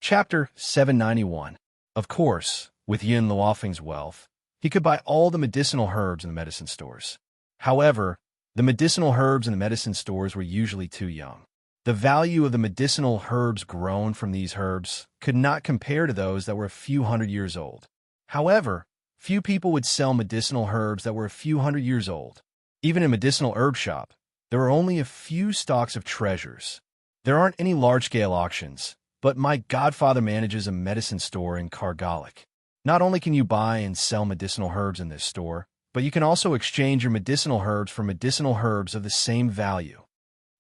Chapter 791. Of course, with Yin Luofeng's wealth, he could buy all the medicinal herbs in the medicine stores. However, the medicinal herbs in the medicine stores were usually too young. The value of the medicinal herbs grown from these herbs could not compare to those that were a few hundred years old. However, few people would sell medicinal herbs that were a few hundred years old. Even in a medicinal herb shop, there are only a few stocks of treasures. There aren't any large-scale auctions, but my godfather manages a medicine store in Kargalik. Not only can you buy and sell medicinal herbs in this store, but you can also exchange your medicinal herbs for medicinal herbs of the same value.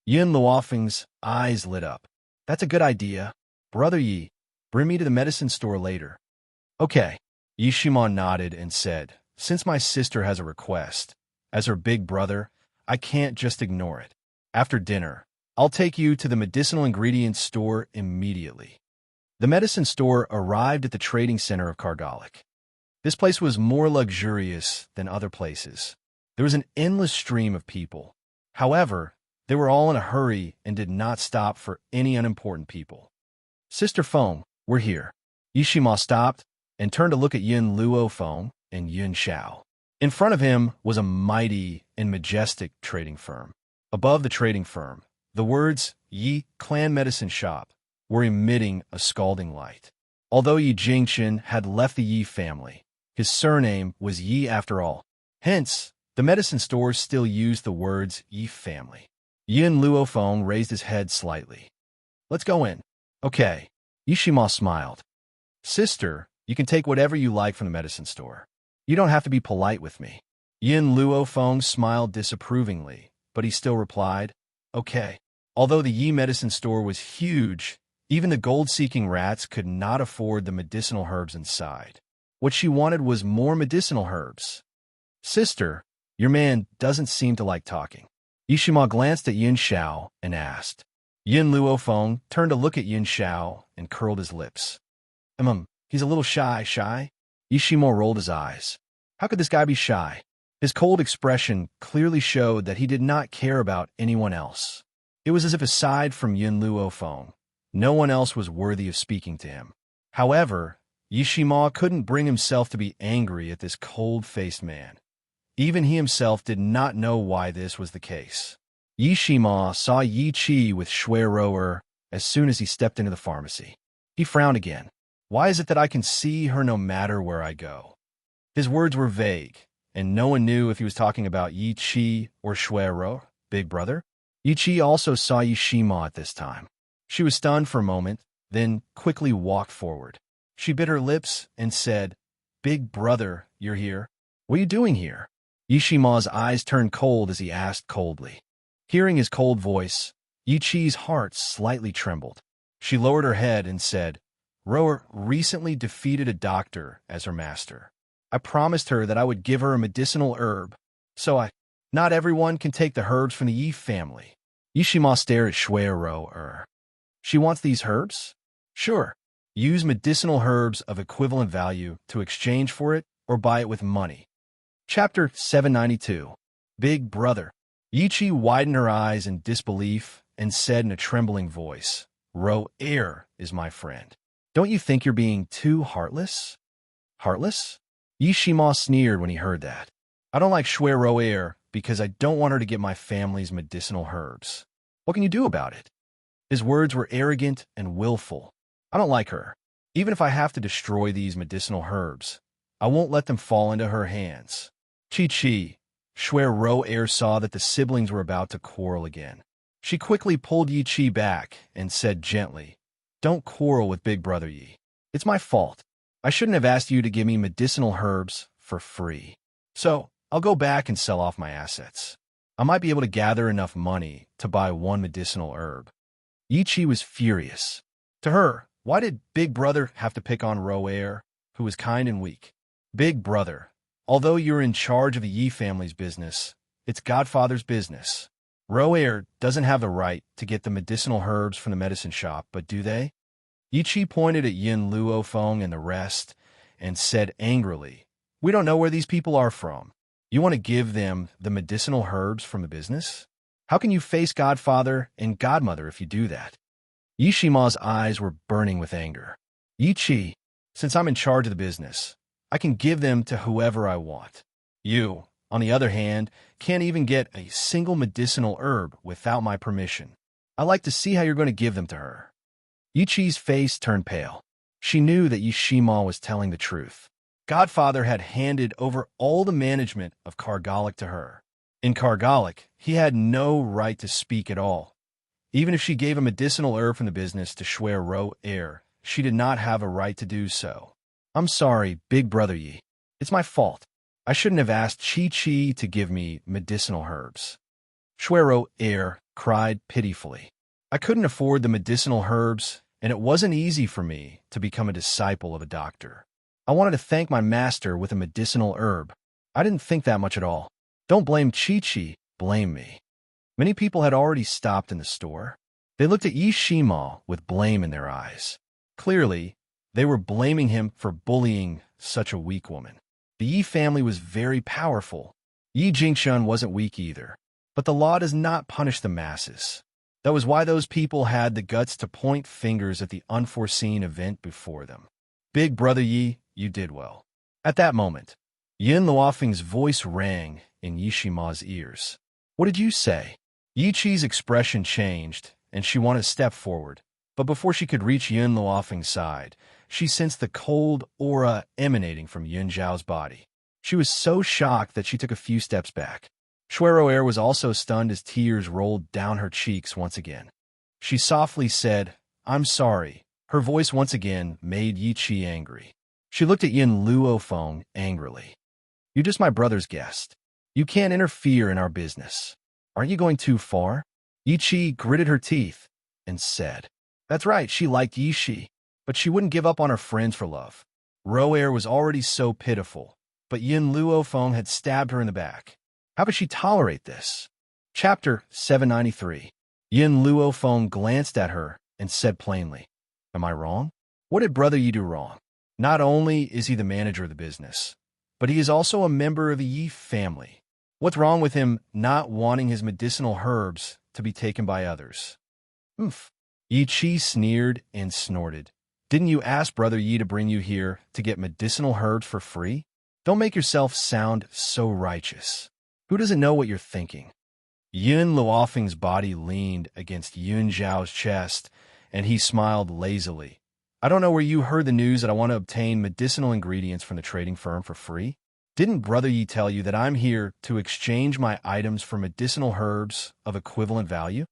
Yin Luofeng's eyes lit up. That's a good idea. Brother Yi, bring me to the medicine store later. Okay. Yi Shimon nodded and said, since my sister has a request, as her big brother, I can't just ignore it. After dinner, I'll take you to the medicinal ingredients store immediately. The medicine store arrived at the trading center of Kargalik. This place was more luxurious than other places. There was an endless stream of people. However, they were all in a hurry and did not stop for any unimportant people. Sister Feng, we're here. Yishima stopped and turned to look at Yin Luofeng and Yun Xiao. In front of him was a mighty and majestic trading firm. Above the trading firm, the words Yi Clan Medicine Shop were emitting a scalding light. Although Yi Jingchen had left the Yi family, his surname was Yi after all. Hence, the medicine stores still used the words Yi family. Yin Luofeng raised his head slightly. Let's go in. Okay. Yishima smiled. Sister, you can take whatever you like from the medicine store. You don't have to be polite with me. Yin Luofeng smiled disapprovingly, but he still replied, okay. Although the Yi medicine store was huge, even the gold-seeking rats could not afford the medicinal herbs inside. What she wanted was more medicinal herbs. Sister, your man doesn't seem to like talking. Yishima glanced at Yun Xiao and asked. Yin Luofeng turned to look at Yun Xiao and curled his lips. He's a little shy. Yishima rolled his eyes. How could this guy be shy? His cold expression clearly showed that he did not care about anyone else. It was as if aside from Yin Luofeng, no one else was worthy of speaking to him. However, Yishima couldn't bring himself to be angry at this cold-faced man. Even he himself did not know why this was the case. Yishima saw Yi Qi with Shui Roer as soon as he stepped into the pharmacy. He frowned again. Why is it that I can see her no matter where I go? His words were vague, and no one knew if he was talking about Yi Qi or Shui Roer, big brother. Yi Qi also saw Yishima at this time. She was stunned for a moment, then quickly walked forward. She bit her lips and said, Big brother, you're here? What are you doing here? Yishima's eyes turned cold as he asked coldly. Hearing his cold voice, Yi Qi's heart slightly trembled. She lowered her head and said, Roer recently defeated a doctor as her master. I promised her that I would give her a medicinal herb, not everyone can take the herbs from the Yi family. Yishima stared at Shui Roer. She wants these herbs? Sure. Use medicinal herbs of equivalent value to exchange for it or buy it with money. Chapter 792. Big Brother. Yi Qi widened her eyes in disbelief and said in a trembling voice, Roer is my friend. Don't you think you're being too heartless? Heartless? Yishima sneered when he heard that. I don't like Shui Roer because I don't want her to get my family's medicinal herbs. What can you do about it? His words were arrogant and willful. I don't like her. Even if I have to destroy these medicinal herbs, I won't let them fall into her hands. Chi. Shui Roer saw that the siblings were about to quarrel again. She quickly pulled Yi Qi back and said gently, Don't quarrel with Big Brother Yi. It's my fault. I shouldn't have asked you to give me medicinal herbs for free. So, I'll go back and sell off my assets. I might be able to gather enough money to buy one medicinal herb. Yi Qi was furious. To her, why did Big Brother have to pick on Roer, who was kind and weak? Big Brother, although you're in charge of the Yi family's business, it's Godfather's business. Roer doesn't have the right to get the medicinal herbs from the medicine shop, but do they? Yi Qi pointed at Yin Luofeng and the rest and said angrily, We don't know where these people are from. You want to give them the medicinal herbs from the business? How can you face Godfather and Godmother if you do that? Yi Shima's eyes were burning with anger. Yi Chi, since I'm in charge of the business, I can give them to whoever I want. You, on the other hand, can't even get a single medicinal herb without my permission. I'd like to see how you're going to give them to her. Yi Chi's face turned pale. She knew that Yi Shima was telling the truth. Godfather had handed over all the management of Kargalik to her. In Kargalik, he had no right to speak at all. Even if she gave a medicinal herb from the business to Shwe Ro heir, she did not have a right to do so. I'm sorry, Big Brother Yi. It's my fault. I shouldn't have asked Chi Chi to give me medicinal herbs. Shwe Ro heir cried pitifully. I couldn't afford the medicinal herbs, and it wasn't easy for me to become a disciple of a doctor. I wanted to thank my master with a medicinal herb. I didn't think that much at all. Don't blame Chi Chi, blame me. Many people had already stopped in the store. They looked at Yi Shima with blame in their eyes. Clearly, they were blaming him for bullying such a weak woman. The Yi family was very powerful. Yi Jingshun wasn't weak either. But the law does not punish the masses. That was why those people had the guts to point fingers at the unforeseen event before them. Big Brother Yi, you did well. At that moment, Yin Luofeng's voice rang in Yi Shima's ears. What did you say? Yi Chi's expression changed, and she wanted to step forward. But before she could reach Yin Luofeng's side, she sensed the cold aura emanating from Yin Zhao's body. She was so shocked that she took a few steps back. Shwe Ro was also stunned as tears rolled down her cheeks once again. She softly said, I'm sorry. Her voice once again made Yi Chi angry. She looked at Yin Luofeng angrily. You're just my brother's guest. You can't interfere in our business. Aren't you going too far? Yi Chi gritted her teeth and said, That's right, she liked Yi Shi, but she wouldn't give up on her friends for love. Roer was already so pitiful, but Yin Luofeng had stabbed her in the back. How could she tolerate this? Chapter 793. Yin Luofeng glanced at her and said plainly, Am I wrong? What did Brother Yi do wrong? Not only is he the manager of the business, but he is also a member of the Yi family. What's wrong with him not wanting his medicinal herbs to be taken by others? Oomph. Yi Chi sneered and snorted. Didn't you ask Brother Yi to bring you here to get medicinal herbs for free? Don't make yourself sound so righteous. Who doesn't know what you're thinking? Yin Luofeng's body leaned against Yun Zhao's chest, and he smiled lazily. I don't know where you heard the news that I want to obtain medicinal ingredients from the trading firm for free. Didn't Brother Yi tell you that I'm here to exchange my items for medicinal herbs of equivalent value?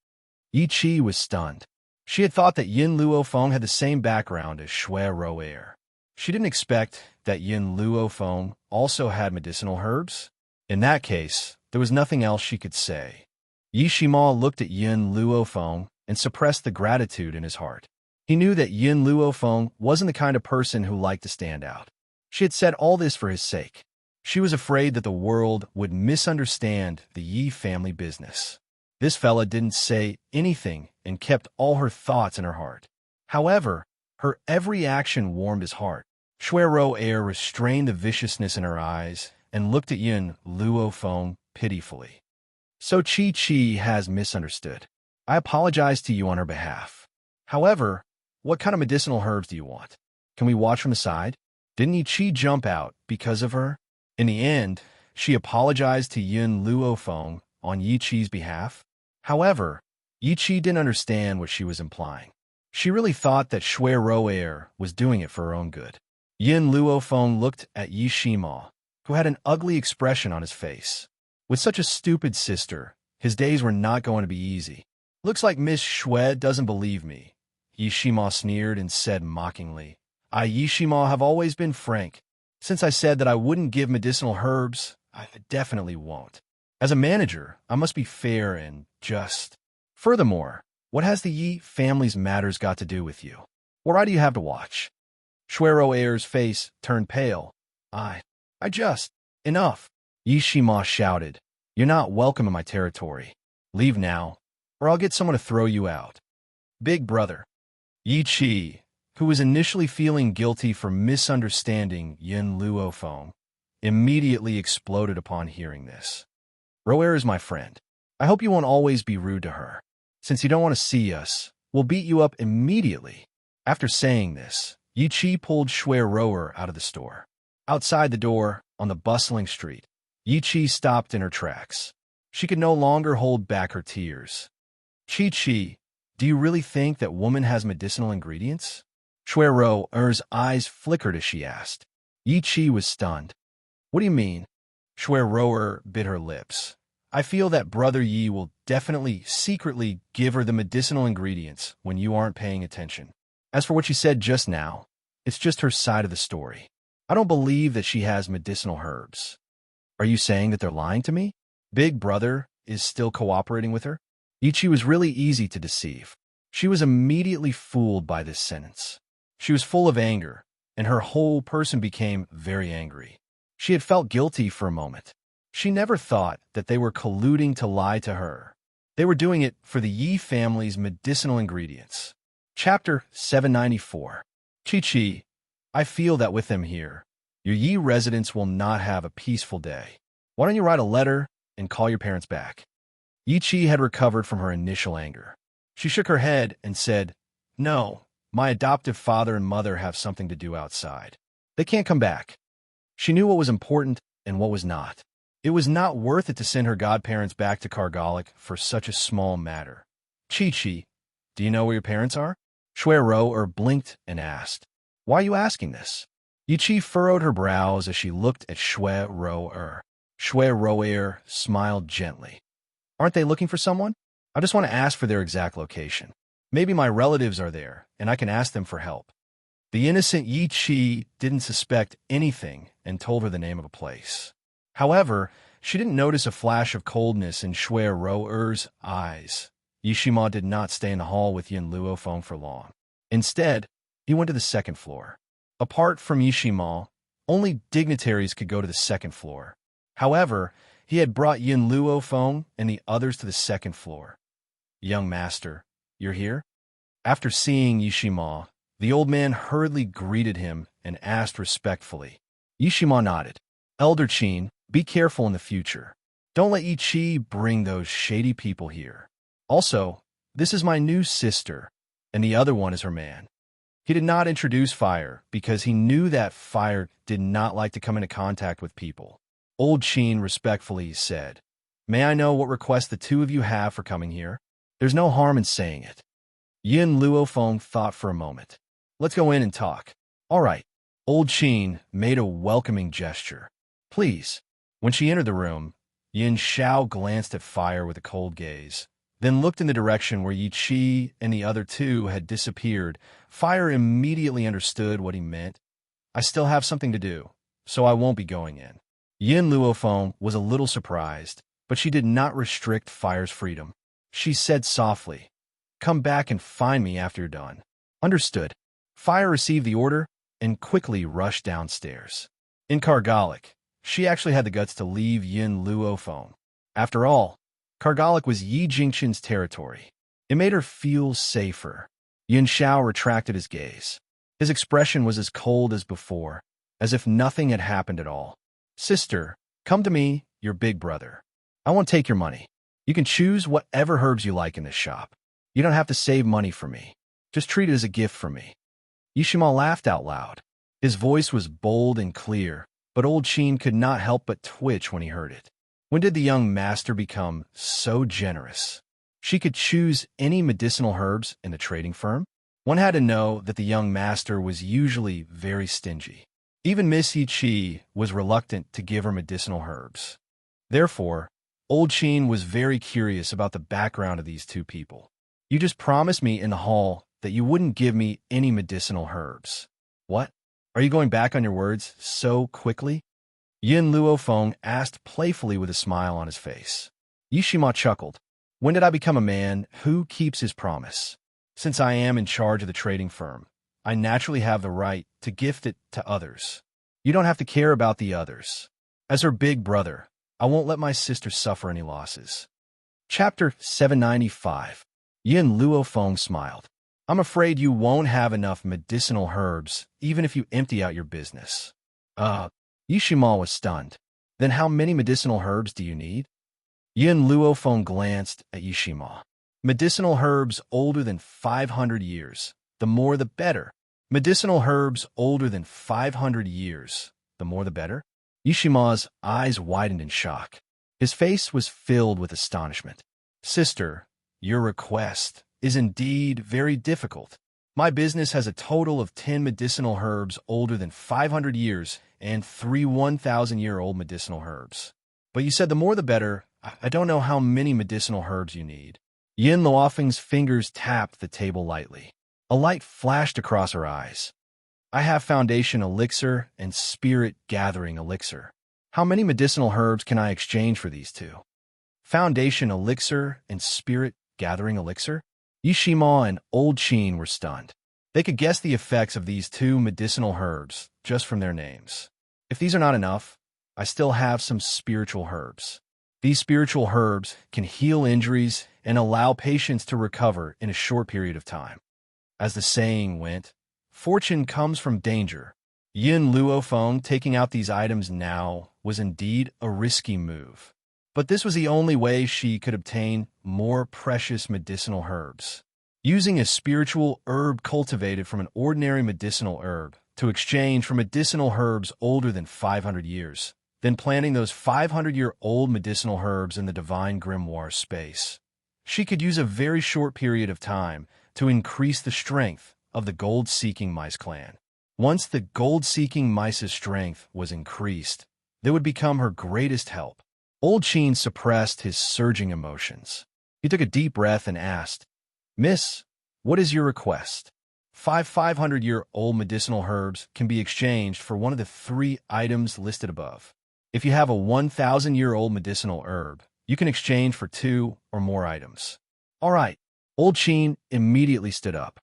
Yi Chi was stunned. She had thought that Yin Luofeng had the same background as Shwe Roer. She didn't expect that Yin Luofeng also had medicinal herbs. In that case, there was nothing else she could say. Yi Shima looked at Yin Luofeng and suppressed the gratitude in his heart. He knew that Yin Luofeng wasn't the kind of person who liked to stand out. She had said all this for his sake. She was afraid that the world would misunderstand the Yi family business. This fella didn't say anything and kept all her thoughts in her heart. However, her every action warmed his heart. Shwe Roer restrained the viciousness in her eyes and looked at Yin Luofeng pitifully. So Chi Chi has misunderstood. I apologize to you on her behalf. However, what kind of medicinal herbs do you want? Can we watch from the side? Didn't Yi Chi jump out because of her? In the end, she apologized to Yin Luofeng on Yi Chi's behalf. However, Yi Chi didn't understand what she was implying. She really thought that Shwe Roer was doing it for her own good. Yin Luofeng looked at Yi Shima, who had an ugly expression on his face. With such a stupid sister, his days were not going to be easy. Looks like Miss Shwe doesn't believe me. Yi Shima sneered and said mockingly, I, Yi Shima, have always been frank. Since I said that I wouldn't give medicinal herbs, I definitely won't. As a manager, I must be fair and just. Furthermore, what has the Yi family's matters got to do with you? What right do you have to watch? Shwe Roer's face turned pale. I just. Enough. Yi Shima shouted. You're not welcome in my territory. Leave now, or I'll get someone to throw you out. Big brother. Yi Chi, who was initially feeling guilty for misunderstanding Yin Luofeng, immediately exploded upon hearing this. Roer is my friend. I hope you won't always be rude to her. Since you don't want to see us, We'll beat you up immediately." After saying this, Yi Chi pulled Shui Rower out of the store. Outside the door, on the bustling street, Yi Chi stopped in her tracks. She could no longer hold back her tears. "Chi, do you really think that woman has medicinal ingredients?" Shui Rower's eyes flickered as she asked. Yi Chi was stunned. "What do you mean?" Shui Rower bit her lips. "I feel that Brother Yi will definitely secretly give her the medicinal ingredients when you aren't paying attention. As for what she said just now, it's just her side of the story. I don't believe that she has medicinal herbs." "Are you saying that they're lying to me? Big Brother is still cooperating with her?" Yi Chi was really easy to deceive. She was immediately fooled by this sentence. She was full of anger, and her whole person became very angry. She had felt guilty for a moment. She never thought that they were colluding to lie to her. They were doing it for the Yi family's medicinal ingredients. Chapter 794. Chi, I feel that with them here, your Yi residents will not have a peaceful day. Why don't you write a letter and call your parents back? Yi Chi had recovered from her initial anger. She shook her head and said, "No, my adoptive father and mother have something to do outside. They can't come back." She knew what was important and what was not. It was not worth it to send her godparents back to Kargalik for such a small matter. Chi, do you know where your parents are?" Shui Rower blinked and asked, "Why are you asking this?" Yi Chi furrowed her brows as she looked at Shui Rower. Shui Rower smiled gently. "Aren't they looking for someone? I just want to ask for their exact location. Maybe my relatives are there, and I can ask them for help." The innocent Yi Chi didn't suspect anything and told her the name of a place. However, she didn't notice a flash of coldness in Shui Rower's eyes. Yishima did not stay in the hall with Yin Luofeng for long. Instead, he went to the second floor. Apart from Yishima, only dignitaries could go to the second floor. However, he had brought Yin Luofeng and the others to the second floor. "Young master, you're here?" After seeing Yishima, the old man hurriedly greeted him and asked respectfully. Yishima nodded. "Elder Qin, be careful in the future. Don't let Yi Chi bring those shady people here. Also, this is my new sister, and the other one is her man." He did not introduce Fire because he knew that Fire did not like to come into contact with people. Old Qin respectfully said, "May I know what request the two of you have for coming here? There's no harm in saying it." Yin Luofeng thought for a moment. "Let's go in and talk." "All right." Old Qin made a welcoming gesture. "Please." When she entered the room, Yin Xiao glanced at Fire with a cold gaze, then looked in the direction where Yi Chi and the other two had disappeared. Fire immediately understood what he meant. "I still have something to do, so I won't be going in." Yin Luofeng was a little surprised, but she did not restrict Fire's freedom. She said softly, "Come back and find me after you're done." "Understood." Fire received the order and quickly rushed downstairs. In Kargalik, she actually had the guts to leave Yin Luofeng. After all, Kargalik was Yi Jingqin's territory. It made her feel safer. Yin Xiao retracted his gaze. His expression was as cold as before, as if nothing had happened at all. "Sister, come to me, your big brother. I won't take your money. You can choose whatever herbs you like in this shop. You don't have to save money for me. Just treat it as a gift from me." Yishima laughed out loud. His voice was bold and clear, but old Qin could not help but twitch when he heard it. When did the young master become so generous? She could choose any medicinal herbs in the trading firm? One had to know that the young master was usually very stingy. Even Miss Yi Chi was reluctant to give her medicinal herbs. Therefore, old Qin was very curious about the background of these two people. "You just promised me in the hall that you wouldn't give me any medicinal herbs. What? Are you going back on your words so quickly?" Yin Luofeng asked playfully with a smile on his face. Yishima chuckled. "When did I become a man who keeps his promise? Since I am in charge of the trading firm, I naturally have the right to gift it to others. You don't have to care about the others. As her big brother, I won't let my sister suffer any losses." Chapter 795. Yin Luofeng smiled. "I'm afraid you won't have enough medicinal herbs, even if you empty out your business." Yishima was stunned. "Then how many medicinal herbs do you need?" Yin Luofeng glanced at Yishima. Medicinal herbs older than 500 years. The more the better. Medicinal herbs older than 500 years. The more the better? Ishima's eyes widened in shock. His face was filled with astonishment. Sister, your request is indeed very difficult. My business has a total of 10 medicinal herbs older than 500 years and 3 1,000-year-old medicinal herbs. But you said the more the better. I don't know how many medicinal herbs you need. Yin Luofeng's fingers tapped the table lightly. A light flashed across her eyes. I have foundation elixir and spirit gathering elixir. How many medicinal herbs can I exchange for these two? Foundation elixir and spirit gathering elixir? Yishima and Old Qin were stunned. They could guess the effects of these two medicinal herbs just from their names. If these are not enough, I still have some spiritual herbs. These spiritual herbs can heal injuries and allow patients to recover in a short period of time. As the saying went, fortune comes from danger. Yin Luofeng taking out these items now was indeed a risky move. But this was the only way she could obtain more precious medicinal herbs. Using a spiritual herb cultivated from an ordinary medicinal herb to exchange for medicinal herbs older than 500 years, then planting those 500-year-old medicinal herbs in the divine grimoire space. She could use a very short period of time to increase the strength of the gold-seeking mice clan. Once the gold-seeking mice's strength was increased, they would become her greatest help. Old Qin suppressed his surging emotions. He took a deep breath and asked, Miss, what is your request? 500-year-old medicinal herbs can be exchanged for one of the 3 items listed above. If you have a 1,000-year-old medicinal herb, you can exchange for 2 or more items. All right. Old Qin immediately stood up.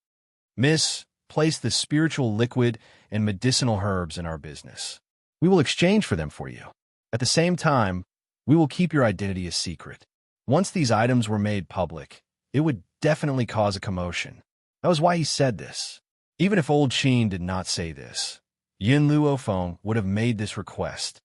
Miss, place the spiritual liquid and medicinal herbs in our business. We will exchange for them for you. At the same time, we will keep your identity a secret. Once these items were made public, it would definitely cause a commotion. That was why he said this. Even if Old Qin did not say this, Yin Luofeng would have made this request.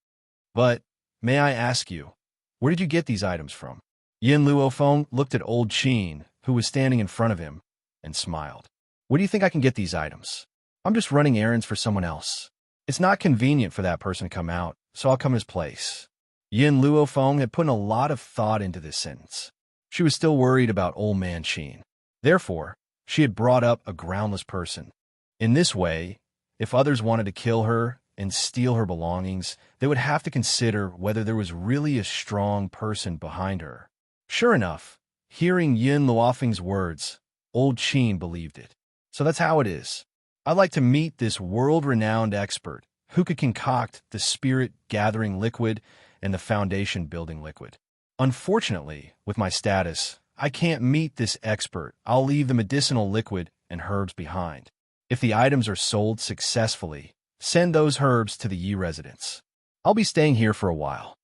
But, may I ask you, where did you get these items from? Yin Luofeng looked at Old Qin, who was standing in front of him, and smiled. Where do you think I can get these items? I'm just running errands for someone else. It's not convenient for that person to come out, so I'll come in his place. Yin Luofeng had put in a lot of thought into this sentence. She was still worried about Old Man Qin. Therefore, she had brought up a groundless person. In this way, if others wanted to kill her and steal her belongings, they would have to consider whether there was really a strong person behind her. Sure enough, hearing Yin Luofeng's words, Old Qin believed it. So that's how it is. I'd like to meet this world-renowned expert who could concoct the spirit-gathering liquid and the foundation-building liquid. Unfortunately, with my status, I can't meet this expert. I'll leave the medicinal liquid and herbs behind. If the items are sold successfully, send those herbs to the Yi residence. I'll be staying here for a while.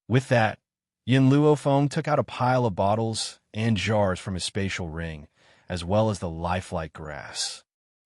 With that, Yin Luofeng took out a pile of bottles and jars from his spatial ring, as well as the lifelike grass.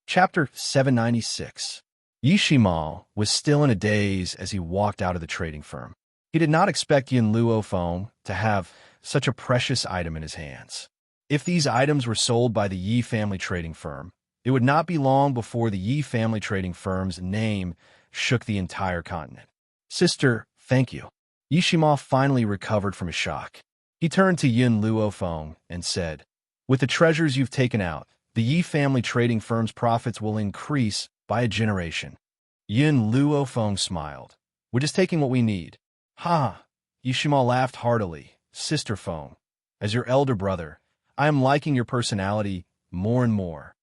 Chapter 796. Yishima was still in a daze as he walked out of the trading firm. He did not expect Yin Luofeng to have such a precious item in his hands. If these items were sold by the Yi family trading firm, it would not be long before the Yi family trading firm's name shook the entire continent. Sister, thank you. Yishima finally recovered from his shock. He turned to Yin Luofeng and said, With the treasures you've taken out, the Yi family trading firm's profits will increase by a generation. Yin Luofeng smiled. We're just taking what we need. Ha! Yishima laughed heartily. Sister Feng, as your elder brother, I am liking your personality more and more.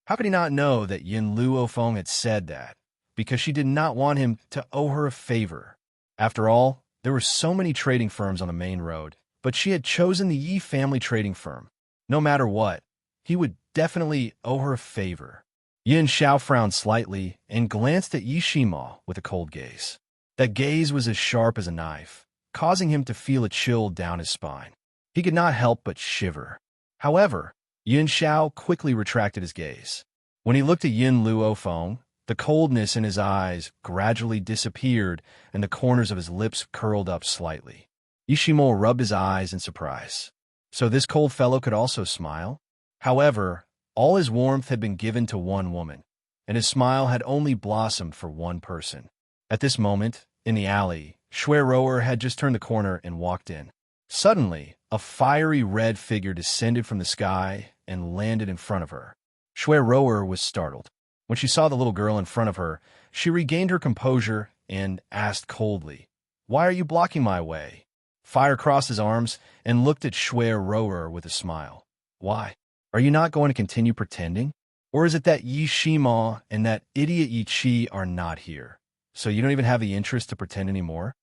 How could he not know that Yin Luofeng had said that? Because she did not want him to owe her a favor. After all, there were so many trading firms on the main road, but she had chosen the Yi family trading firm. No matter what, he would definitely owe her a favor. Yin Xiao frowned slightly and glanced at Yishima with a cold gaze. That gaze was as sharp as a knife, causing him to feel a chill down his spine. He could not help but shiver. However, Yin Xiao quickly retracted his gaze. When he looked at Yin Luofeng, the coldness in his eyes gradually disappeared and the corners of his lips curled up slightly. Yishimo rubbed his eyes in surprise. So this cold fellow could also smile? However, all his warmth had been given to one woman, and his smile had only blossomed for one person. At this moment, in the alley, Schwerower had just turned the corner and walked in. Suddenly, a fiery red figure descended from the sky and landed in front of her. Schwerower was startled. When she saw the little girl in front of her, she regained her composure and asked coldly, "Why are you blocking my way?" Fire crossed his arms and looked at Schwerower with a smile. "Why? Are you not going to continue pretending? Or is it that Yi Shima and that idiot Yi Chi are not here, so you don't even have the interest to pretend anymore?"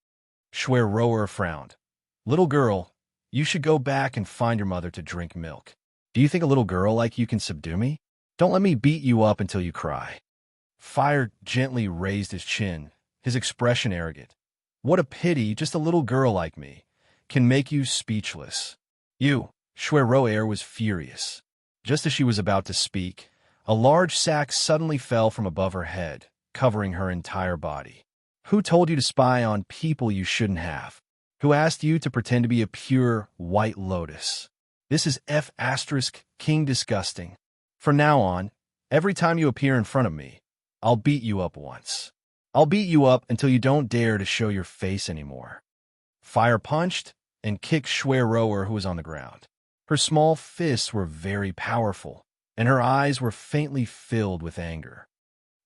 Schwerower frowned. "Little girl, you should go back and find your mother to drink milk. Do you think a little girl like you can subdue me? Don't let me beat you up until you cry." Fire gently raised his chin, his expression arrogant. "What a pity just a little girl like me can make you speechless." "You!" Schwerower was furious. Just as she was about to speak, a large sack suddenly fell from above her head, covering her entire body. "Who told you to spy on people you shouldn't have? Who asked you to pretend to be a pure white lotus? This is King disgusting. From now on, every time you appear in front of me, I'll beat you up once. I'll beat you up until you don't dare to show your face anymore." Fire punched and kicked Schwerower, who was on the ground. Her small fists were very powerful, and her eyes were faintly filled with anger.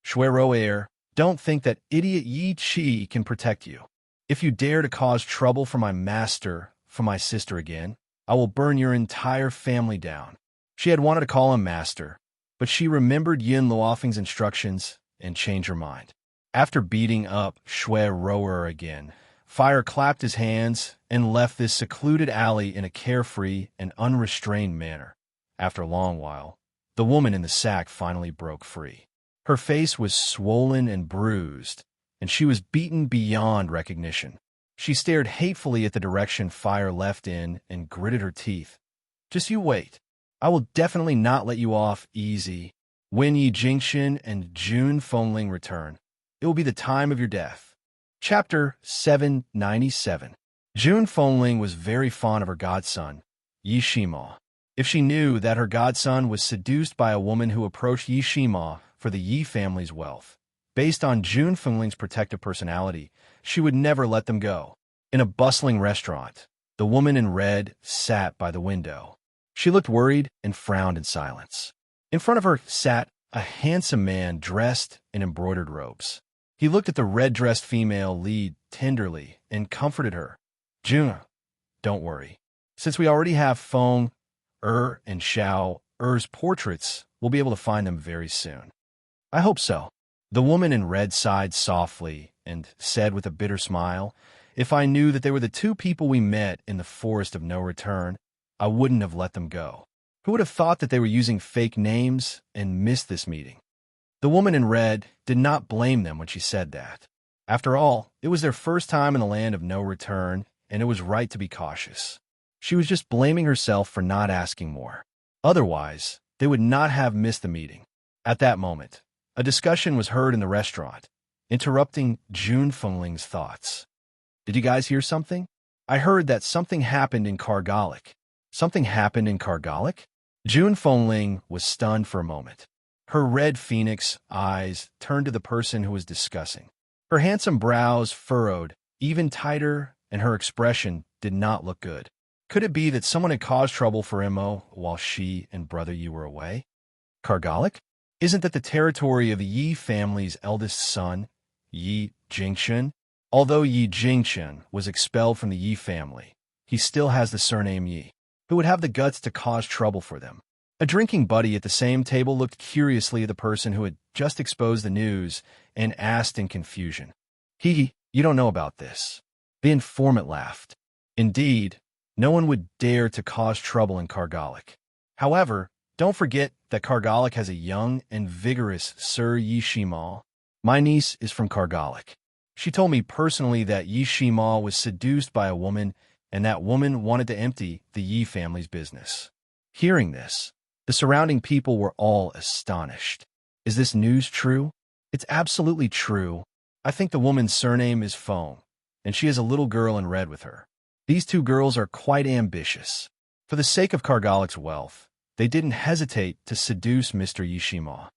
"Schwerower, don't think that idiot Yi Chi can protect you. If you dare to cause trouble for my master, for my sister again, I will burn your entire family down." She had wanted to call him master, but she remembered Yin Luofeng's instructions and changed her mind. After beating up Schwerower again, Fire clapped his hands and left this secluded alley in a carefree and unrestrained manner. After a long while, the woman in the sack finally broke free. Her face was swollen and bruised, and she was beaten beyond recognition. She stared hatefully at the direction Fire left in and gritted her teeth. "Just you wait. I will definitely not let you off easy. When Yi Jingchen and Jun Fengling return, it will be the time of your death." Chapter 797. Jun Fengling was very fond of her godson, Yi Shima. If she knew that her godson was seduced by a woman who approached Yi Shima for the Yi family's wealth, based on Jun Fengling's protective personality, she would never let them go. In a bustling restaurant, the woman in red sat by the window. She looked worried and frowned in silence. In front of her sat a handsome man dressed in embroidered robes. He looked at the red-dressed female lead tenderly and comforted her. "Jun, don't worry. Since we already have Feng, and Xiao Er's portraits, we'll be able to find them very soon." "I hope so." The woman in red sighed softly and said with a bitter smile, "If I knew that they were the two people we met in the forest of no return, I wouldn't have let them go. Who would have thought that they were using fake names and missed this meeting?" The woman in red did not blame them when she said that. After all, it was their first time in the land of no return, and it was right to be cautious. She was just blaming herself for not asking more. Otherwise, they would not have missed the meeting. At that moment, a discussion was heard in the restaurant, interrupting Jun Fengling's thoughts. "Did you guys hear something? I heard that something happened in Kargalik." "Something happened in Kargalik?" Jun Fengling was stunned for a moment. Her red phoenix eyes turned to the person who was discussing. Her handsome brows furrowed even tighter, and her expression did not look good. Could it be that someone had caused trouble for Imo while she and Brother Yi were away? Kargalik? Isn't that the territory of the Yi family's eldest son, Yi Jingchen? Although Yi Jingchen was expelled from the Yi family, he still has the surname Yi. Who would have the guts to cause trouble for them? A drinking buddy at the same table looked curiously at the person who had just exposed the news and asked in confusion, "You don't know about this." The informant laughed. "Indeed, no one would dare to cause trouble in Kargalik. However, don't forget that Kargalik has a young and vigorous Sir Yi Shima. My niece is from Kargalik. She told me personally that Yi Shima was seduced by a woman, and that woman wanted to empty the Yi family's business." Hearing this, the surrounding people were all astonished. "Is this news true?" "It's absolutely true. I think the woman's surname is Feng, and she has a little girl in red with her. These two girls are quite ambitious. For the sake of Kargalik's wealth, they didn't hesitate to seduce Mr. Yishima.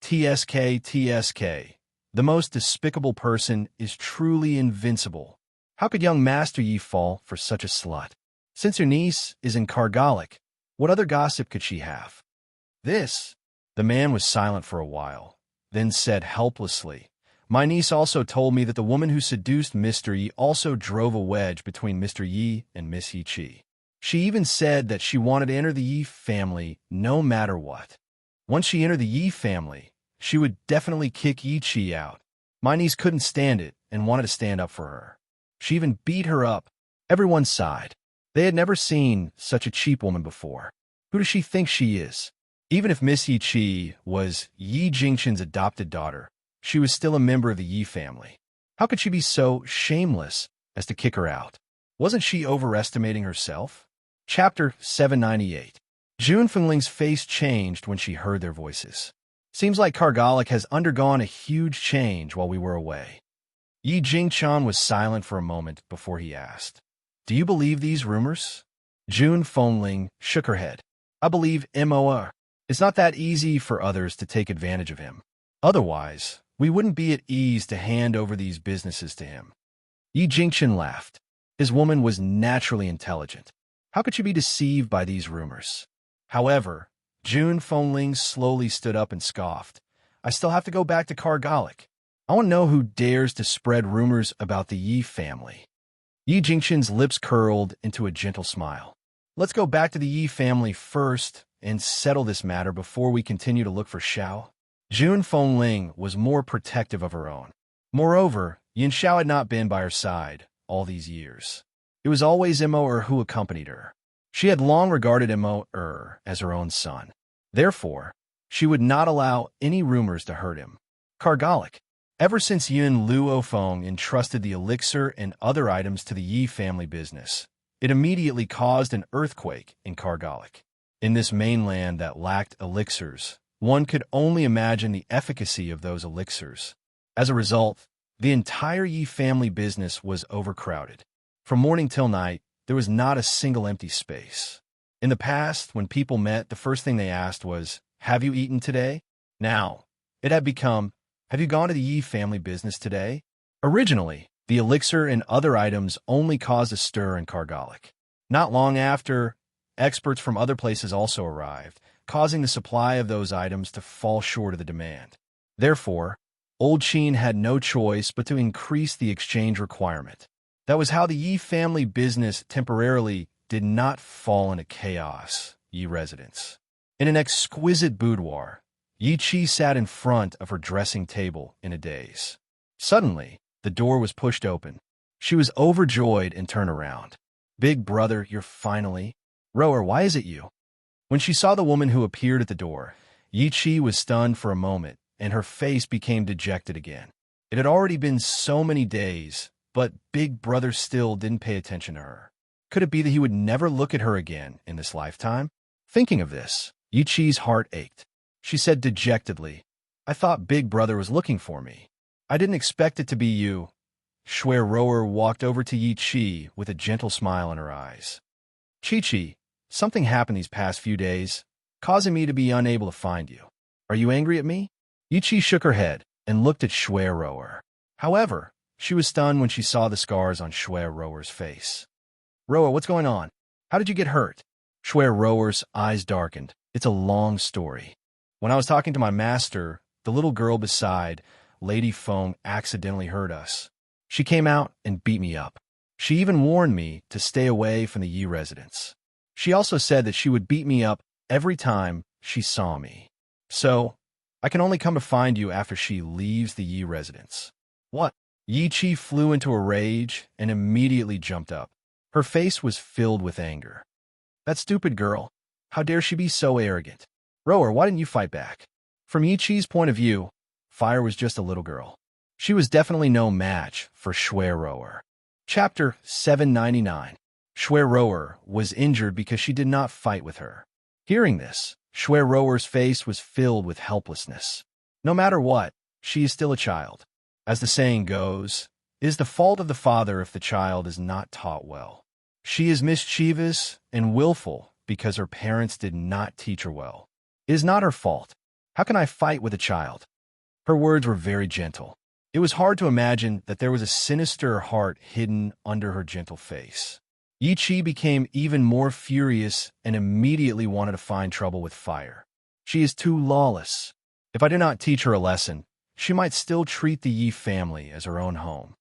TSK. The most despicable person is truly invincible. How could young Master Yi fall for such a slut? Since your niece is in Kargalik, what other gossip could she have? This. The man was silent for a while, then said helplessly, my niece also told me that the woman who seduced Mr. Yi also drove a wedge between Mr. Yi and Miss Yi-Chi. She even said that she wanted to enter the Yi family no matter what. Once she entered the Yi family, she would definitely kick Yi-Chi out. My niece couldn't stand it and wanted to stand up for her. She even beat her up. Everyone sighed. They had never seen such a cheap woman before. Who does she think she is? Even if Miss Yi-Chi was Yi Jingxin's adopted daughter, she was still a member of the Yi family. How could she be so shameless as to kick her out? Wasn't she overestimating herself? Chapter 798. Jun Fengling's face changed when she heard their voices. Seems like Kargalik has undergone a huge change while we were away. Yi Jingchan was silent for a moment before he asked, do you believe these rumors? Jun Fengling shook her head. I believe MOR. It's not that easy for others to take advantage of him. Otherwise, we wouldn't be at ease to hand over these businesses to him. Yi Jingchen laughed. His woman was naturally intelligent. How could she be deceived by these rumors? However, Jun Fengling slowly stood up and scoffed. I still have to go back to Kargalik. I want to know who dares to spread rumors about the Yi family. Yi Jingchen's lips curled into a gentle smile. Let's go back to the Yi family first and settle this matter before we continue to look for Xiao. Jun Fengling was more protective of her own. Moreover, Yin Xiao had not been by her side all these years. It was always Mo who accompanied her. She had long regarded Mo as her own son. Therefore, she would not allow any rumors to hurt him. Kargalik. Ever since Yun Luofeng entrusted the elixir and other items to the Yi family business, it immediately caused an earthquake in Kargalik. In this mainland that lacked elixirs, one could only imagine the efficacy of those elixirs. As a result, the entire Yi family business was overcrowded. From morning till night, there was not a single empty space. In the past, when people met, the first thing they asked was, have you eaten today? Now, it had become, have you gone to the Yi family business today? Originally, the elixir and other items only caused a stir in Kargalik. Not long after, experts from other places also arrived, causing the supply of those items to fall short of the demand. Therefore, Old Qin had no choice but to increase the exchange requirement. That was how the Yi family business temporarily did not fall into chaos, Yi residence. In an exquisite boudoir, Yi Chi sat in front of her dressing table in a daze. Suddenly, the door was pushed open. She was overjoyed and turned around. Big brother, you're finally... Rower, why is it you? When she saw the woman who appeared at the door, Yi Chi was stunned for a moment, and her face became dejected again. It had already been so many days, but Big Brother still didn't pay attention to her. Could it be that he would never look at her again in this lifetime? Thinking of this, Yi Chi's heart ached. She said dejectedly, I thought Big Brother was looking for me. I didn't expect it to be you. Shui Rower walked over to Yi Chi with a gentle smile in her eyes. Chi, something happened these past few days, causing me to be unable to find you. Are you angry at me? Yi Chi shook her head and looked at Shui Rower. However, she was stunned when she saw the scars on Shui Rower's face. Rower, what's going on? How did you get hurt? Shui Rower's eyes darkened. It's a long story. When I was talking to my master, the little girl beside Lady Feng accidentally hurt us. She came out and beat me up. She even warned me to stay away from the Yi residence. She also said that she would beat me up every time she saw me. So, I can only come to find you after she leaves the Yi residence. What? Yi Chi flew into a rage and immediately jumped up. Her face was filled with anger. That stupid girl. How dare she be so arrogant? Rower, why didn't you fight back? From Yi Chi's point of view, Fire was just a little girl. She was definitely no match for Shui Rower. Chapter 799. Shui Rower was injured because she did not fight with her. Hearing this, Shui Rower's face was filled with helplessness. No matter what, she is still a child. As the saying goes, it is the fault of the father if the child is not taught well. She is mischievous and willful because her parents did not teach her well. It is not her fault. How can I fight with a child? Her words were very gentle. It was hard to imagine that there was a sinister heart hidden under her gentle face. Yi Chi became even more furious and immediately wanted to find trouble with fire. She is too lawless. If I do not teach her a lesson, she might still treat the Yi family as her own home.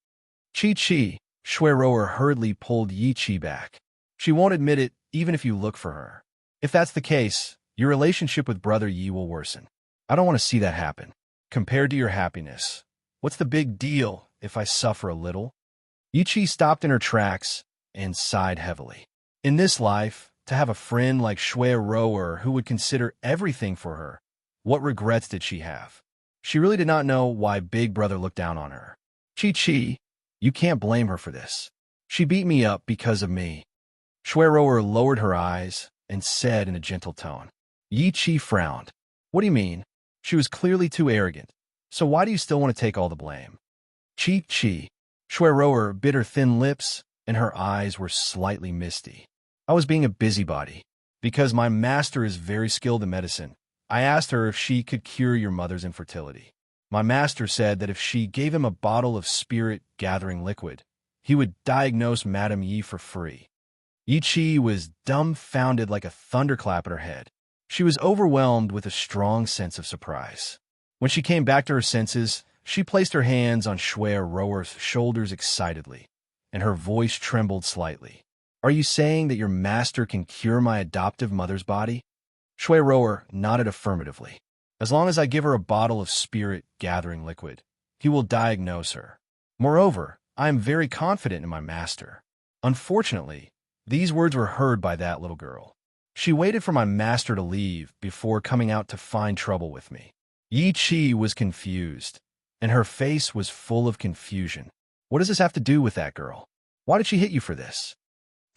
Chi, Shui Rower hurriedly pulled Yi Chi back. She won't admit it even if you look for her. If that's the case, your relationship with Brother Yi will worsen. I don't want to see that happen. Compared to your happiness, what's the big deal if I suffer a little? Yi Chi stopped in her tracks and sighed heavily. In this life, to have a friend like Shui Rower who would consider everything for her, what regrets did she have? She really did not know why Big Brother looked down on her. Chi, you can't blame her for this. She beat me up because of me. Shui Rower lowered her eyes and said in a gentle tone. Yi Chi frowned. What do you mean? She was clearly too arrogant. So why do you still want to take all the blame? Chi. Shui Rower bit her thin lips and her eyes were slightly misty. I was being a busybody. Because my master is very skilled in medicine, I asked her if she could cure your mother's infertility. My master said that if she gave him a bottle of spirit-gathering liquid, he would diagnose Madame Yi for free. Yi Chi was dumbfounded like a thunderclap at her head. She was overwhelmed with a strong sense of surprise. When she came back to her senses, she placed her hands on Shui Rower's shoulders excitedly, and her voice trembled slightly. Are you saying that your master can cure my adoptive mother's body? Shui Rower nodded affirmatively. As long as I give her a bottle of spirit-gathering liquid, he will diagnose her. Moreover, I am very confident in my master. Unfortunately, these words were heard by that little girl. She waited for my master to leave before coming out to find trouble with me. Yi Chi was confused, and her face was full of confusion. What does this have to do with that girl? Why did she hit you for this?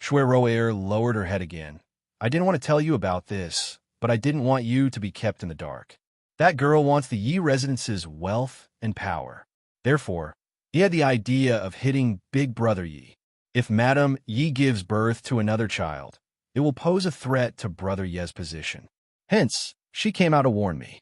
Shui Rower lowered her head again. I didn't want to tell you about this, but I didn't want you to be kept in the dark. That girl wants the Yi residence's wealth and power. Therefore, he had the idea of hitting Big Brother Yi. If Madame Yi gives birth to another child, it will pose a threat to Brother Ye's position. Hence, she came out to warn me.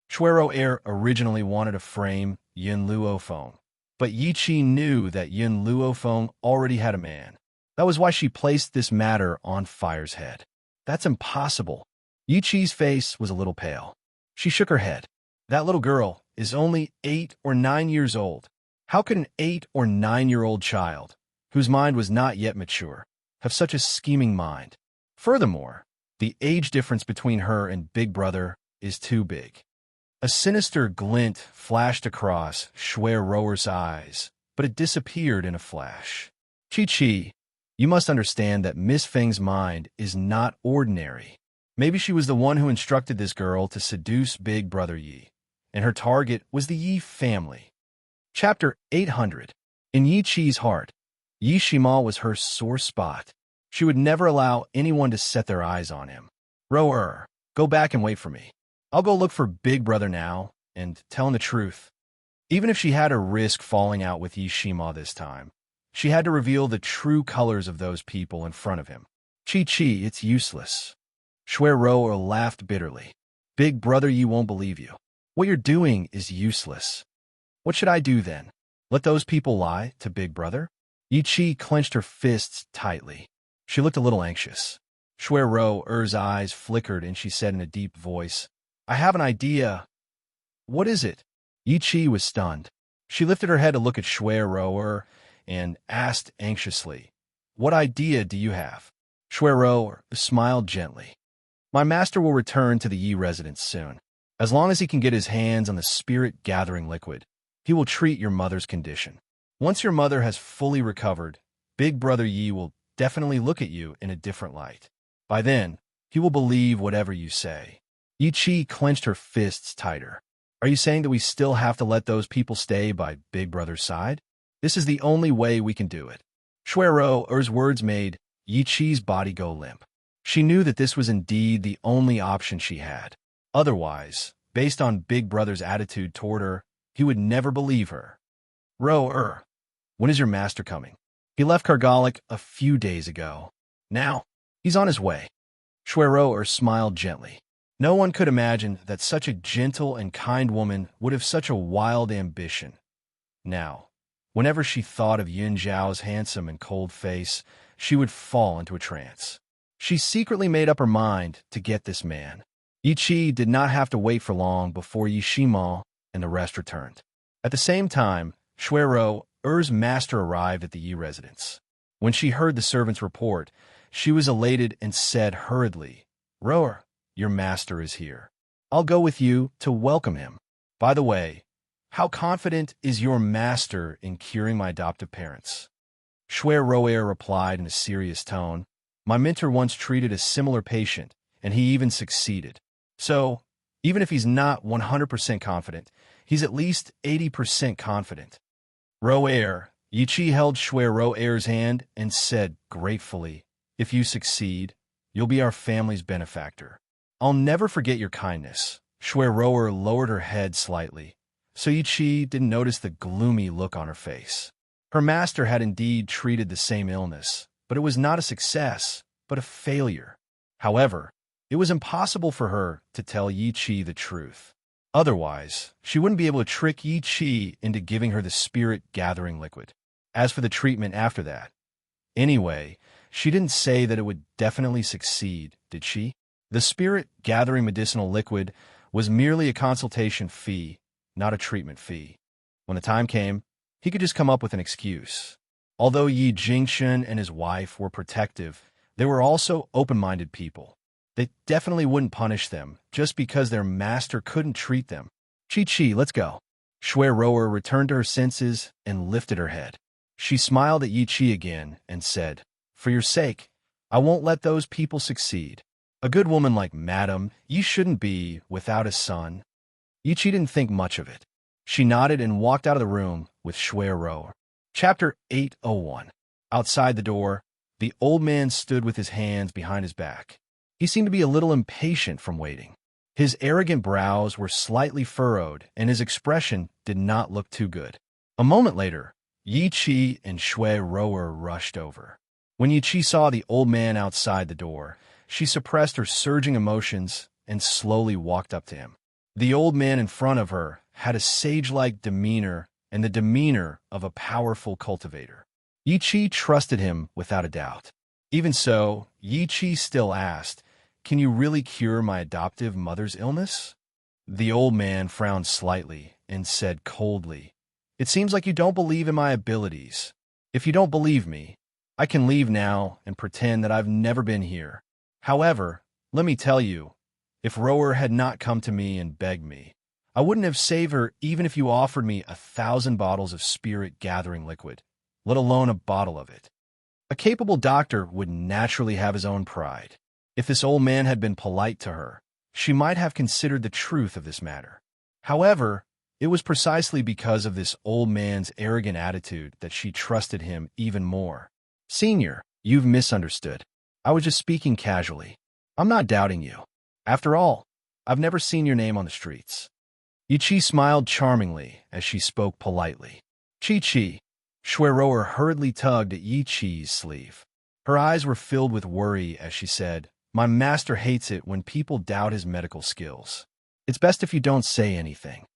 Shui Rower originally wanted to frame Yin Luofeng, but Yi Chi knew that Yin Luofeng already had a man. That was why she placed this matter on Fire's head. That's impossible. Yi Chi's face was a little pale. She shook her head. That little girl is only 8 or 9 years old. How could an 8 or 9-year-old child, whose mind was not yet mature, have such a scheming mind? Furthermore, the age difference between her and Big Brother is too big. A sinister glint flashed across Shui Rower's eyes, but it disappeared in a flash. Chi, you must understand that Miss Feng's mind is not ordinary. Maybe she was the one who instructed this girl to seduce Big Brother Yi, and her target was the Yi family. Chapter 800. In Yi Chi's heart, Yi Shima was her sore spot. She would never allow anyone to set their eyes on him. Rower, go back and wait for me. I'll go look for Big Brother now, and tell him the truth. Even if she had to risk falling out with Yi Shima this time, she had to reveal the true colors of those people in front of him. Chi, it's useless. Shui Rower laughed bitterly. Big Brother Yi won't believe you. What you're doing is useless. What should I do then? Let those people lie to Big Brother? Yi Chi clenched her fists tightly. She looked a little anxious. Shui Rower's eyes flickered and she said in a deep voice, I have an idea. What is it? Yi Chi was stunned. She lifted her head to look at Shui Rower and asked anxiously, What idea do you have? Shui Rower smiled gently. My master will return to the Yi residence soon. As long as he can get his hands on the spirit-gathering liquid, he will treat your mother's condition. Once your mother has fully recovered, Big Brother Yi will definitely look at you in a different light. By then, he will believe whatever you say. Yi Chi clenched her fists tighter. Are you saying that we still have to let those people stay by Big Brother's side? This is the only way we can do it. Shui Rower's words made Yi Chi's body go limp. She knew that this was indeed the only option she had. Otherwise, based on Big Brother's attitude toward her, he would never believe her. Rower, when is your master coming? He left Kargalik a few days ago. Now, he's on his way. Schweroer smiled gently. No one could imagine that such a gentle and kind woman would have such a wild ambition. Now, whenever she thought of Yin Zhao's handsome and cold face, she would fall into a trance. She secretly made up her mind to get this man. Yi Qi did not have to wait for long before Yi Shimao and the rest returned. At the same time, Schweroer's master arrived at the Yi residence. When she heard the servant's report, she was elated and said hurriedly, "Roer, your master is here. I'll go with you to welcome him. By the way, how confident is your master in curing my adoptive parents?" Schweroer replied in a serious tone, "My mentor once treated a similar patient, and he even succeeded. So, even if he's not 100% confident, he's at least 80% confident." Roer, Yi Qi held Schweroer's hand and said gratefully, "If you succeed, you'll be our family's benefactor. I'll never forget your kindness." Schweroer lowered her head slightly, so Yi Qi didn't notice the gloomy look on her face. Her master had indeed treated the same illness, but it was not a success, but a failure. However, it was impossible for her to tell Yi Qi the truth. Otherwise, she wouldn't be able to trick Yi Qi into giving her the spirit-gathering liquid. As for the treatment after that, anyway, she didn't say that it would definitely succeed, did she? The spirit-gathering medicinal liquid was merely a consultation fee, not a treatment fee. When the time came, he could just come up with an excuse. Although Yi Jingshun and his wife were protective, they were also open-minded people. They definitely wouldn't punish them just because their master couldn't treat them. "Chi-Chi, let's go." Schweroer returned to her senses and lifted her head. She smiled at Yi Qi again and said, "For your sake, I won't let those people succeed. A good woman like Madam, you shouldn't be without a son." Yi Qi didn't think much of it. She nodded and walked out of the room with Schweroer. Chapter 801. Outside the door, the old man stood with his hands behind his back. He seemed to be a little impatient from waiting. His arrogant brows were slightly furrowed, and his expression did not look too good. A moment later, Yi Qi and Schweroer rushed over. When Yi Qi saw the old man outside the door, she suppressed her surging emotions and slowly walked up to him. The old man in front of her had a sage-like demeanor and the demeanor of a powerful cultivator. Yi Qi trusted him without a doubt. Even so, Yi Qi still asked, "Can you really cure my adoptive mother's illness?" The old man frowned slightly and said coldly, "It seems like you don't believe in my abilities. If you don't believe me, I can leave now and pretend that I've never been here. However, let me tell you, if Roer had not come to me and begged me, I wouldn't have saved her even if you offered me 1,000 bottles of spirit-gathering liquid, let alone a bottle of it." A capable doctor would naturally have his own pride. If this old man had been polite to her, she might have considered the truth of this matter. However, it was precisely because of this old man's arrogant attitude that she trusted him even more. "Senior, you've misunderstood. I was just speaking casually. I'm not doubting you. After all, I've never seen your name on the streets." Yi Qi smiled charmingly as she spoke politely. "Chi-Chi." Schweroer hurriedly tugged at Yi Qi's sleeve. Her eyes were filled with worry as she said, "My master hates it when people doubt his medical skills. It's best if you don't say anything."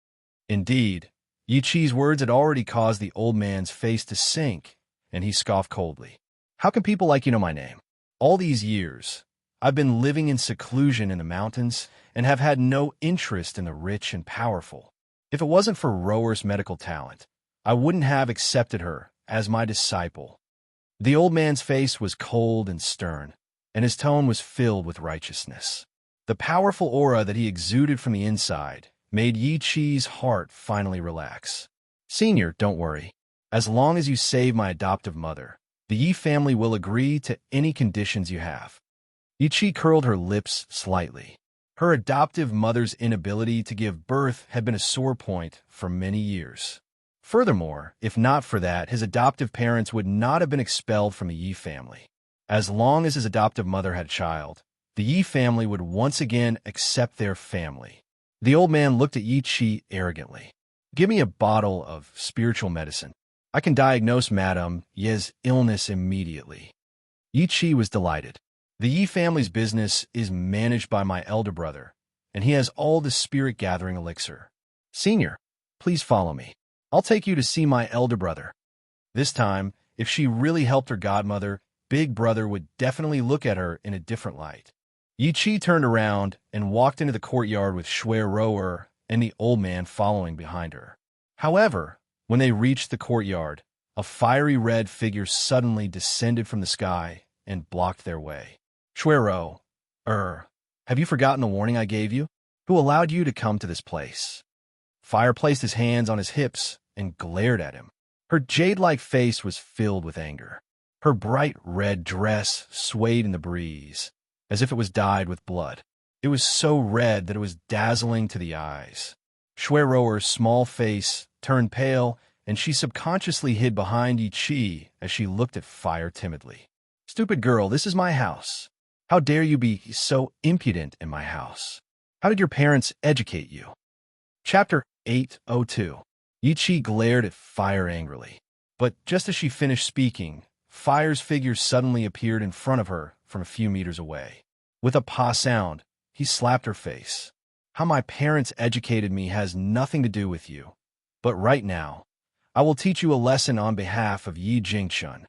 Indeed, Yi Qi's words had already caused the old man's face to sink, and he scoffed coldly. "How can people like you know my name? All these years, I've been living in seclusion in the mountains and have had no interest in the rich and powerful. If it wasn't for Roer's medical talent, I wouldn't have accepted her as my disciple." The old man's face was cold and stern, and his tone was filled with righteousness. The powerful aura that he exuded from the inside made Yi Qi's heart finally relax. "Senior, don't worry. As long as you save my adoptive mother, the Yi family will agree to any conditions you have." Yi Qi curled her lips slightly. Her adoptive mother's inability to give birth had been a sore point for many years. Furthermore, if not for that, his adoptive parents would not have been expelled from the Yi family. As long as his adoptive mother had a child, the Yi family would once again accept their family. The old man looked at Yi Qi arrogantly. "Give me a bottle of spiritual medicine. I can diagnose Madame Ye's illness immediately. Yi Qi was delighted. The Yi family's business is managed by my elder brother, and he has all the spirit-gathering elixir. Senior, please follow me. I'll take you to see my elder brother. This time, if she really helped her godmother, Big Brother would definitely look at her in a different light. Yi Qi turned around and walked into the courtyard with Shui Rower and the old man following behind her. However, when they reached the courtyard, a fiery red figure suddenly descended from the sky and blocked their way. Shuiro, have you forgotten the warning I gave you? Who allowed you to come to this place? Fire placed his hands on his hips and glared at him. Her jade-like face was filled with anger. Her bright red dress swayed in the breeze, as if it was dyed with blood. It was so red that it was dazzling to the eyes. Shuiroer's small face turned pale, and she subconsciously hid behind Yi Qi as she looked at Fire timidly. Stupid girl, this is my house. How dare you be so impudent in my house? How did your parents educate you? Chapter 802. Yi Qi glared at Fire angrily. But just as she finished speaking, Fire's figure suddenly appeared in front of her from a few meters away. With a pa sound, he slapped her face. How my parents educated me has nothing to do with you. But right now, I will teach you a lesson on behalf of Yi Jingshun.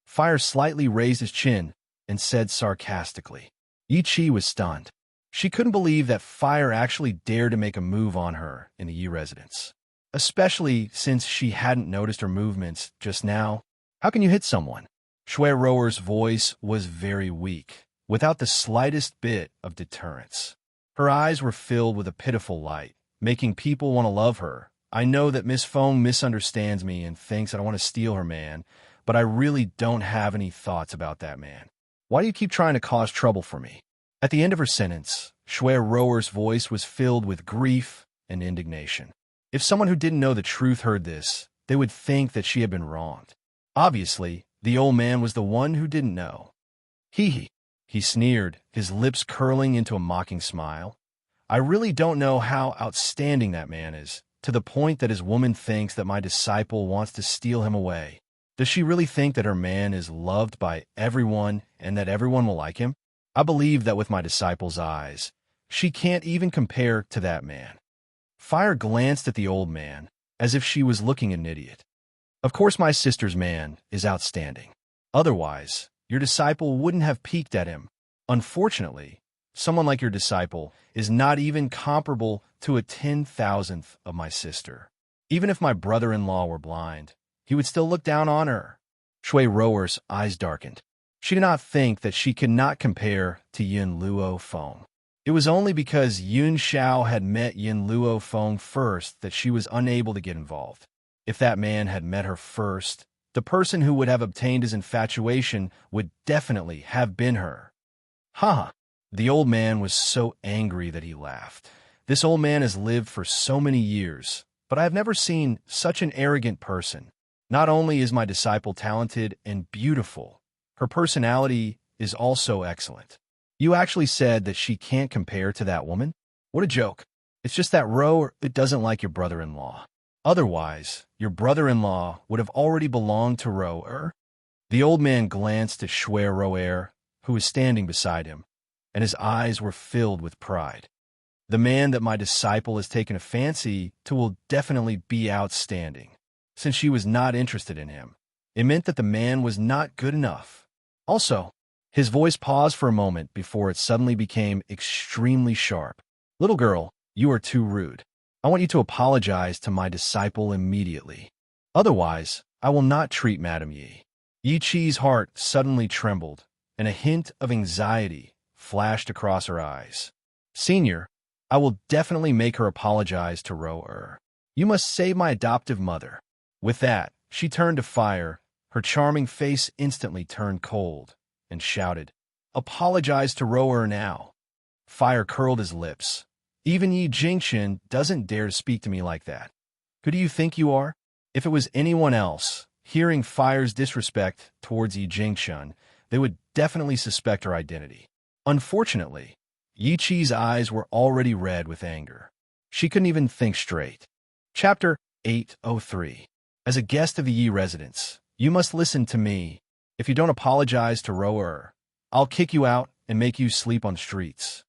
Fire slightly raised his chin and said sarcastically. Yi Qi was stunned. She couldn't believe that Fire actually dared to make a move on her in the Yi residence, especially since she hadn't noticed her movements just now. How can you hit someone? Shui Rower's voice was very weak, without the slightest bit of deterrence. Her eyes were filled with a pitiful light, making people want to love her. I know that Miss Feng misunderstands me and thinks that I want to steal her man, but I really don't have any thoughts about that man. Why do you keep trying to cause trouble for me? At the end of her sentence, Shui Rower's voice was filled with grief and indignation. If someone who didn't know the truth heard this, they would think that she had been wronged. Obviously, the old man was the one who didn't know. He sneered, his lips curling into a mocking smile. I really don't know how outstanding that man is, to the point that his woman thinks that my disciple wants to steal him away. Does she really think that her man is loved by everyone and that everyone will like him? I believe that with my disciple's eyes, she can't even compare to that man. Fire glanced at the old man, as if she was looking at an idiot. Of course my sister's man is outstanding. Otherwise, your disciple wouldn't have peeked at him. Unfortunately, someone like your disciple is not even comparable to a 10,000th of my sister. Even if my brother-in-law were blind, he would still look down on her. Shui Rower's eyes darkened. She did not think that she could not compare to Yin Luo Feng. It was only because Yun Xiao had met Yin Luo Feng first that she was unable to get involved. If that man had met her first, the person who would have obtained his infatuation would definitely have been her. Ha! The old man was so angry that he laughed. This old man has lived for so many years, but I have never seen such an arrogant person. Not only is my disciple talented and beautiful, her personality is also excellent. You actually said that she can't compare to that woman? What a joke. It's just that it doesn't like your brother-in-law. Otherwise, your brother-in-law would have already belonged to Rower. The old man glanced at Shui Rower, who was standing beside him, and his eyes were filled with pride. The man that my disciple has taken a fancy to will definitely be outstanding. Since she was not interested in him, it meant that the man was not good enough. Also, his voice paused for a moment before it suddenly became extremely sharp. Little girl, you are too rude. I want you to apologize to my disciple immediately. Otherwise, I will not treat Madame Yi. Yi Qi's heart suddenly trembled, and a hint of anxiety flashed across her eyes. Senior, I will definitely make her apologize to Rower. You must save my adoptive mother. With that, she turned to Fire. Her charming face instantly turned cold, and shouted, Apologize to Rower now. Fire curled his lips. Even Yi Jingshun doesn't dare to speak to me like that. Who do you think you are? If it was anyone else, hearing Fire's disrespect towards Yi Jingshun, they would definitely suspect her identity. Unfortunately, Yi Qi's eyes were already red with anger. She couldn't even think straight. Chapter 803. As a guest of the Yi residence, you must listen to me. If you don't apologize to Roer, I'll kick you out and make you sleep on the streets."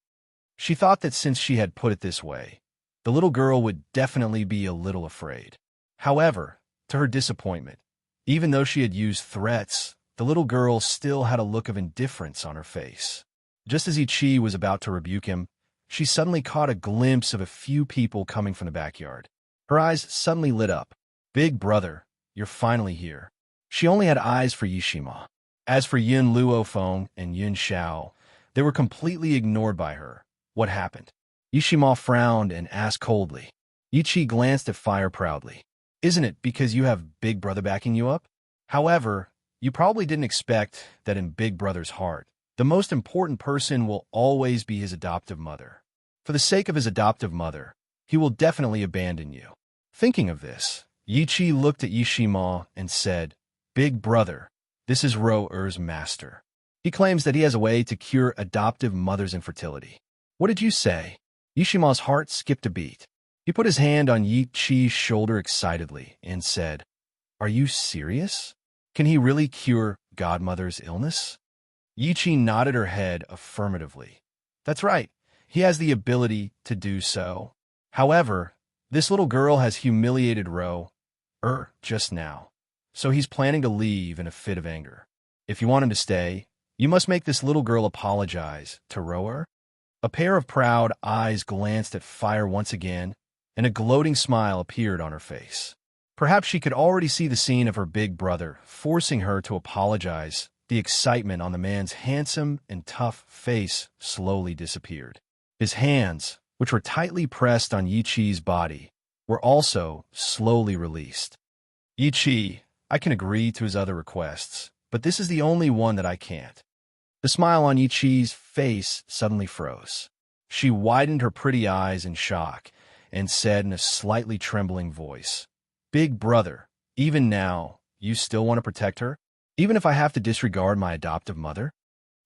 She thought that since she had put it this way, the little girl would definitely be a little afraid. However, to her disappointment, even though she had used threats, the little girl still had a look of indifference on her face. Just as Ichi was about to rebuke him, she suddenly caught a glimpse of a few people coming from the backyard. Her eyes suddenly lit up. "Big brother, you're finally here." She only had eyes for Yishima. As for Yun Luofeng and Yun Xiao, they were completely ignored by her. What happened? Yishima frowned and asked coldly. Ichi glanced at Fire proudly. "Isn't it because you have Big Brother backing you up?" However, you probably didn't expect that in Big Brother's heart, the most important person will always be his adoptive mother. For the sake of his adoptive mother, he will definitely abandon you. Thinking of this, Yichi looked at Yishima and said, "Big brother, this is Roer's master. He claims that he has a way to cure adoptive mother's infertility." "What did you say?" Yishima's heart skipped a beat. He put his hand on Yichi's shoulder excitedly and said, "Are you serious? Can he really cure godmother's illness?" Yichi nodded her head affirmatively. "That's right. He has the ability to do so. However, this little girl has humiliated Roer just now, so he's planning to leave in a fit of anger. If you want him to stay, you must make this little girl apologize to Roer." A pair of proud eyes glanced at Fire once again, and a gloating smile appeared on her face. Perhaps she could already see the scene of her big brother forcing her to apologize. The excitement on the man's handsome and tough face slowly disappeared. His hands, which were tightly pressed on Yichi's body, were also slowly released. "Yichi, I can agree to his other requests, but this is the only one that I can't." The smile on Yichi's face suddenly froze. She widened her pretty eyes in shock and said in a slightly trembling voice, "Big brother, even now, you still want to protect her, even if I have to disregard my adoptive mother?"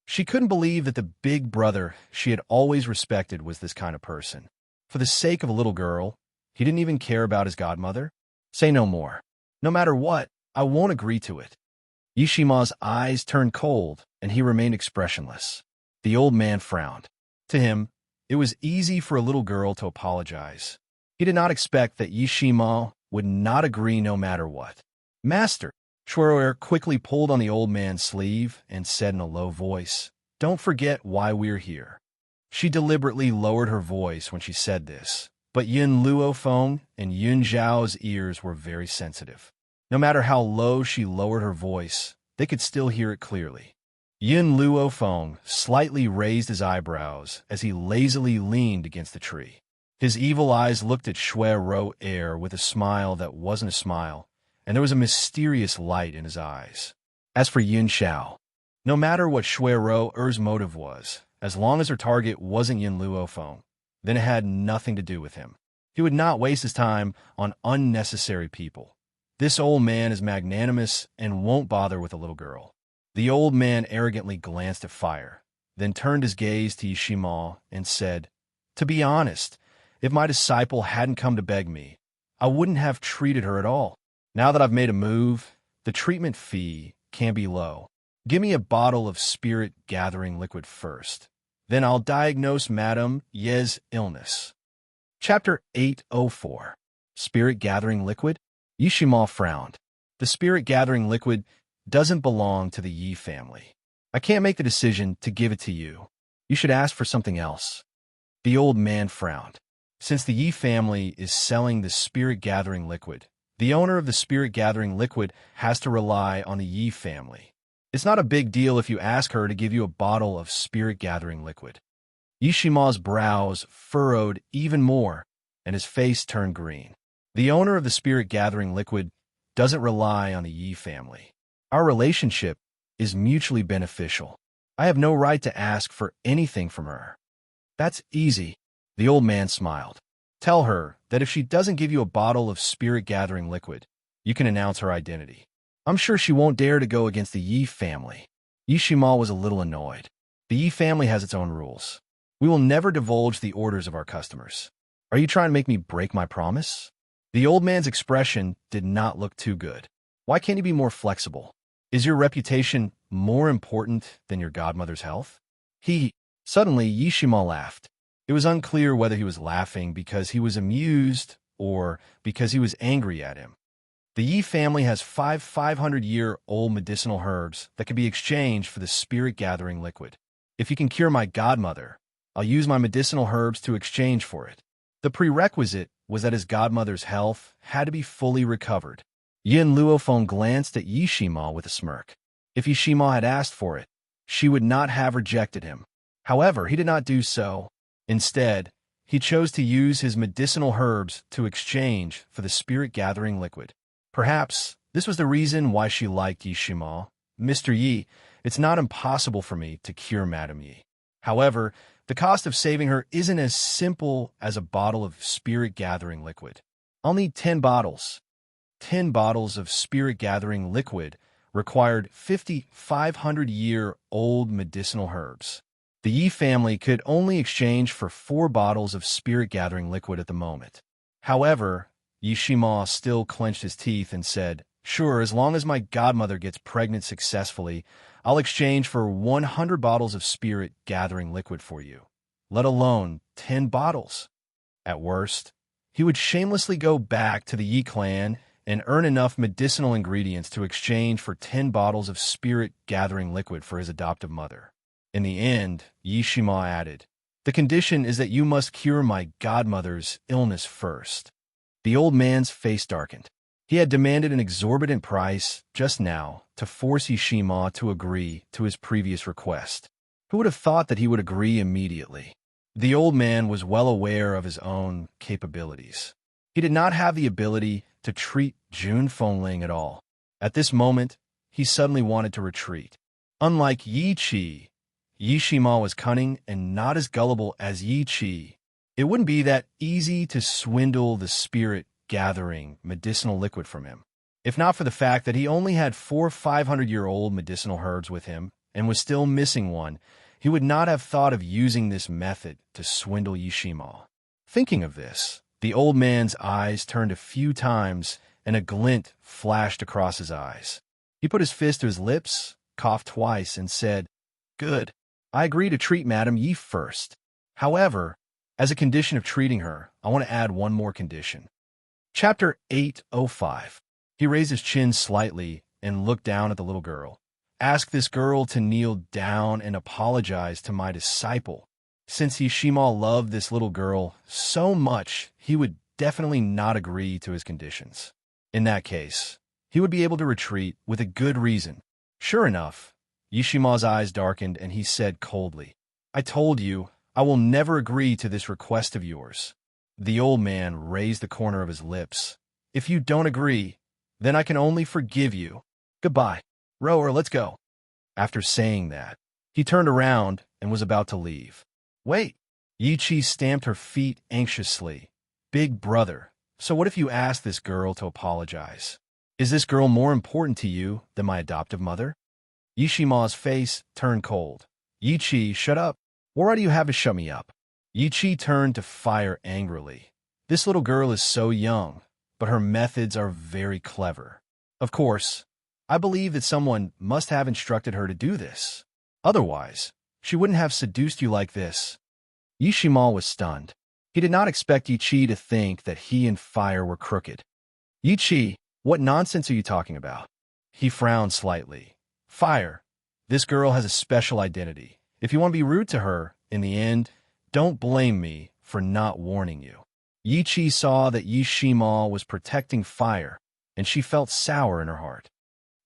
She couldn't believe that the big brother she had always respected was this kind of person. For the sake of a little girl, he didn't even care about his godmother? "Say no more. No matter what, I won't agree to it." Yishima's eyes turned cold, and he remained expressionless. The old man frowned. To him, it was easy for a little girl to apologize. He did not expect that Yishima would not agree no matter what. "Master," Schwerer quickly pulled on the old man's sleeve and said in a low voice, "Don't forget why we're here." She deliberately lowered her voice when she said this, but Yun Luofeng and Yun Zhao's ears were very sensitive. No matter how low she lowered her voice, they could still hear it clearly. Yun Luofeng slightly raised his eyebrows as he lazily leaned against the tree. His evil eyes looked at Shui Roer with a smile that wasn't a smile, and there was a mysterious light in his eyes. As for Yun Xiao, no matter what Shui Roer's motive was, as long as her target wasn't Yun Luofeng, then it had nothing to do with him. He would not waste his time on unnecessary people. This old man is magnanimous and won't bother with a little girl. The old man arrogantly glanced at Fire, then turned his gaze to Yishima and said, "To be honest, if my disciple hadn't come to beg me, I wouldn't have treated her at all. Now that I've made a move, the treatment fee can be low. Give me a bottle of spirit-gathering liquid first. Then I'll diagnose Madame Ye's illness." Chapter 804. Spirit-gathering liquid? Yishima frowned. The spirit-gathering liquid doesn't belong to the Yi family. I can't make the decision to give it to you. You should ask for something else. The old man frowned. Since the Yi family is selling the spirit-gathering liquid, the owner of the spirit-gathering liquid has to rely on the Yi family. It's not a big deal if you ask her to give you a bottle of spirit-gathering liquid. Yishima's brows furrowed even more, and his face turned green. The owner of the spirit-gathering liquid doesn't rely on the Yi family. Our relationship is mutually beneficial. I have no right to ask for anything from her. That's easy. The old man smiled. Tell her that if she doesn't give you a bottle of spirit-gathering liquid, you can announce her identity. I'm sure she won't dare to go against the Yi family. Yishima was a little annoyed. The Yi family has its own rules. We will never divulge the orders of our customers. Are you trying to make me break my promise? The old man's expression did not look too good. Why can't he be more flexible? Is your reputation more important than your godmother's health? Suddenly, Yishima laughed. It was unclear whether he was laughing because he was amused or because he was angry at him. The Yi family has 500-year-old medicinal herbs that can be exchanged for the spirit-gathering liquid. If you can cure my godmother, I'll use my medicinal herbs to exchange for it. The prerequisite was that his godmother's health had to be fully recovered. Yin Luofeng glanced at Yishima with a smirk. If Yishima had asked for it, she would not have rejected him. However, he did not do so. Instead, he chose to use his medicinal herbs to exchange for the spirit-gathering liquid. Perhaps this was the reason why she liked Yishima. Mr. Yi, it's not impossible for me to cure Madame Yi. However, the cost of saving her isn't as simple as a bottle of spirit-gathering liquid. I'll need 10 bottles. 10 bottles of spirit-gathering liquid required 500-year-old medicinal herbs. The Yi family could only exchange for 4 bottles of spirit-gathering liquid at the moment. However, Yishima still clenched his teeth and said, "Sure, as long as my godmother gets pregnant successfully, I'll exchange for 100 bottles of spirit-gathering liquid for you, let alone 10 bottles." At worst, he would shamelessly go back to the Yi clan and earn enough medicinal ingredients to exchange for 10 bottles of spirit-gathering liquid for his adoptive mother. In the end, Yishima added, "The condition is that you must cure my godmother's illness first." The old man's face darkened. He had demanded an exorbitant price just now to force Yishima to agree to his previous request. Who would have thought that he would agree immediately? The old man was well aware of his own capabilities. He did not have the ability to treat Jun Fengling at all. At this moment, he suddenly wanted to retreat. Unlike Yi Qi, Yishima was cunning and not as gullible as Yi Qi. It wouldn't be that easy to swindle the spirit-gathering medicinal liquid from him. If not for the fact that he only had 4 500-year-old medicinal herbs with him and was still missing one, he would not have thought of using this method to swindle Yishima. Thinking of this, the old man's eyes turned a few times and a glint flashed across his eyes. He put his fist to his lips, coughed twice, and said, "Good. I agree to treat Madame Yi first. However, as a condition of treating her, I want to add one more condition." Chapter 805. He raised his chin slightly and looked down at the little girl. "Ask this girl to kneel down and apologize to my disciple." Since Yishima loved this little girl so much, he would definitely not agree to his conditions. In that case, he would be able to retreat with a good reason. Sure enough, Yishima's eyes darkened and he said coldly, "I told you, I will never agree to this request of yours." The old man raised the corner of his lips. "If you don't agree, then I can only forgive you. Goodbye. Rower, let's go." After saying that, he turned around and was about to leave. "Wait." Yi Qi stamped her feet anxiously. "Big brother, so what if you ask this girl to apologize? Is this girl more important to you than my adoptive mother?" Yishima's face turned cold. "Yi Qi, shut up. Why do you have to shut me up?" Yi Qi turned to fire angrily. "This little girl is so young, but her methods are very clever. Of course, I believe that someone must have instructed her to do this. Otherwise, she wouldn't have seduced you like this." Yishima was stunned. He did not expect Yi Qi to think that he and fire were crooked. "Yi Qi, what nonsense are you talking about?" He frowned slightly. "Fire, this girl has a special identity. If you want to be rude to her, in the end, don't blame me for not warning you." Yi Qi saw that Yishima was protecting fire, and she felt sour in her heart.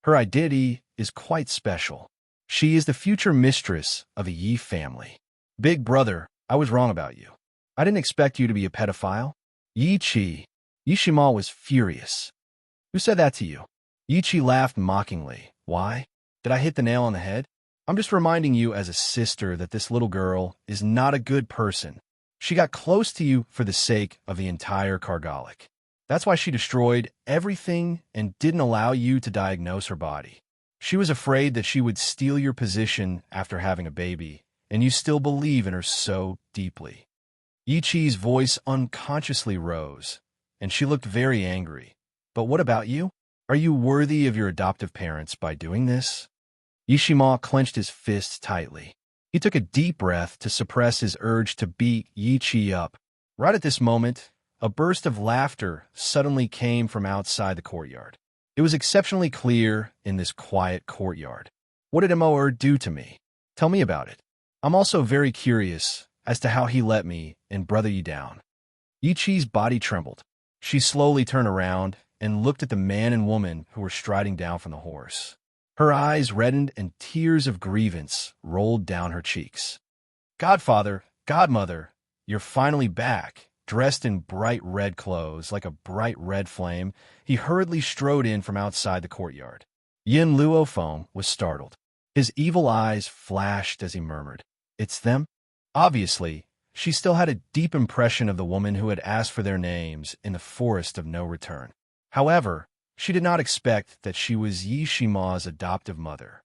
Her identity is quite special. She is the future mistress of a Yi family. "Big brother, I was wrong about you. I didn't expect you to be a pedophile." Yi Qi. Yishima was furious. "Who said that to you?" Yi Qi laughed mockingly. "Why? Did I hit the nail on the head? I'm just reminding you as a sister that this little girl is not a good person. She got close to you for the sake of the entire Kargalic. That's why she destroyed everything and didn't allow you to diagnose her body. She was afraid that she would steal your position after having a baby, and you still believe in her so deeply." Yi Qi's voice unconsciously rose, and she looked very angry. But what about you? Are you worthy of your adoptive parents by doing this? Yishima clenched his fists tightly. He took a deep breath to suppress his urge to beat Yi Chi up. Right at this moment, a burst of laughter suddenly came from outside the courtyard. It was exceptionally clear in this quiet courtyard. What did Mo do to me? Tell me about it. I'm also very curious as to how he let me and brother you down. Yi Chi's body trembled. She slowly turned around and looked at the man and woman who were striding down from the horse. Her eyes reddened and tears of grievance rolled down her cheeks. Godfather, godmother, you're finally back. Dressed in bright red clothes like a bright red flame, he hurriedly strode in from outside the courtyard. Yin Luofeng was startled. His evil eyes flashed as he murmured, "It's them?" Obviously, she still had a deep impression of the woman who had asked for their names in the forest of no return. However, she did not expect that she was Yishima's adoptive mother.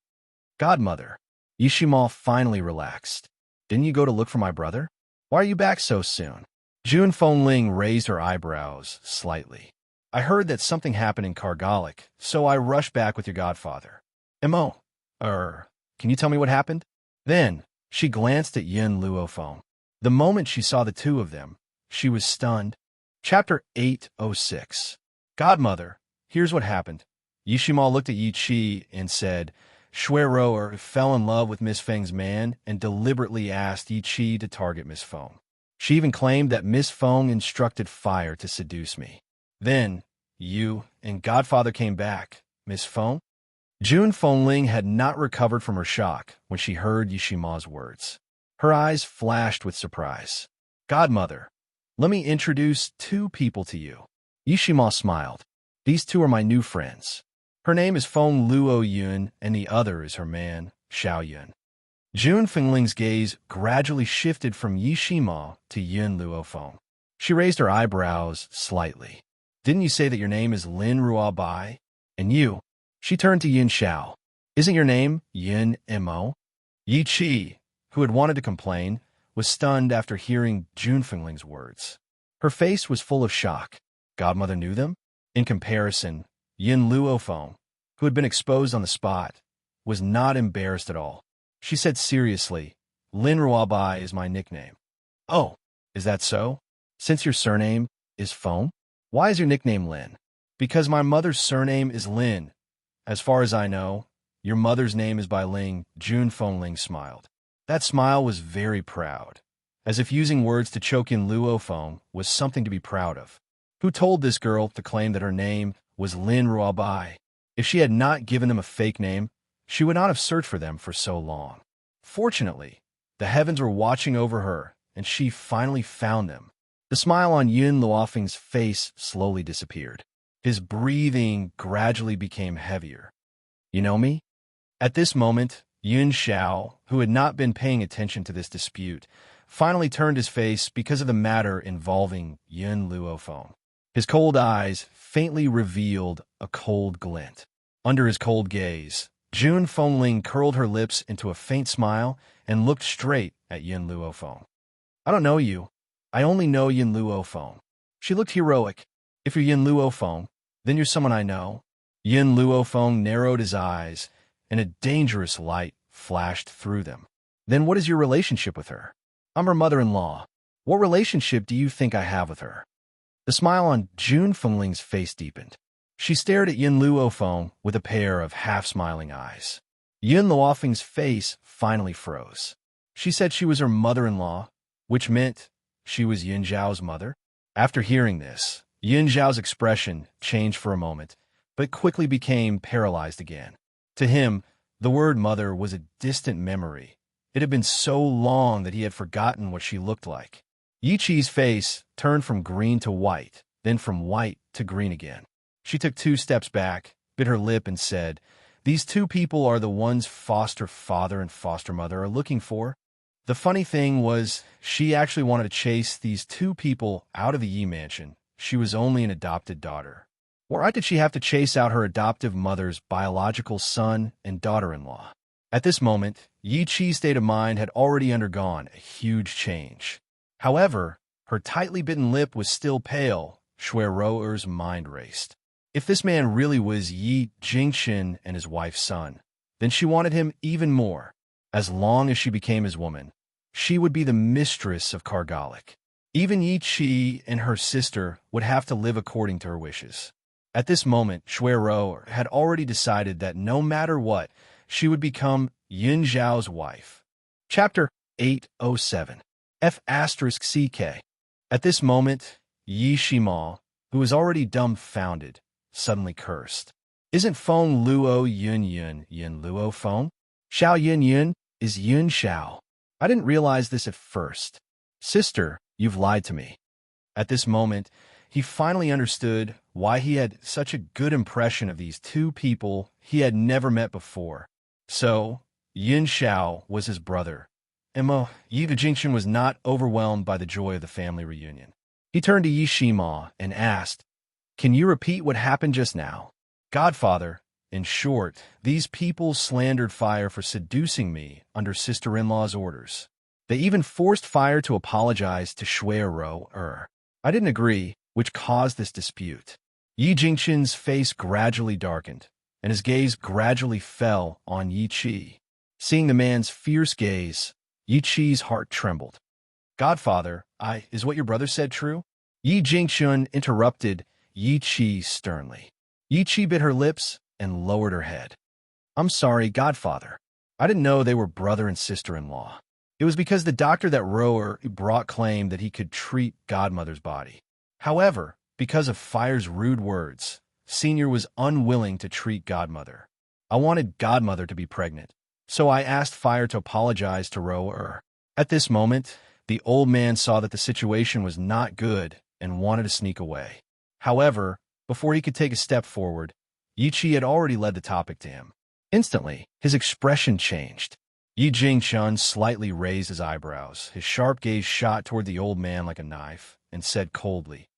Godmother. Yishima finally relaxed. Didn't you go to look for my brother? Why are you back so soon? Jun Fengling raised her eyebrows slightly. I heard that something happened in Kargalik, so I rushed back with your godfather. Mo, can you tell me what happened? Then, she glanced at Yin Luofeng. The moment she saw the two of them, she was stunned. Chapter 806. Godmother, here's what happened. Yishima looked at Yi Chi and said, Shuero fell in love with Miss Feng's man and deliberately asked Yi Chi to target Miss Feng. She even claimed that Miss Feng instructed fire to seduce me. Then, you and Godfather came back, Miss Feng? Jun Fengling had not recovered from her shock when she heard Yishima's words. Her eyes flashed with surprise. Godmother, let me introduce two people to you. Yishima smiled. These two are my new friends. Her name is Feng Luo Yun, and the other is her man, Xiao Yun. Jun Fengling's gaze gradually shifted from Yishima to Yin Luofeng. She raised her eyebrows slightly. Didn't you say that your name is Lin Rua Bai? And you? She turned to Yin Xiao. Isn't your name Yin Mo? Yi Chi, who had wanted to complain, was stunned after hearing Jun Fengling's words. Her face was full of shock. Godmother knew them? In comparison, Yin Luofeng, who had been exposed on the spot, was not embarrassed at all. She said seriously, Lin Ruabai is my nickname. Oh, is that so? Since your surname is Feng? Why is your nickname Lin? Because my mother's surname is Lin. As far as I know, your mother's name is by Ling. Jun Fengling smiled. That smile was very proud, as if using words to choke in Luofeng was something to be proud of. Who told this girl to claim that her name was Lin Ruabai? If she had not given them a fake name, she would not have searched for them for so long. Fortunately, the heavens were watching over her, and she finally found them. The smile on Yin Luofeng's face slowly disappeared. His breathing gradually became heavier. You know me? At this moment, Yun Xiao, who had not been paying attention to this dispute, finally turned his face because of the matter involving Yin Luofeng. His cold eyes faintly revealed a cold glint. Under his cold gaze, Jun Fengling curled her lips into a faint smile and looked straight at Yin Luofeng. I don't know you. I only know Yin Luofeng. She looked heroic. If you're Yin Luofeng, then you're someone I know. Yin Luofeng narrowed his eyes, and a dangerous light flashed through them. Then what is your relationship with her? I'm her mother-in-law. What relationship do you think I have with her? The smile on Jun Fengling's face deepened. She stared at Yin Luofeng with a pair of half-smiling eyes. Yin Luofeng's face finally froze. She said she was her mother-in-law, which meant she was Yin Zhao's mother. After hearing this, Yin Zhao's expression changed for a moment, but quickly became paralyzed again. To him, the word mother was a distant memory. It had been so long that he had forgotten what she looked like. Yi Chi's face turned from green to white, then from white to green again. She took 2 steps back, bit her lip, and said, These two people are the ones foster father and foster mother are looking for. The funny thing was, she actually wanted to chase these 2 people out of the Yi mansion. She was only an adopted daughter. Why did she have to chase out her adoptive mother's biological son and daughter-in-law? At this moment, Yi Chi's state of mind had already undergone a huge change. However, her tightly bitten lip was still pale. Shui Ruo'er's mind raced. If this man really was Yi Jingchen and his wife's son, then she wanted him even more. As long as she became his woman, she would be the mistress of Kargalik. Even Yi Qi and her sister would have to live according to her wishes. At this moment, Shui Ruo'er had already decided that no matter what, she would become Yin Zhao's wife. Chapter 807 F*CK. At this moment, Yi Shima, who was already dumbfounded, suddenly cursed. Isn't Feng Luo Yun Yun Yin Luo Feng? Xiao Yin Yun is Yun Xiao. I didn't realize this at first. Sister, you've lied to me. At this moment, he finally understood why he had such a good impression of these two people he had never met before. So, Yin Xiao was his brother. Yi Jingchen was not overwhelmed by the joy of the family reunion. He turned to Yi Shima and asked, "Can you repeat what happened just now?" "Godfather, in short, these people slandered Fire for seducing me under sister-in-law's orders. They even forced Fire to apologize to Shui Ruo'er. I didn't agree, which caused this dispute." Yi Jingchen's face gradually darkened, and his gaze gradually fell on Yi Qi. Seeing the man's fierce gaze, Yi Qi's heart trembled. "Godfather, is what your brother said true?" Yi Jingchen interrupted Yi Qi sternly. Yi Qi bit her lips and lowered her head. "I'm sorry, Godfather. I didn't know they were brother and sister-in-law. It was because the doctor that Ruo'er brought claimed that he could treat Godmother's body. However, because of Fire's rude words, Senior was unwilling to treat Godmother. I wanted Godmother to be pregnant, so I asked Fire to apologize to Ruo'er." At this moment, the old man saw that the situation was not good and wanted to sneak away. However, before he could take a step forward, Yi Qi had already led the topic to him. Instantly, his expression changed. Yi Jingchen slightly raised his eyebrows. His sharp gaze shot toward the old man like a knife, and said coldly,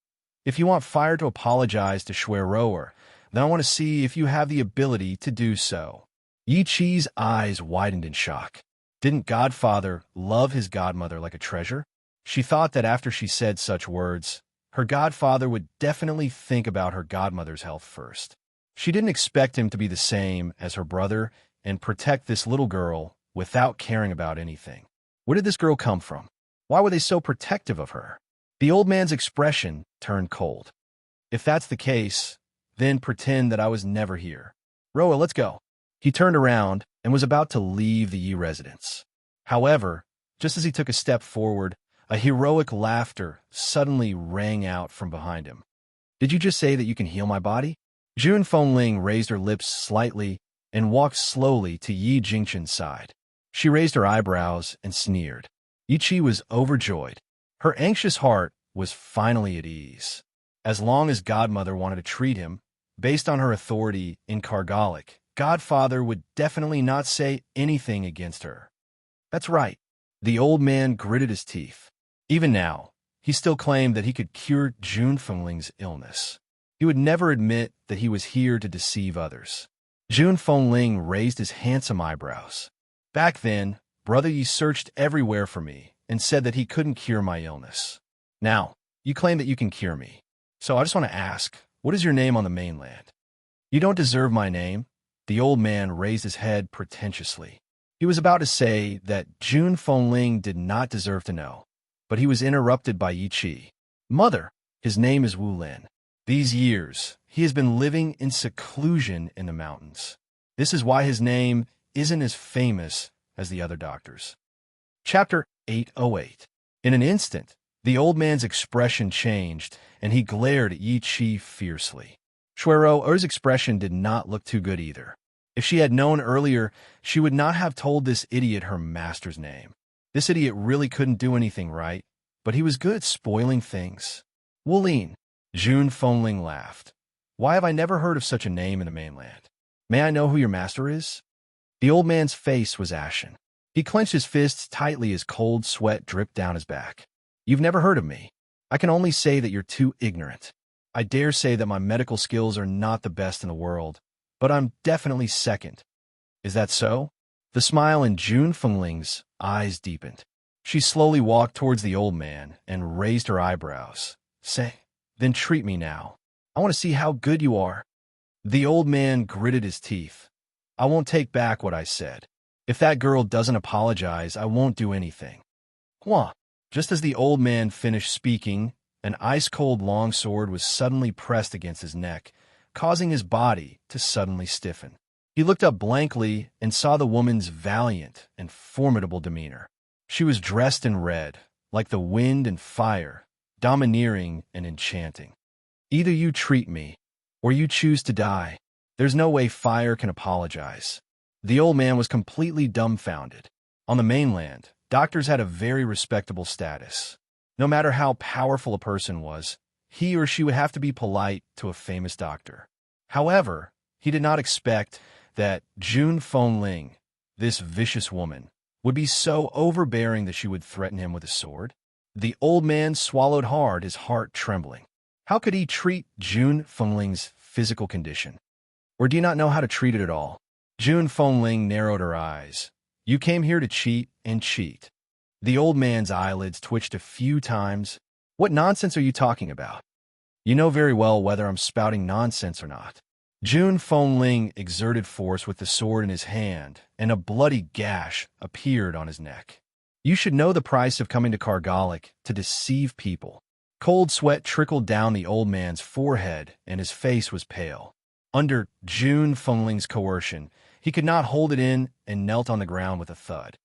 "If you want Fire to apologize to Shui Ruo'er, then I want to see if you have the ability to do so." Yi Qi's eyes widened in shock. Didn't Godfather love his godmother like a treasure? She thought that after she said such words, her godfather would definitely think about her godmother's health first. She didn't expect him to be the same as her brother and protect this little girl without caring about anything. Where did this girl come from? Why were they so protective of her? The old man's expression turned cold. "If that's the case, then pretend that I was never here. Roa, let's go." He turned around and was about to leave the Yi residence. However, just as he took a step forward, a heroic laughter suddenly rang out from behind him. "Did you just say that you can heal my body?" Jun Fengling raised her lips slightly and walked slowly to Yi Jingchen's side. She raised her eyebrows and sneered. Yi Qi was overjoyed. Her anxious heart was finally at ease. As long as Godmother wanted to treat him, based on her authority in Kargalik, Godfather would definitely not say anything against her. That's right. The old man gritted his teeth. Even now, he still claimed that he could cure Jun Fengling's illness. He would never admit that he was here to deceive others. Jun Fengling raised his handsome eyebrows. "Back then, Brother Yi searched everywhere for me and said that he couldn't cure my illness. Now, you claim that you can cure me. So I just want to ask, what is your name on the mainland?" "You don't deserve my name." The old man raised his head pretentiously. He was about to say that Jun Fengling did not deserve to know, but he was interrupted by Yi Qi. "Mother, his name is Wu Lin. These years, he has been living in seclusion in the mountains. This is why his name isn't as famous as the other doctors." Chapter 808 In an instant, the old man's expression changed, and he glared at Yi Qi fiercely. Shui Ruo'er's expression did not look too good either. If she had known earlier, she would not have told this idiot her master's name. This idiot really couldn't do anything right, but he was good at spoiling things. "Wu Lin," Jun Fengling laughed. "Why have I never heard of such a name in the mainland? May I know who your master is?" The old man's face was ashen. He clenched his fists tightly as cold sweat dripped down his back. "You've never heard of me. I can only say that you're too ignorant. I dare say that my medical skills are not the best in the world, but I'm definitely second. Is that so?" The smile in Jun Fengling's eyes deepened. She slowly walked towards the old man and raised her eyebrows. "Say, Then treat me now. I want to see how good you are. The old man gritted his teeth. I won't take back what I said. If that girl doesn't apologize, I won't do anything. What? Just as the old man finished speaking, an ice-cold longsword was suddenly pressed against his neck, causing his body to suddenly stiffen. He looked up blankly and saw the woman's valiant and formidable demeanor. She was dressed in red, like the wind and fire, domineering and enchanting. Either you treat me, or you choose to die. There's no way fire can apologize. The old man was completely dumbfounded. On the mainland, doctors had a very respectable status. No matter how powerful a person was, he or she would have to be polite to a famous doctor. However, he did not expect that June Fengling, this vicious woman, would be so overbearing that she would threaten him with a sword. The old man swallowed hard, his heart trembling. How could he treat June Fengling's physical condition? Or do you not know how to treat it at all? June Fengling narrowed her eyes. You came here to cheat and cheat. The old man's eyelids twitched a few times. What nonsense are you talking about? You know very well whether I'm spouting nonsense or not. June Fengling exerted force with the sword in his hand, and a bloody gash appeared on his neck. You should know the price of coming to Kargalik to deceive people. Cold sweat trickled down the old man's forehead, and his face was pale. Under June Fengling's coercion, he could not hold it in and knelt on the ground with a thud.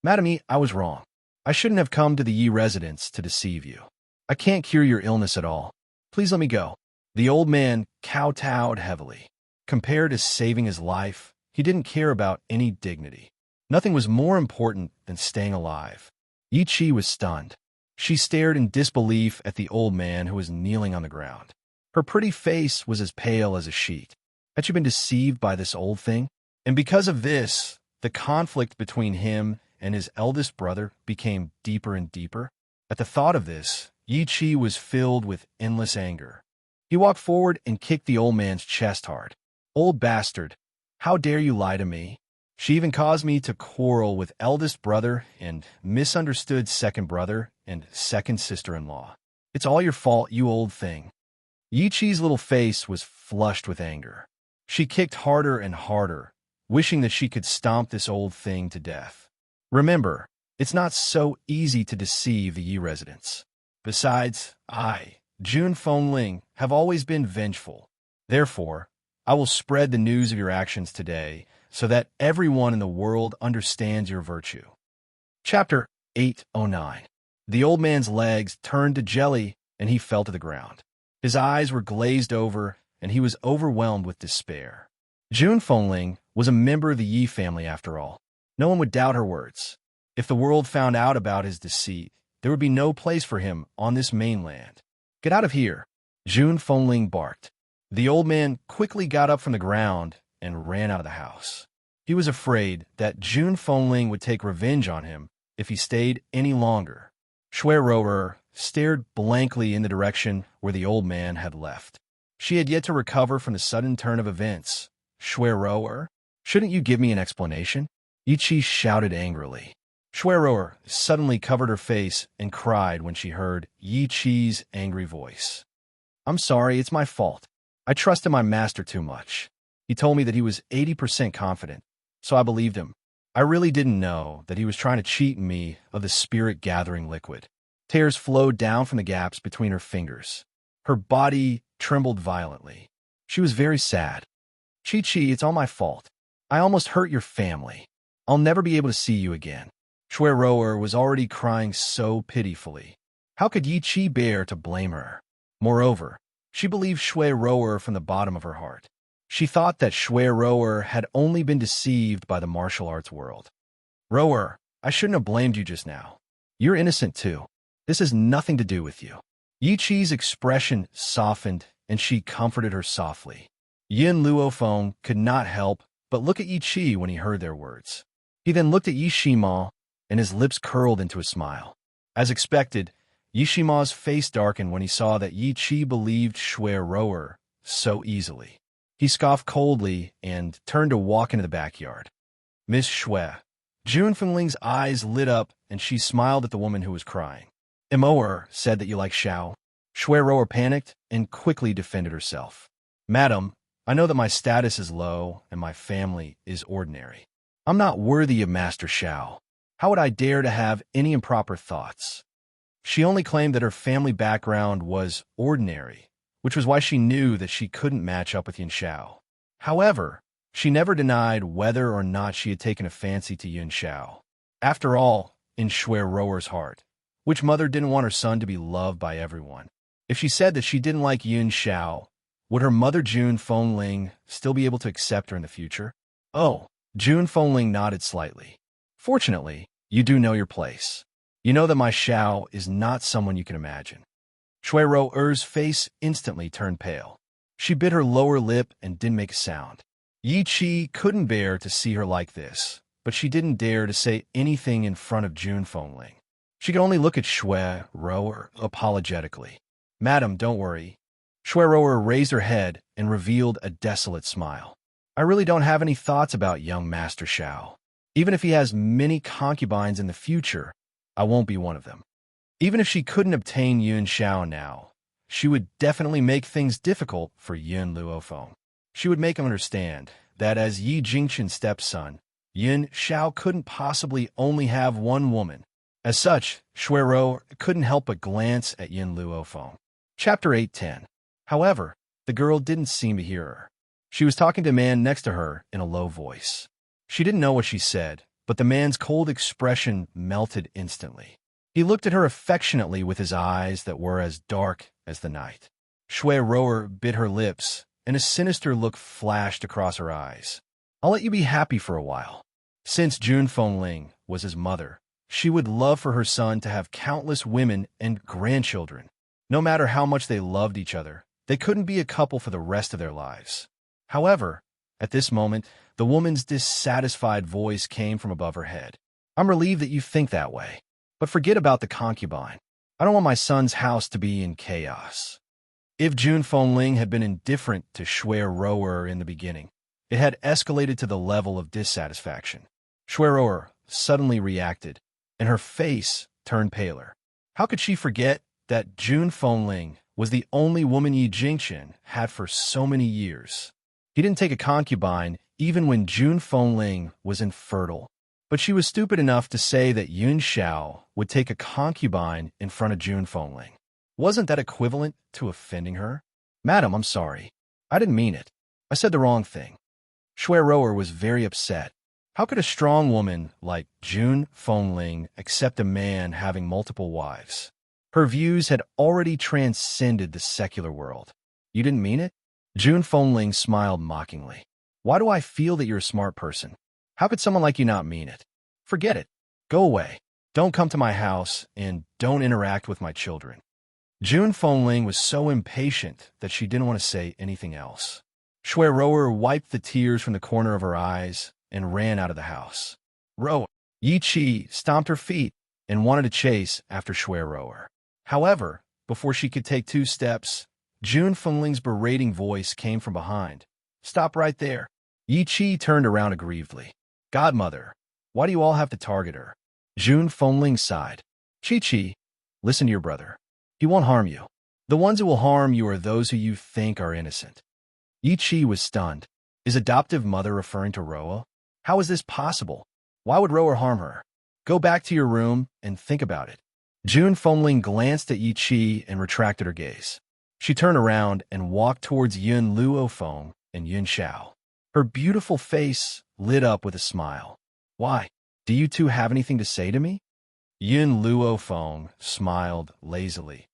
Madame, I was wrong. I shouldn't have come to the Yi residence to deceive you. I can't cure your illness at all. Please let me go. The old man kowtowed heavily. Compared to saving his life, he didn't care about any dignity. Nothing was more important than staying alive. Yi Chi was stunned. She stared in disbelief at the old man who was kneeling on the ground. Her pretty face was as pale as a sheet. Had she been deceived by this old thing? And because of this, the conflict between him and his eldest brother became deeper and deeper. At the thought of this, Yi Chi was filled with endless anger. He walked forward and kicked the old man's chest hard. Old bastard, how dare you lie to me? She even caused me to quarrel with eldest brother and misunderstood second brother and second sister-in-law. It's all your fault, you old thing. Yi Chi's little face was flushed with anger. She kicked harder and harder, wishing that she could stomp this old thing to death. Remember, it's not so easy to deceive the Yi residents. Besides, I, June Fengling, have always been vengeful. Therefore, I will spread the news of your actions today so that everyone in the world understands your virtue. Chapter 809. The old man's legs turned to jelly and he fell to the ground. His eyes were glazed over and he was overwhelmed with despair. June Fengling was a member of the Yi family after all. No one would doubt her words. If the world found out about his deceit, there would be no place for him on this mainland. Get out of here, June Fengling barked. The old man quickly got up from the ground and ran out of the house. He was afraid that June Fengling would take revenge on him if he stayed any longer. Shui Rower stared blankly in the direction where the old man had left. She had yet to recover from the sudden turn of events. Shui Rower, shouldn't you give me an explanation? Yi Chi shouted angrily. Shui Rower suddenly covered her face and cried when she heard Yi Chi's angry voice. I'm sorry, it's my fault. I trusted my master too much. He told me that he was 80% confident, so I believed him. I really didn't know that he was trying to cheat me of the spirit-gathering liquid. Tears flowed down from the gaps between her fingers. Her body trembled violently. She was very sad. Chi Chi, it's all my fault. I almost hurt your family. I'll never be able to see you again. Shui Rower was already crying so pitifully. How could Yi Chi bear to blame her? Moreover, she believed Shui Rower from the bottom of her heart. She thought that Shui Rower had only been deceived by the martial arts world. Rower, I shouldn't have blamed you just now. You're innocent too. This has nothing to do with you. Yi Chi's expression softened, and she comforted her softly. Yin Luofeng could not help but look at Yi Chi when he heard their words. He then looked at Yi Shima, and his lips curled into a smile. As expected, Yi Shima's face darkened when he saw that Yi Chi believed Shui Rower so easily. He scoffed coldly and turned to walk into the backyard. Miss Shui. June Fengling's eyes lit up, and she smiled at the woman who was crying. Emoer said that you like Xiao. Shui Rower panicked and quickly defended herself. Madam, I know that my status is low and my family is ordinary. I'm not worthy of Master Xiao. How would I dare to have any improper thoughts? She only claimed that her family background was ordinary, which was why she knew that she couldn't match up with Yin Xiao. However, she never denied whether or not she had taken a fancy to Yin Xiao. After all, in Shui Rower's heart, which mother didn't want her son to be loved by everyone? If she said that she didn't like Yin Xiao, would her mother Jun Fengling still be able to accept her in the future? Oh, Jun Fengling nodded slightly. Fortunately, you do know your place. You know that my Xiao is not someone you can imagine. Shui Rower's face instantly turned pale. She bit her lower lip and didn't make a sound. Yi Qi couldn't bear to see her like this, but she didn't dare to say anything in front of Jun Fengling. She could only look at Shui Rower apologetically. Madam, don't worry. Shui Rower raised her head and revealed a desolate smile. I really don't have any thoughts about young Master Xiao. Even if he has many concubines in the future, I won't be one of them. Even if she couldn't obtain Yun Xiao now, she would definitely make things difficult for Yun Luofeng. She would make him understand that as Yi Jingqin's stepson, Yun Xiao couldn't possibly only have one woman. As such, Shui Rower couldn't help but glance at Yun Luofeng. Chapter 8:10. However, the girl didn't seem to hear her. She was talking to a man next to her in a low voice. She didn't know what she said, but the man's cold expression melted instantly. He looked at her affectionately with his eyes that were as dark as the night. Shui Rower bit her lips, and a sinister look flashed across her eyes. I'll let you be happy for a while. Since Jun Fengling was his mother, she would love for her son to have countless women and grandchildren. No matter how much they loved each other, they couldn't be a couple for the rest of their lives. However, at this moment, the woman's dissatisfied voice came from above her head. I'm relieved that you think that way, but forget about the concubine. I don't want my son's house to be in chaos. If Jun Fengling had been indifferent to Shui Rower in the beginning, it had escalated to the level of dissatisfaction. Shui Rower suddenly reacted, and her face turned paler. How could she forget that Jun Fengling was the only woman Yi Jingqin had for so many years? He didn't take a concubine even when Jun Fengling was infertile. But she was stupid enough to say that Yun Xiao would take a concubine in front of Jun Fengling. Wasn't that equivalent to offending her? Madam, I'm sorry. I didn't mean it. I said the wrong thing. Shui Rower was very upset. How could a strong woman like Jun Fengling accept a man having multiple wives? Her views had already transcended the secular world. You didn't mean it? Jun Fengling smiled mockingly. Why do I feel that you're a smart person? How could someone like you not mean it? Forget it. Go away. Don't come to my house, and don't interact with my children. Jun Fengling was so impatient that she didn't want to say anything else. Shui Rower wiped the tears from the corner of her eyes and ran out of the house. Rower. Yi Qi stomped her feet and wanted to chase after Shui Rower. However, before she could take 2 steps, Jun Fengling's berating voice came from behind. Stop right there. Yi Qi turned around aggrievedly. Godmother, why do you all have to target her? Jun Fengling sighed. Chi-Chi, listen to your brother. He won't harm you. The ones who will harm you are those who you think are innocent. Yi Qi was stunned. Is adoptive mother referring to Roa? How is this possible? Why would Roa harm her? Go back to your room and think about it. Jun Fengling glanced at Yi Qi and retracted her gaze. She turned around and walked towards Yun Luofeng and Yun Xiao. Her beautiful face lit up with a smile. Why? Do you two have anything to say to me? Yun Luofeng smiled lazily.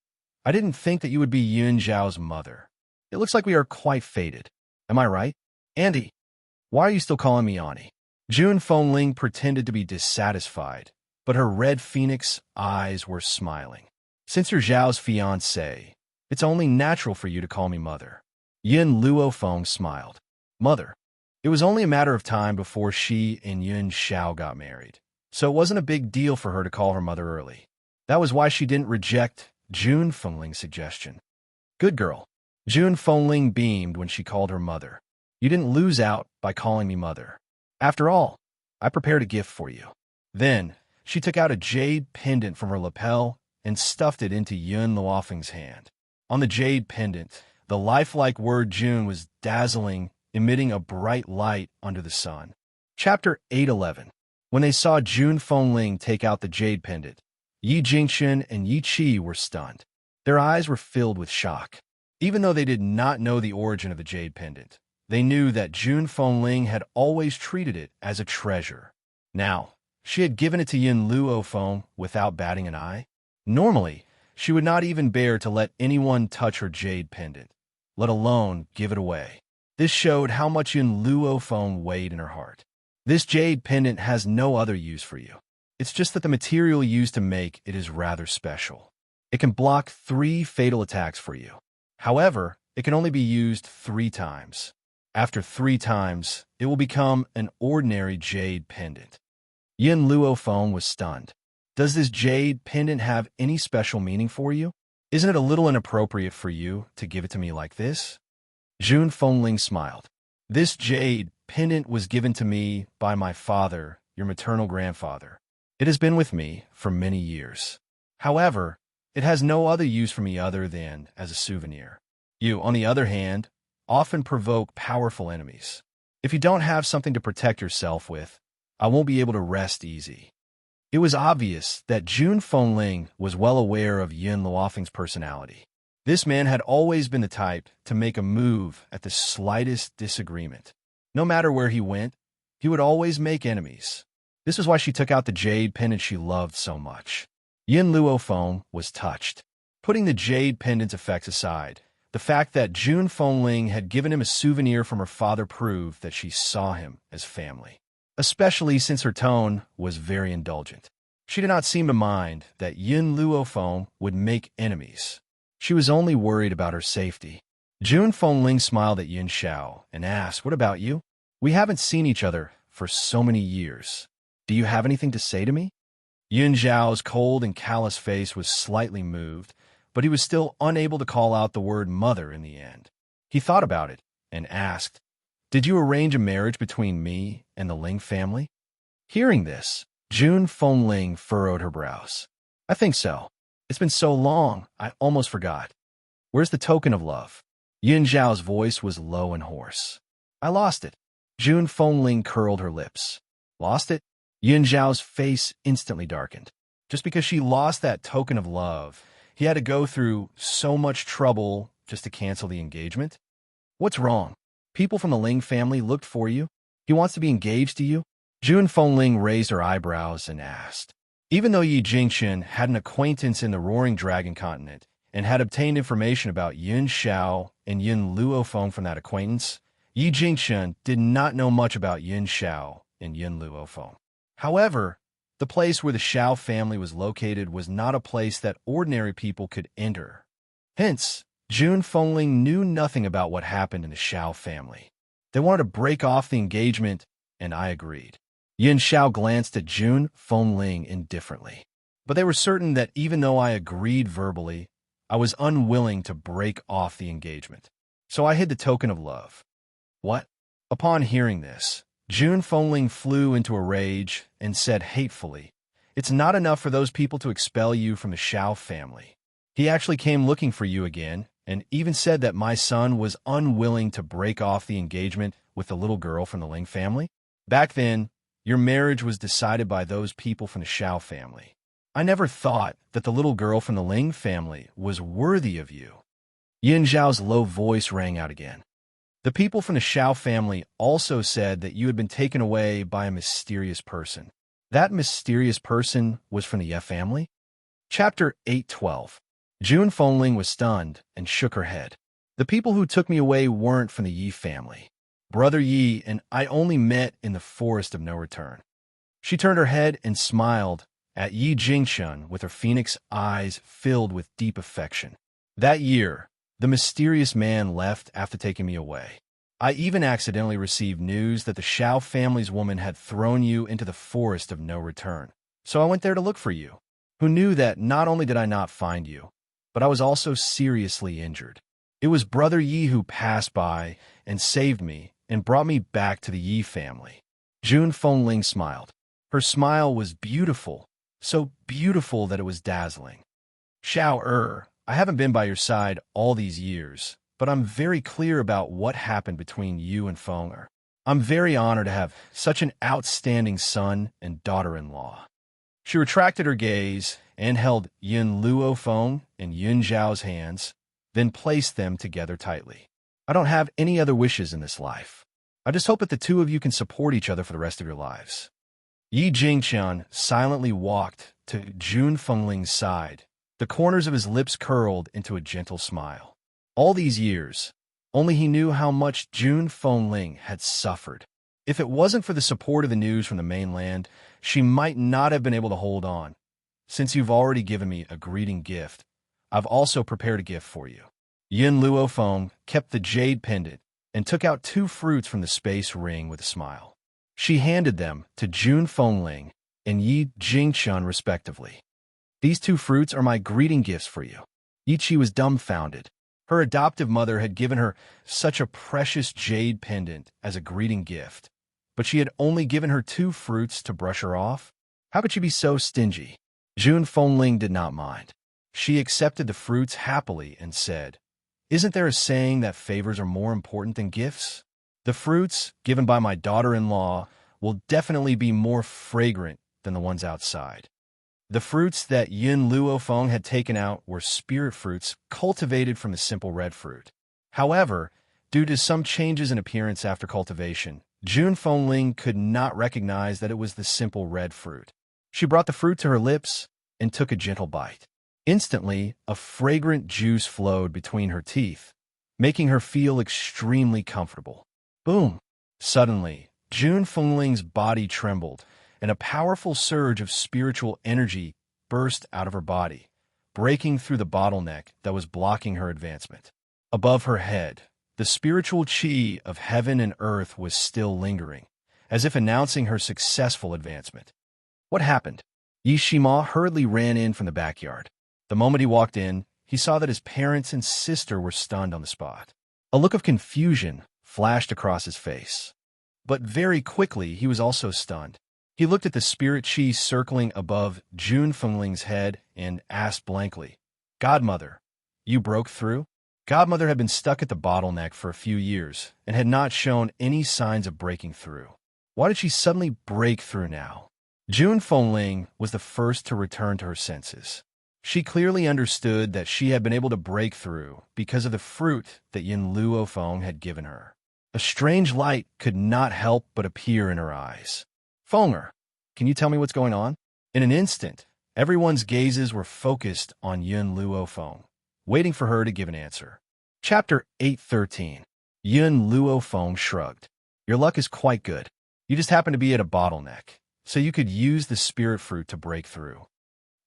I didn't think that you would be Yun Zhao's mother. It looks like we are quite fated. Am I right? Andy, why are you still calling me Ani? Jun Fengling pretended to be dissatisfied, but her red phoenix eyes were smiling. Since you're Zhao's fiancée, it's only natural for you to call me mother. Yun Luofeng smiled. Mother. It was only a matter of time before she and Yun Xiao got married, so it wasn't a big deal for her to call her mother early. That was why she didn't reject Jun Fengling's suggestion. Good girl. Jun Fengling beamed when she called her mother. You didn't lose out by calling me mother. After all, I prepared a gift for you. Then, she took out a jade pendant from her lapel and stuffed it into Yun Luofeng's hand. On the jade pendant, the lifelike word June was dazzling, emitting a bright light under the sun. Chapter 811. When they saw June Fengling take out the jade pendant, Yi Jingchen and Yi Qi were stunned. Their eyes were filled with shock. Even though they did not know the origin of the jade pendant, they knew that June Fengling had always treated it as a treasure. Now, she had given it to Yin Luofeng without batting an eye. Normally, she would not even bear to let anyone touch her jade pendant, let alone give it away. This showed how much Yin Luofeng weighed in her heart. This jade pendant has no other use for you. It's just that the material used to make it is rather special. It can block 3 fatal attacks for you. However, it can only be used 3 times. After 3 times, it will become an ordinary jade pendant. Yin Luofeng was stunned. Does this jade pendant have any special meaning for you? Isn't it a little inappropriate for you to give it to me like this? June Fengling smiled. This jade pendant was given to me by my father, your maternal grandfather. It has been with me for many years. However, it has no other use for me other than as a souvenir. You, on the other hand, often provoke powerful enemies. If you don't have something to protect yourself with, I won't be able to rest easy. It was obvious that June Fengling was well aware of Yin Luofeng's personality. This man had always been the type to make a move at the slightest disagreement. No matter where he went, he would always make enemies. This is why she took out the jade pendant she loved so much. Yin Luofeng was touched. Putting the jade pendant's effects aside, the fact that June Fengling had given him a souvenir from her father proved that she saw him as family, especially since her tone was very indulgent. She did not seem to mind that Yin Luofeng would make enemies. She was only worried about her safety. June Fengling smiled at Yin Xiao and asked, "What about you? We haven't seen each other for so many years. Do you have anything to say to me?" Yin Xiao's cold and callous face was slightly moved, but he was still unable to call out the word mother in the end. He thought about it and asked, "Did you arrange a marriage between me and the Ling family?" Hearing this, June Fengling furrowed her brows. "I think so. It's been so long, I almost forgot. Where's the token of love?" Yin Xiao's voice was low and hoarse. "I lost it." June Fengling curled her lips. "Lost it?" Yin Xiao's face instantly darkened. Just because she lost that token of love, he had to go through so much trouble just to cancel the engagement? What's wrong? People from the Ling family looked for you. He wants to be engaged to you? June Fengling raised her eyebrows and asked. Even though Yi Jingchen had an acquaintance in the Roaring Dragon continent and had obtained information about Yin Xiao and Yin Luofeng from that acquaintance, Yi Jingchen did not know much about Yin Xiao and Yin Luofeng. However, the place where the Xiao family was located was not a place that ordinary people could enter. Hence, June Fengling knew nothing about what happened in the Xiao family. They wanted to break off the engagement, and I agreed. Yin Xiao glanced at June Fengling indifferently. But they were certain that even though I agreed verbally, I was unwilling to break off the engagement. So I hid the token of love. What? Upon hearing this, June Fengling flew into a rage and said hatefully, "It's not enough for those people to expel you from the Xiao family. He actually came looking for you again and even said that my son was unwilling to break off the engagement with the little girl from the Ling family. Back then, your marriage was decided by those people from the Xiao family. I never thought that the little girl from the Ling family was worthy of you." Yin Zhao's low voice rang out again. "The people from the Xiao family also said that you had been taken away by a mysterious person. That mysterious person was from the Ye family?" Chapter 812. June Fengling was stunned and shook her head. "The people who took me away weren't from the Yi family. Brother Yi and I only met in the Forest of No Return." She turned her head and smiled at Yi Jingchen with her phoenix eyes filled with deep affection. "That year, the mysterious man left after taking me away. I even accidentally received news that the Xiao family's woman had thrown you into the Forest of No Return. So I went there to look for you. Who knew that not only did I not find you, but I was also seriously injured. It was Brother Yi who passed by and saved me and brought me back to the Yi family." June Fengling smiled. Her smile was beautiful, so beautiful that it was dazzling. "Xiao I haven't been by your side all these years, but I'm very clear about what happened between you and Fenger. I'm very honored to have such an outstanding son and daughter-in-law." She retracted her gaze and held Yin Luofeng and Yun Zhao's hands, then placed them together tightly. "I don't have any other wishes in this life. I just hope that the two of you can support each other for the rest of your lives." Yi Jingqian silently walked to Jun Fengling's side. The corners of his lips curled into a gentle smile. All these years, only he knew how much Jun Fengling had suffered. If it wasn't for the support of the news from the mainland, she might not have been able to hold on. "Since you've already given me a greeting gift, I've also prepared a gift for you." Yin Luofeng kept the jade pendant and took out 2 fruits from the space ring with a smile. She handed them to Jun Fengling and Yi Jingqian respectively. "These 2 fruits are my greeting gifts for you." Yi Qi was dumbfounded. Her adoptive mother had given her such a precious jade pendant as a greeting gift, but she had only given her 2 fruits to brush her off. How could she be so stingy? Jun Fengling did not mind. She accepted the fruits happily and said, "Isn't there a saying that favors are more important than gifts? The fruits given by my daughter-in-law will definitely be more fragrant than the ones outside." The fruits that Yin Luofeng had taken out were spirit fruits cultivated from the simple red fruit. However, due to some changes in appearance after cultivation, Jun Fengling could not recognize that it was the simple red fruit. She brought the fruit to her lips and took a gentle bite. Instantly, a fragrant juice flowed between her teeth, making her feel extremely comfortable. Boom! Suddenly, Jun Fengling's body trembled, and a powerful surge of spiritual energy burst out of her body, breaking through the bottleneck that was blocking her advancement. Above her head, the spiritual chi of heaven and earth was still lingering, as if announcing her successful advancement. What happened? Yi Shima hurriedly ran in from the backyard. The moment he walked in, he saw that his parents and sister were stunned on the spot. A look of confusion flashed across his face. But very quickly, he was also stunned. He looked at the spirit chi circling above Jun Fengling's head and asked blankly, "Godmother, you broke through?" Godmother had been stuck at the bottleneck for a few years and had not shown any signs of breaking through. Why did she suddenly break through now? Jun Fengling was the first to return to her senses. She clearly understood that she had been able to break through because of the fruit that Yin Luofeng had given her. A strange light could not help but appear in her eyes. "Fenger, can you tell me what's going on?" In an instant, everyone's gazes were focused on Yin Luofeng, waiting for her to give an answer. Chapter 813. Yin Luofeng shrugged. "Your luck is quite good. You just happen to be at a bottleneck, so you could use the spirit fruit to break through."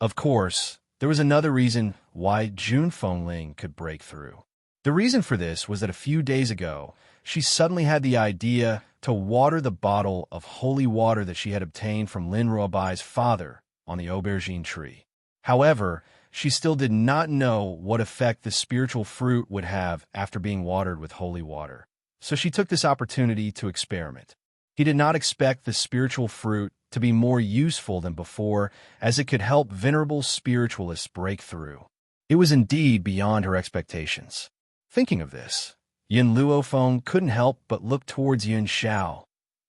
Of course, there was another reason why Jun Fengling could break through. The reason for this was that a few days ago, she suddenly had the idea to water the bottle of holy water that she had obtained from Lin Ruobai's father on the aubergine tree. However, she still did not know what effect the spiritual fruit would have after being watered with holy water. So she took this opportunity to experiment. He did not expect the spiritual fruit to be more useful than before, as it could help venerable spiritualists break through. It was indeed beyond her expectations. Thinking of this, Yin Luofeng couldn't help but look towards Yin Xiao.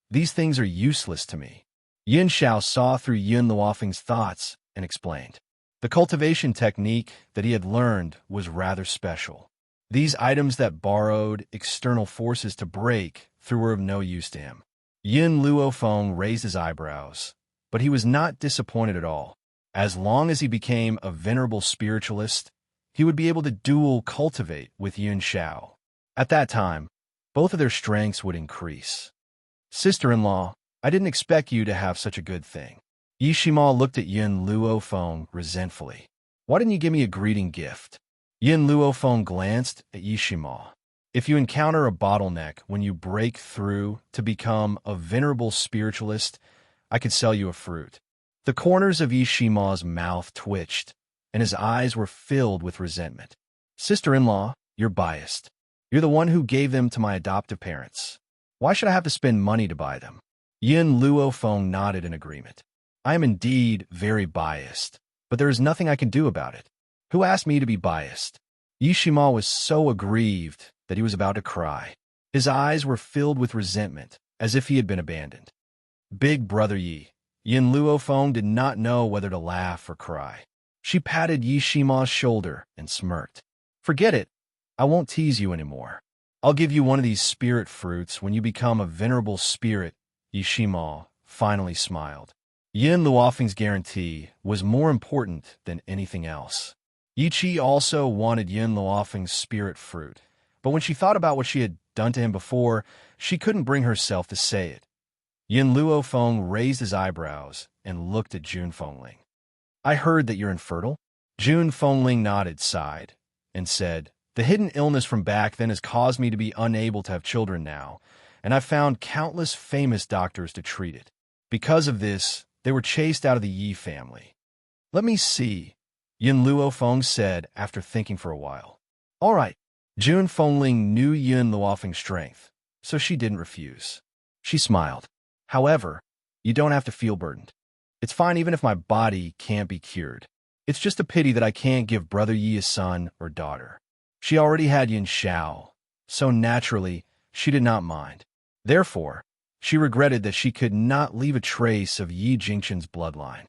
"These things are useless to me." Yin Xiao saw through Yin Luofeng's thoughts and explained. The cultivation technique that he had learned was rather special. These items that borrowed external forces to break through were of no use to him. Yin Luofeng raised his eyebrows, but he was not disappointed at all. As long as he became a venerable spiritualist, he would be able to dual cultivate with Yin Xiao. At that time, both of their strengths would increase. "Sister-in-law, I didn't expect you to have such a good thing." Yi Shima looked at Yin Luofeng resentfully. "Why didn't you give me a greeting gift?" Yin Luofeng glanced at Yi Shima. "If you encounter a bottleneck when you break through to become a venerable spiritualist, I could sell you a fruit." The corners of Yi Shima's mouth twitched, and his eyes were filled with resentment. "Sister-in-law, you're biased. You're the one who gave them to my adoptive parents. Why should I have to spend money to buy them?" Yin Luofeng nodded in agreement. "I am indeed very biased, but there is nothing I can do about it. Who asked me to be biased? Yishima was so aggrieved that he was about to cry. His eyes were filled with resentment, as if he had been abandoned. Big brother Yin Luofeng did not know whether to laugh or cry. She patted Yishima's shoulder and smirked. Forget it. I won't tease you anymore. I'll give you one of these spirit fruits when you become a venerable spirit. Yishima finally smiled. Yin Luofeng's guarantee was more important than anything else. Yichi also wanted Yin Luofeng's spirit fruit, but when she thought about what she had done to him before, she couldn't bring herself to say it. Yin Luofeng raised his eyebrows and looked at Jun Fengling. I heard that you're infertile? Jun Fengling nodded, sighed, and said, the hidden illness from back then has caused me to be unable to have children now, and I've found countless famous doctors to treat it. Because of this, they were chased out of the Yi family. Let me see, Yin Luofeng said after thinking for a while. All right. Jun Fengling knew Yin Luofeng's strength, so she didn't refuse. She smiled. However, you don't have to feel burdened. It's fine even if my body can't be cured. It's just a pity that I can't give Brother Yi a son or daughter. She already had Yin Xiao, so naturally, she did not mind. Therefore, she regretted that she could not leave a trace of Yi Jingqian's bloodline.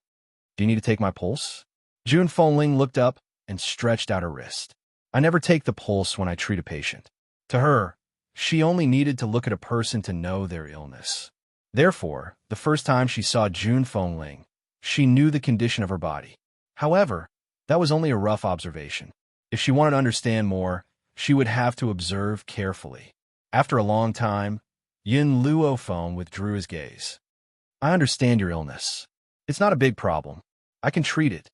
Do you need to take my pulse? Jun Fengling looked up and stretched out her wrist. I never take the pulse when I treat a patient. To her, she only needed to look at a person to know their illness. Therefore, the first time she saw Jun Fengling, she knew the condition of her body. However, that was only a rough observation. If she wanted to understand more, she would have to observe carefully. After a long time, Yin Luofeng withdrew his gaze. I understand your illness. It's not a big problem. I can treat it.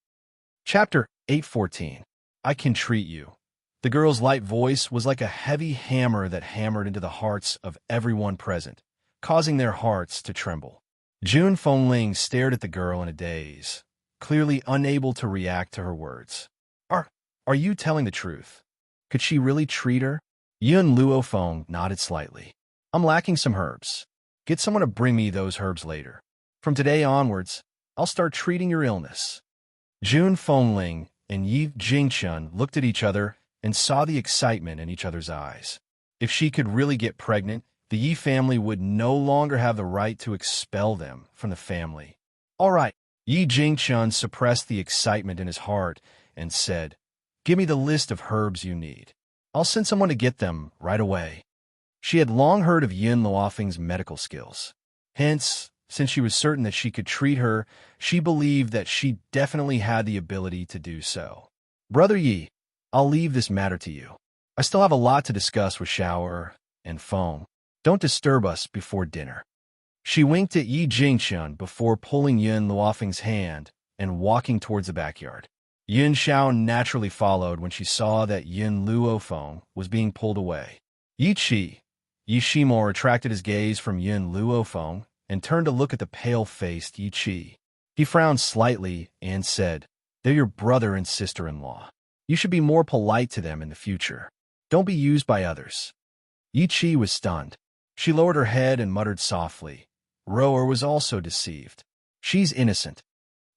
Chapter 8:14. I can treat you. The girl's light voice was like a heavy hammer that hammered into the hearts of everyone present, causing their hearts to tremble. Jun Fengling stared at the girl in a daze, clearly unable to react to her words. Are you telling the truth? Could she really treat her? Yin Luofeng nodded slightly. I'm lacking some herbs. Get someone to bring me those herbs later. From today onwards, I'll start treating your illness. Jun Fengling and Yi Jingqian looked at each other and saw the excitement in each other's eyes. If she could really get pregnant, the Yi family would no longer have the right to expel them from the family. All right. Yi Jingqian suppressed the excitement in his heart and said, give me the list of herbs you need. I'll send someone to get them right away. She had long heard of Yin Luofeng's medical skills. Hence, since she was certain that she could treat her, she believed that she definitely had the ability to do so. Brother Yi, I'll leave this matter to you. I still have a lot to discuss with Shower and Feng. Don't disturb us before dinner. She winked at Yi Jingqian before pulling Yin Luofeng's hand and walking towards the backyard. Yin Xiao naturally followed when she saw that Yin Luofeng was being pulled away. Yishimo retracted his gaze from Yin Luofeng and turned to look at the pale-faced Yi Qi. He frowned slightly and said, they're your brother and sister-in-law. You should be more polite to them in the future. Don't be used by others. Yi Qi was stunned. She lowered her head and muttered softly. Rower was also deceived. She's innocent.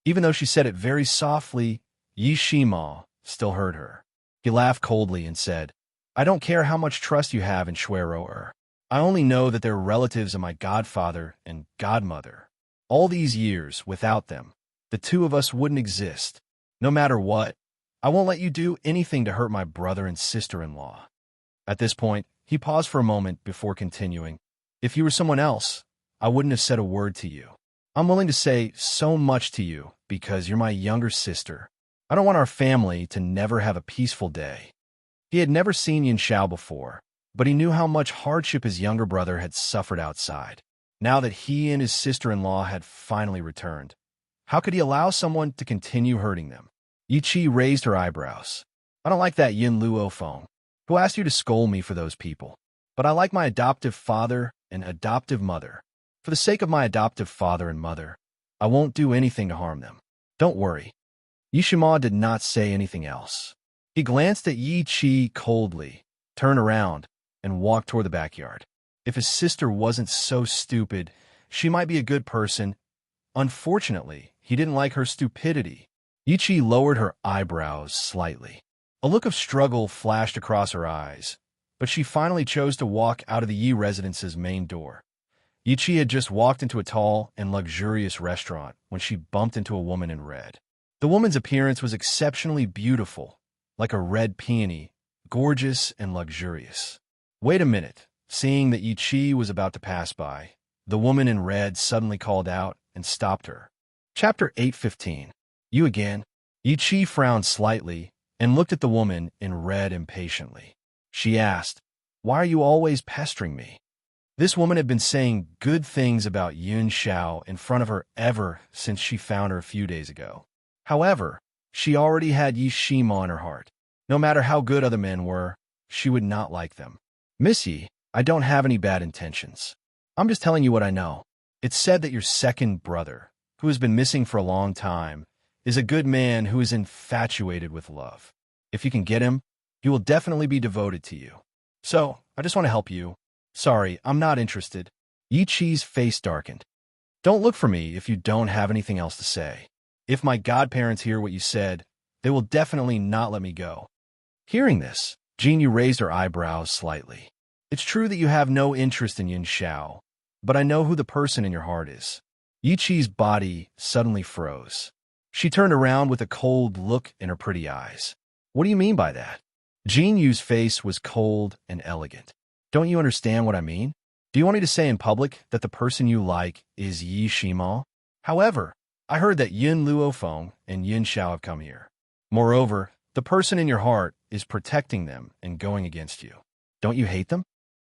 Even though she said it very softly, Yishimo still heard her. He laughed coldly and said, I don't care how much trust you have in Rower. I only know that they're relatives of my godfather and godmother. All these years, without them, the two of us wouldn't exist. No matter what, I won't let you do anything to hurt my brother and sister-in-law. At this point, he paused for a moment before continuing. If you were someone else, I wouldn't have said a word to you. I'm willing to say so much to you because you're my younger sister. I don't want our family to never have a peaceful day. He had never seen Yin Xiao before, but he knew how much hardship his younger brother had suffered outside. Now that he and his sister-in-law had finally returned, how could he allow someone to continue hurting them? Yi Qi raised her eyebrows. I don't like that Yin Luofeng. Who asked you to scold me for those people? But I like my adoptive father and adoptive mother. For the sake of my adoptive father and mother, I won't do anything to harm them. Don't worry. Yishima did not say anything else. He glanced at Yi Qi coldly, turned around, and walked toward the backyard. If his sister wasn't so stupid, she might be a good person. Unfortunately, he didn't like her stupidity. Yi lowered her eyebrows slightly. A look of struggle flashed across her eyes, but she finally chose to walk out of the Yi residence's main door. Yi had just walked into a tall and luxurious restaurant when she bumped into a woman in red. The woman's appearance was exceptionally beautiful, like a red peony, gorgeous and luxurious. Wait a minute. Seeing that Yi was about to pass by, the woman in red suddenly called out and stopped her. Chapter 8:15. You again? Yi frowned slightly and looked at the woman in red impatiently. She asked, "Why are you always pestering me?" This woman had been saying good things about Yun Xiao in front of her ever since she found her a few days ago. However, she already had Yi Shima in her heart. No matter how good other men were, she would not like them. Miss Yi, I don't have any bad intentions. I'm just telling you what I know. It's said that your second brother, who has been missing for a long time, is a good man who is infatuated with love. If you can get him, he will definitely be devoted to you. So, I just want to help you. Sorry, I'm not interested. Yi Qi's face darkened. Don't look for me if you don't have anything else to say. If my godparents hear what you said, they will definitely not let me go. Hearing this, Jinyu raised her eyebrows slightly. It's true that you have no interest in Yin Xiao, but I know who the person in your heart is. Yi Qi's body suddenly froze. She turned around with a cold look in her pretty eyes. What do you mean by that? Jinyu's face was cold and elegant. Don't you understand what I mean? Do you want me to say in public that the person you like is Yi Shima? However, I heard that Yin Luofeng and Yin Xiao have come here. Moreover, the person in your heart is protecting them and going against you. Don't you hate them?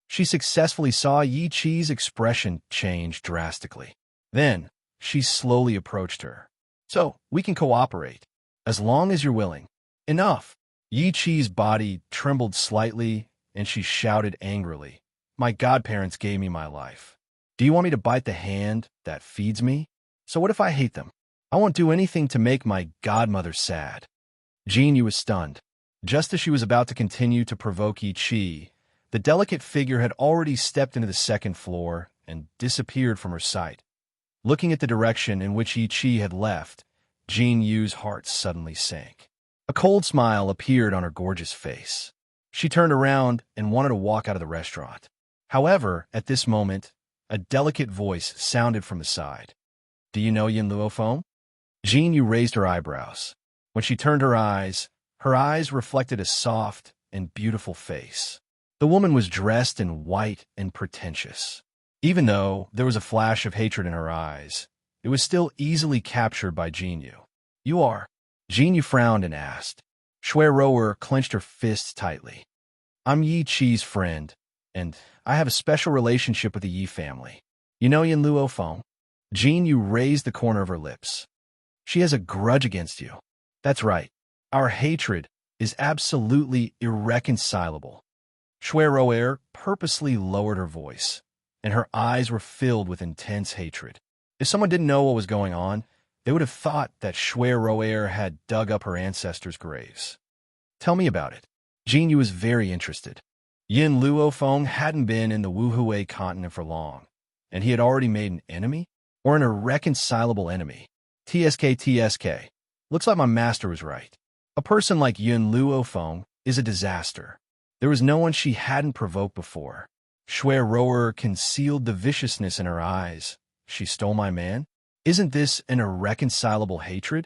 She successfully saw Yi Qi's expression change drastically. Then, she slowly approached her. So, we can cooperate, as long as you're willing. Enough! Yi Qi's body trembled slightly, and she shouted angrily, My godparents gave me my life. Do you want me to bite the hand that feeds me? So what if I hate them? I won't do anything to make my godmother sad. Jinyu was stunned. Just as she was about to continue to provoke Yi Qi, the delicate figure had already stepped into the second floor and disappeared from her sight. Looking at the direction in which Yi Qi had left, Jinyu's heart suddenly sank. A cold smile appeared on her gorgeous face. She turned around and wanted to walk out of the restaurant. However, at this moment, a delicate voice sounded from the side. Do you know Yin Luofeng? Jinyu raised her eyebrows. When she turned her eyes reflected a soft and beautiful face. The woman was dressed in white and pretentious. Even though there was a flash of hatred in her eyes, it was still easily captured by Jinyu. You are? Jinyu frowned and asked. Shui Rower clenched her fists tightly. I'm Yi Qi's friend, and I have a special relationship with the Yi family. You know Yin Luofeng? Jinyu raised the corner of her lips. She has a grudge against you. That's right. Our hatred is absolutely irreconcilable. Shui Rower purposely lowered her voice, and her eyes were filled with intense hatred. If someone didn't know what was going on, they would have thought that Shui Rower had dug up her ancestors' graves. Tell me about it. Jinyu was very interested. Yin Luofeng hadn't been in the Wuhui continent for long, and he had already made an enemy? Or an irreconcilable enemy? TSK. Looks like my master was right. A person like Yin Luofeng is a disaster. There was no one she hadn't provoked before. Shui Rower concealed the viciousness in her eyes. She stole my man? Isn't this an irreconcilable hatred?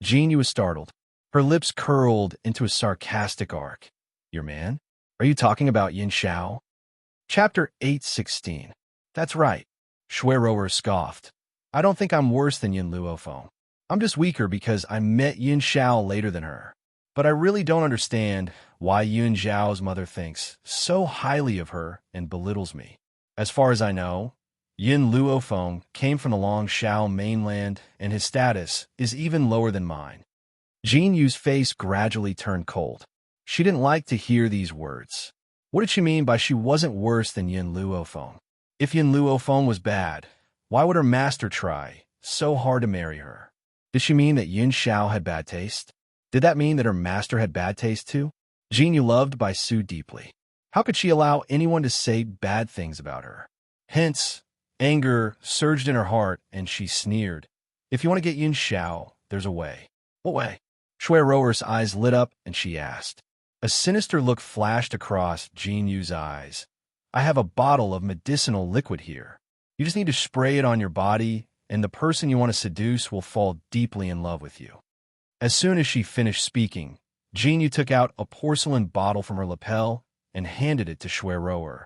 Jinyu was startled. Her lips curled into a sarcastic arc. Your man? Are you talking about Yin Xiao? Chapter 8:16. That's right. Shui Rower scoffed. I don't think I'm worse than Yin Luofeng. I'm just weaker because I met Yin Xiao later than her. But I really don't understand why Yun Zhao's mother thinks so highly of her and belittles me. As far as I know, Yin Luofeng came from the Longshao mainland, and his status is even lower than mine. Jinyu's face gradually turned cold. She didn't like to hear these words. What did she mean by she wasn't worse than Yin Luofeng? If Yin Luofeng was bad, why would her master try so hard to marry her? Did she mean that Yin Xiao had bad taste? Did that mean that her master had bad taste too? Jinyu loved Bai Su deeply. How could she allow anyone to say bad things about her? Hence, anger surged in her heart, and she sneered. If you want to get Yin Xiao, there's a way. What way? Shui Rower's eyes lit up and she asked. A sinister look flashed across Jin Yu's eyes. I have a bottle of medicinal liquid here. You just need to spray it on your body, and the person you want to seduce will fall deeply in love with you. As soon as she finished speaking, Jin Yu took out a porcelain bottle from her lapel and handed it to Shui Rower.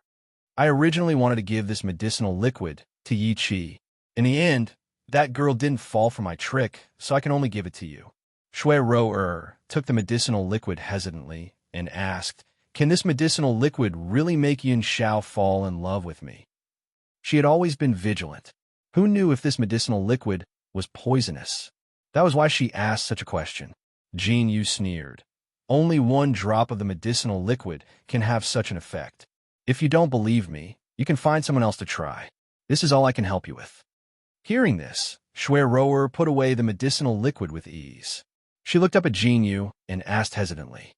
I originally wanted to give this medicinal liquid to Yi Qi. In the end, that girl didn't fall for my trick, so I can only give it to you. Shui Rower took the medicinal liquid hesitantly and asked, can this medicinal liquid really make Yin Xiao fall in love with me? She had always been vigilant. Who knew if this medicinal liquid was poisonous? That was why she asked such a question. Jin Yu sneered. Only one drop of the medicinal liquid can have such an effect. If you don't believe me, you can find someone else to try. This is all I can help you with. Hearing this, Shui Rower put away the medicinal liquid with ease. She looked up at Jin Yu and asked hesitantly,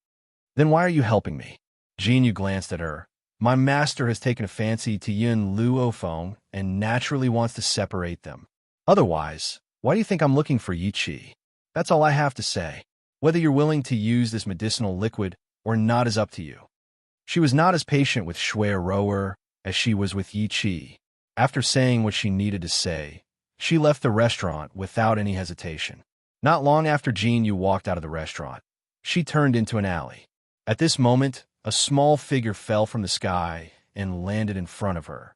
then why are you helping me? Jin Yu glanced at her. My master has taken a fancy to Yin Luofeng and naturally wants to separate them. Otherwise, why do you think I'm looking for Yi Qi? That's all I have to say. Whether you're willing to use this medicinal liquid or not is up to you. She was not as patient with Shui Rower as she was with Yi Qi. After saying what she needed to say, she left the restaurant without any hesitation. Not long after Jin Yu walked out of the restaurant, she turned into an alley. At this moment, a small figure fell from the sky and landed in front of her.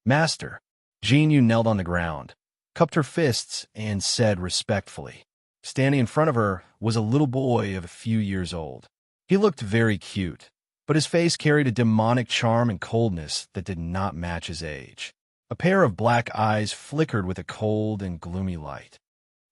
Master. Jin Yu knelt on the ground, cupped her fists, and said respectfully. Standing in front of her was a little boy of a few years old. He looked very cute, but his face carried a demonic charm and coldness that did not match his age. A pair of black eyes flickered with a cold and gloomy light.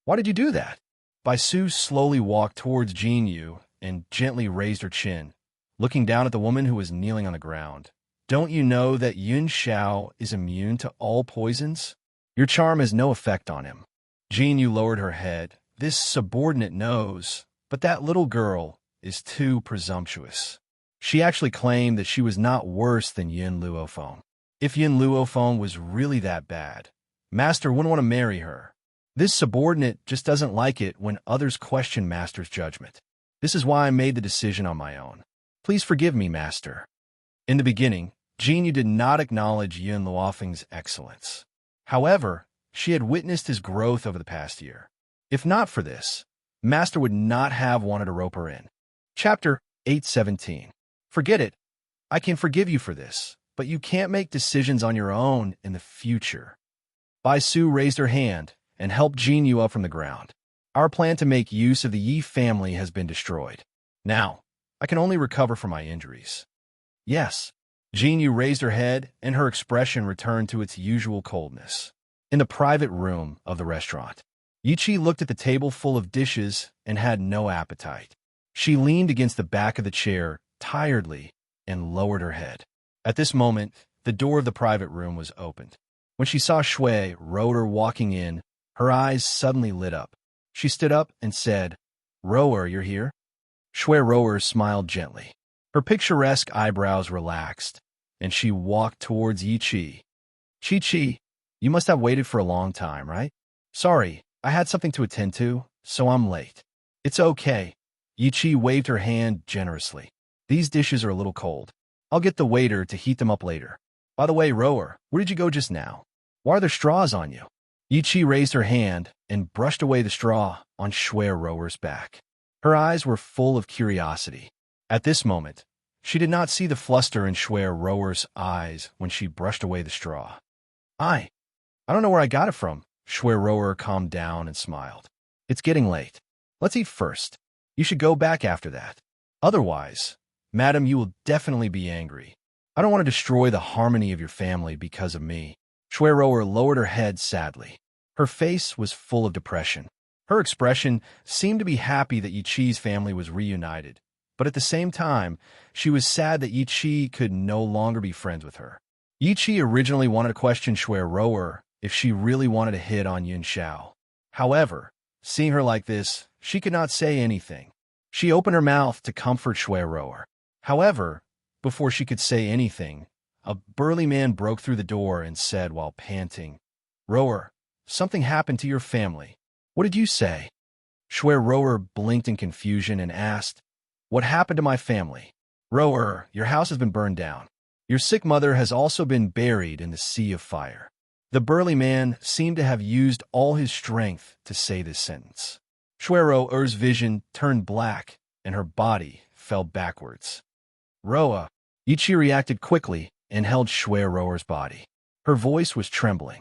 Why did you do that? Bai Su slowly walked towards Jin Yu and gently raised her chin, looking down at the woman who was kneeling on the ground. Don't you know that Yun Xiao is immune to all poisons? Your charm has no effect on him. Jin Yu lowered her head. This subordinate knows, but that little girl is too presumptuous. She actually claimed that she was not worse than Yin Luofeng. If Yin Luofeng was really that bad, Master wouldn't want to marry her. This subordinate just doesn't like it when others question Master's judgment. This is why I made the decision on my own. Please forgive me, Master. In the beginning, Jin Yu did not acknowledge Yin Luofeng's excellence. However, she had witnessed his growth over the past year. If not for this, Master would not have wanted to rope her in. Chapter 817. Forget it. I can forgive you for this, but you can't make decisions on your own in the future. Bai Su raised her hand and helped Jin Yu up from the ground. Our plan to make use of the Yi family has been destroyed. Now, I can only recover from my injuries. Yes. Jin Yu raised her head and her expression returned to its usual coldness. In the private room of the restaurant, Yi Qi looked at the table full of dishes and had no appetite. She leaned against the back of the chair tiredly and lowered her head. At this moment, the door of the private room was opened. When she saw Shui Rower walking in, her eyes suddenly lit up. She stood up and said, Rower, you're here? Shui Rower smiled gently. Her picturesque eyebrows relaxed, and she walked towards Yi Qi. Qi, you must have waited for a long time, right? Sorry, I had something to attend to, so I'm late. It's okay. Yi Qi waved her hand generously. These dishes are a little cold. I'll get the waiter to heat them up later. By the way, Rower, where did you go just now? Why are there straws on you? Yi Qi raised her hand and brushed away the straw on Shui Rower's back. Her eyes were full of curiosity. At this moment, she did not see the fluster in Shui Rower's eyes when she brushed away the straw. I don't know where I got it from. Shui Rower calmed down and smiled. It's getting late. Let's eat first. You should go back after that. Otherwise, madam, you will definitely be angry. I don't want to destroy the harmony of your family because of me. Shui Rower lowered her head sadly. Her face was full of depression. Her expression seemed to be happy that Yi Qi's family was reunited, but at the same time, she was sad that Yi Qi could no longer be friends with her. Yi Qi originally wanted to question Shui Rower if she really wanted to hit on Yin Xiao. However, seeing her like this, she could not say anything. She opened her mouth to comfort Shui Rower. However, before she could say anything, a burly man broke through the door and said while panting, Rower, something happened to your family. What did you say? Shui Rower blinked in confusion and asked, "What happened to my family?" "Rower, your house has been burned down. Your sick mother has also been buried in the sea of fire." The burly man seemed to have used all his strength to say this sentence. Shui Rower's vision turned black, and her body fell backwards. "Roa." Ichi reacted quickly and held Shui Rower's body. Her voice was trembling.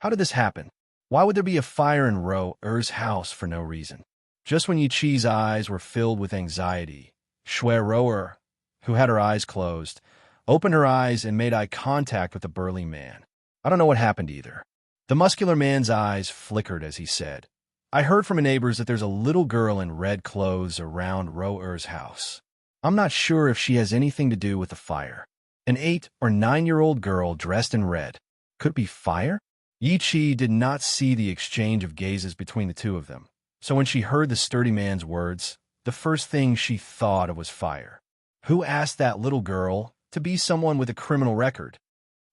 "How did this happen? Why would there be a fire in Rower's house for no reason?" Just when Ichi's eyes were filled with anxiety, Shui Rower, who had her eyes closed, opened her eyes and made eye contact with the burly man. "I don't know what happened either." The muscular man's eyes flickered as he said, "I heard from neighbors that there's a little girl in red clothes around Rower's house. I'm not sure if she has anything to do with the fire. An 8 or 9-year-old girl dressed in red. Could it be fire?" Yi-Chi did not see the exchange of gazes between the two of them, so when she heard the sturdy man's words, the first thing she thought of was fire. Who asked that little girl to be someone with a criminal record?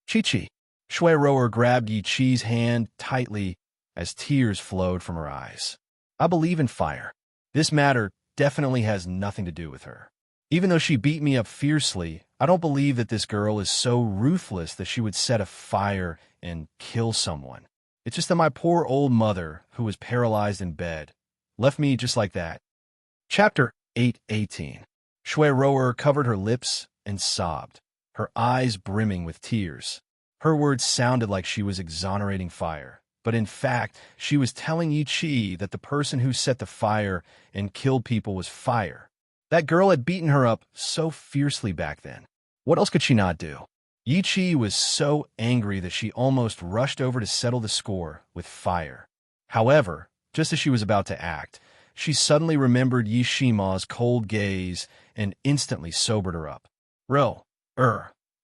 "Chi-Chi." Shui Rower grabbed Yi-Chi's hand tightly as tears flowed from her eyes. "I believe in fire. This matter definitely has nothing to do with her. Even though she beat me up fiercely, I don't believe that this girl is so ruthless that she would set a fire and kill someone. It's just that my poor old mother, who was paralyzed in bed, left me just like that." Chapter 8:18. Shui Rower covered her lips and sobbed, her eyes brimming with tears. Her words sounded like she was exonerating fire, but in fact, she was telling Yi-Chi that the person who set the fire and killed people was fire. That girl had beaten her up so fiercely back then. What else could she not do? Yi-Chi was so angry that she almost rushed over to settle the score with fire. However, just as she was about to act, she suddenly remembered Yi-Shima's cold gaze and instantly sobered her up.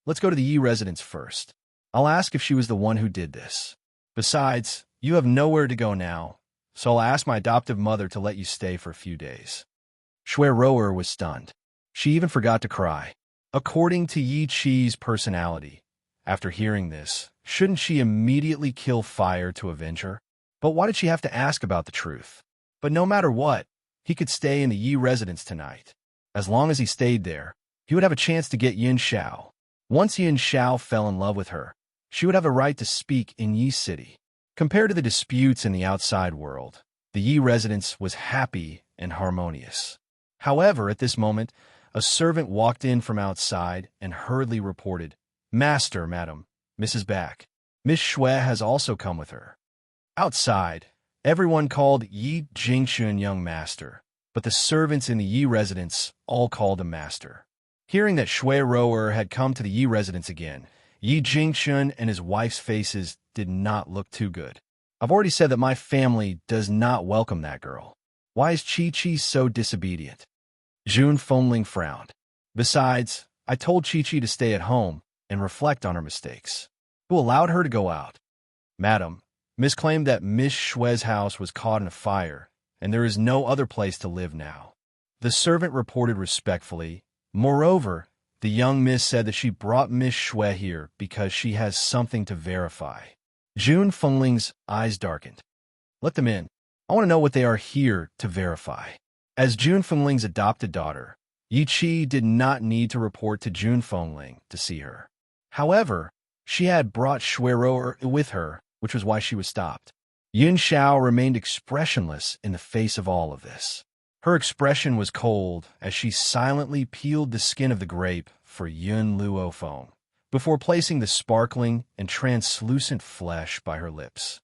Let's go to the Yi residence first. I'll ask if she was the one who did this. Besides, you have nowhere to go now, so I'll ask my adoptive mother to let you stay for a few days." Shui Rower was stunned. She even forgot to cry. According to Yi-Chi's personality, after hearing this, shouldn't she immediately kill fire to avenge her? But why did she have to ask about the truth? But no matter what, he could stay in the Yi residence tonight. As long as he stayed there, he would have a chance to get Yin Xiao. Once Yin Xiao fell in love with her, she would have a right to speak in Yi City. Compared to the disputes in the outside world, the Yi residence was happy and harmonious. However, at this moment, a servant walked in from outside and hurriedly reported, "Master, madam, Mrs. Back. Miss Shui has also come with her." Outside, everyone called Yi Jingshun young master, but the servants in the Yi residence all called him master. Hearing that Shui Rower had come to the Yi residence again, Yi Jingshun and his wife's faces did not look too good. "I've already said that my family does not welcome that girl. Why is Chi-Chi so disobedient?" Jun Fengling frowned. "Besides, I told Chi-Chi to stay at home and reflect on her mistakes. Who allowed her to go out?" "Madam, Miss claimed that Miss Shui's house was caught in a fire, and there is no other place to live now." The servant reported respectfully. Moreover, the young miss said that she brought Miss Shui here because she has something to verify. Jun Fengling's eyes darkened. "Let them in. I want to know what they are here to verify." As Jun Fengling's adopted daughter, Yi-Chi did not need to report to Jun Fengling to see her. However, she had brought Shui Rower with her, which was why she was stopped. Yin Xiao remained expressionless in the face of all of this. Her expression was cold as she silently peeled the skin of the grape for Yun Luo Feng, before placing the sparkling and translucent flesh by her lips.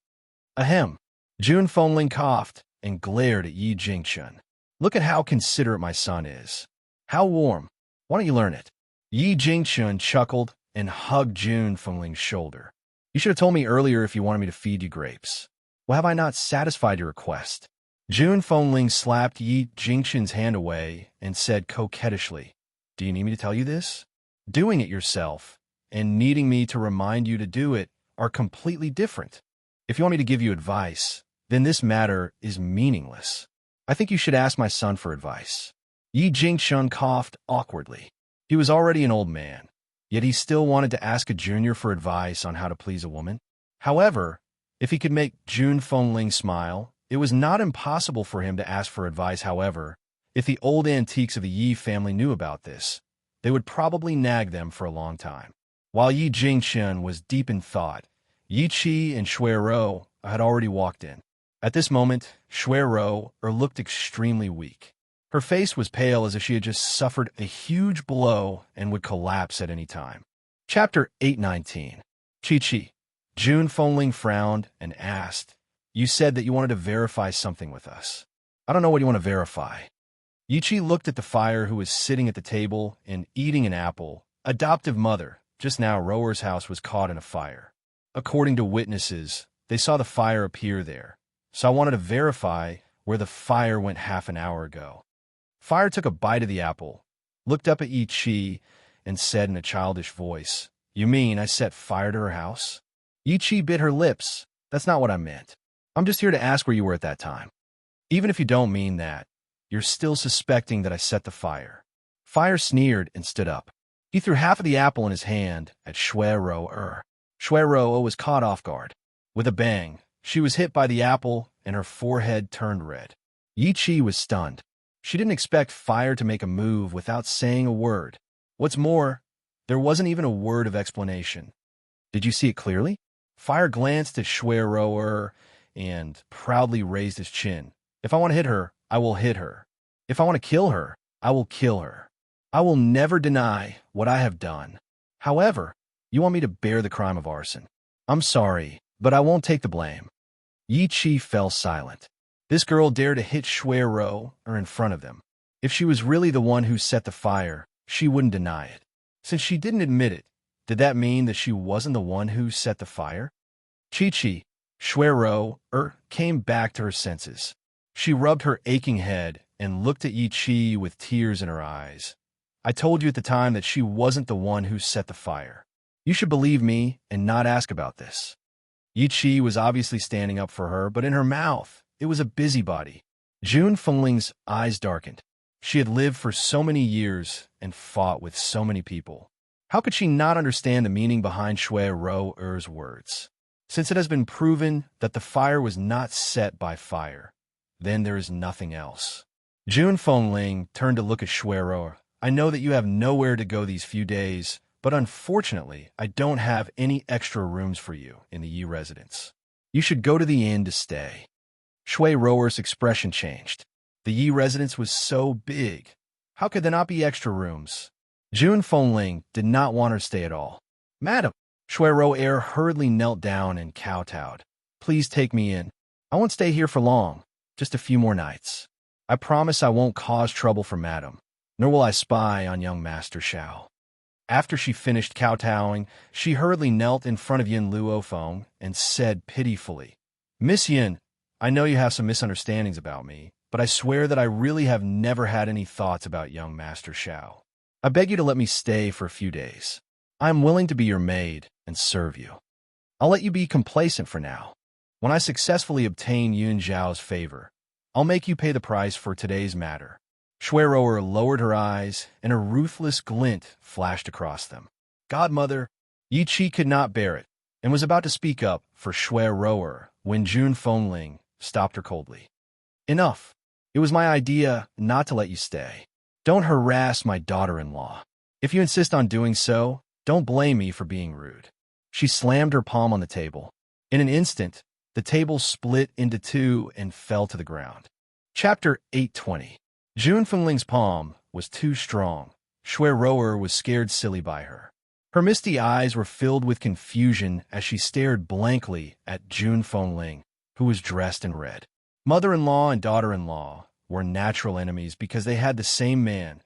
Ahem! Jun Fengling coughed and glared at Yi Jingshun. "Look at how considerate my son is. How warm. Why don't you learn it?" Yi Jingshun chuckled and hugged Jun Fengling's shoulder. "You should have told me earlier if you wanted me to feed you grapes. Well, have I not satisfied your request?" Jun Fengling slapped Yi Jingshun's hand away and said coquettishly, "Do you need me to tell you this? Doing it yourself and needing me to remind you to do it are completely different. If you want me to give you advice, then this matter is meaningless. I think you should ask my son for advice." Yi Jingshun coughed awkwardly. He was already an old man, yet he still wanted to ask a junior for advice on how to please a woman. However, if he could make Jun Fengling smile It was not impossible for him to ask for advice, however. If the old antiques of the Yi family knew about this, they would probably nag them for a long time. While Yi Jingqian was deep in thought, Yi Qi and Shui Rou had already walked in. At this moment, Shui Rou looked extremely weak. Her face was pale as if she had just suffered a huge blow and would collapse at any time. Chapter 819. Chi. Jun Fengling frowned and asked, "You said that you wanted to verify something with us. I don't know what you want to verify." Yi Qi looked at the fire who was sitting at the table and eating an apple. Adoptive mother. Just now, Rower's house was caught in a fire. According to witnesses, they saw the fire appear there. So I wanted to verify where the fire went half an hour ago. Fire took a bite of the apple, looked up at Yi Qi, and said in a childish voice, "You mean I set fire to her house?" Yi Qi bit her lips. "That's not what I meant. I'm just here to ask where you were at that time. Even if you don't mean that, you're still suspecting that I set the fire." Fire sneered and stood up. He threw half of the apple in his hand at Shui Rou. Shui Rou was caught off guard. With a bang, she was hit by the apple and her forehead turned red. Yi Qi was stunned. She didn't expect fire to make a move without saying a word. What's more, there wasn't even a word of explanation. "Did you see it clearly?" Fire glanced at Shui Rou and proudly raised his chin. "If I want to hit her, I will hit her. If I want to kill her, I will kill her. I will never deny what I have done. However, you want me to bear the crime of arson. I'm sorry, but I won't take the blame." Yi Qi fell silent. This girl dared to hit Shui Rou in front of them. If she was really the one who set the fire, she wouldn't deny it. Since she didn't admit it, did that mean that she wasn't the one who set the fire? Chi, Shui Rou came back to her senses. She rubbed her aching head and looked at Yi Qi with tears in her eyes. "I told you at the time that she wasn't the one who set the fire. You should believe me and not ask about this." Yi Qi was obviously standing up for her, but in her mouth, it was a busybody. Jun Fengling's eyes darkened. She had lived for so many years and fought with so many people. How could she not understand the meaning behind Shui Rou's words? Since it has been proven that the fire was not set by fire, then there is nothing else. Jun Fengling turned to look at Shui Rou. "I know that you have nowhere to go these few days, but unfortunately, I don't have any extra rooms for you in the Yi residence. You should go to the inn to stay." Shui Rou's expression changed. The Yi residence was so big. How could there not be extra rooms? Jun Fengling did not want her to stay at all. "Madam," Shui Rou hurriedly knelt down and kowtowed. "Please take me in. I won't stay here for long, just a few more nights. I promise I won't cause trouble for Madam, nor will I spy on young Master Xiao." After she finished kowtowing, she hurriedly knelt in front of Yin Luofeng and said pitifully, "Miss Yin, I know you have some misunderstandings about me, but I swear that I really have never had any thoughts about young Master Xiao. I beg you to let me stay for a few days. I am willing to be your maid and serve you. I'll let you be complacent for now. When I successfully obtain Yun Zhao's favor, I'll make you pay the price for today's matter." Shui Rou lowered her eyes, and a ruthless glint flashed across them. "Godmother," Yi Qi could not bear it, and was about to speak up for Shui Rou when Jun Fengling stopped her coldly. "Enough. It was my idea not to let you stay. Don't harass my daughter-in-law. If you insist on doing so, don't blame me for being rude." She slammed her palm on the table. In an instant, the table split into two and fell to the ground. Chapter 820. Jun Fengling's palm was too strong. Shui Rou was scared silly by her. Her misty eyes were filled with confusion as she stared blankly at Jun Fengling, who was dressed in red. Mother-in-law and daughter-in-law were natural enemies because they had the same man.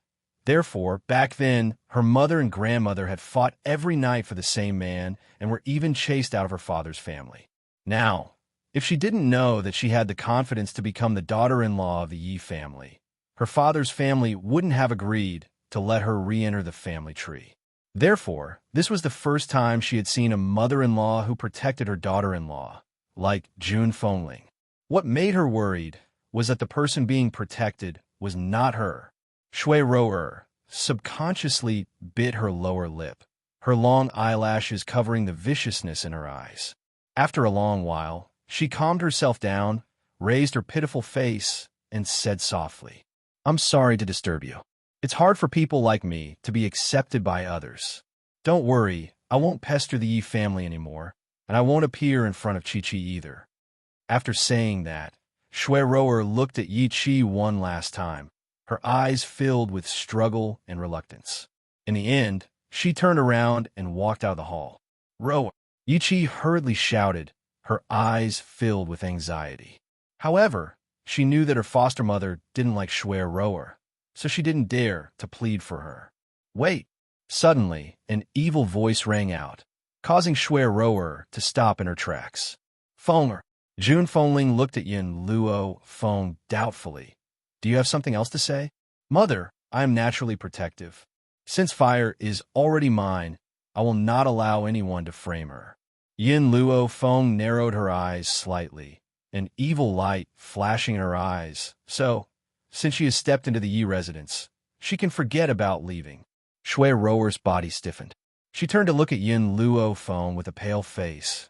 Therefore, back then, her mother and grandmother had fought every night for the same man and were even chased out of her father's family. Now, if she didn't know that she had the confidence to become the daughter-in-law of the Yi family, her father's family wouldn't have agreed to let her re-enter the family tree. Therefore, this was the first time she had seen a mother-in-law who protected her daughter-in-law, like Jun Fengling. What made her worried was that the person being protected was not her. Shui Rou subconsciously bit her lower lip, her long eyelashes covering the viciousness in her eyes. After a long while, she calmed herself down, raised her pitiful face and said softly, "I'm sorry to disturb you. It's hard for people like me to be accepted by others. Don't worry, I won't pester the Yi family anymore, and I won't appear in front of Chi-Chi either." After saying that, Shui-Roer looked at Yi-Chi one last time, her eyes filled with struggle and reluctance. In the end, she turned around and walked out of the hall. "Roer!" Yi-Chi hurriedly shouted, her eyes filled with anxiety. However, she knew that her foster mother didn't like Shui-Roer, so she didn't dare to plead for her. "Wait!" Suddenly, an evil voice rang out, causing Shui-Roer to stop in her tracks. "Fenger!" Jun Fengling looked at Yin Luo Feng doubtfully. "Do you have something else to say?" "Mother, I am naturally protective. Since fire is already mine, I will not allow anyone to frame her." Yin Luo Feng narrowed her eyes slightly, an evil light flashing in her eyes. "So, since she has stepped into the Yi residence, she can forget about leaving." Shui-Roer's body stiffened. She turned to look at Yin Luo Feng with a pale face.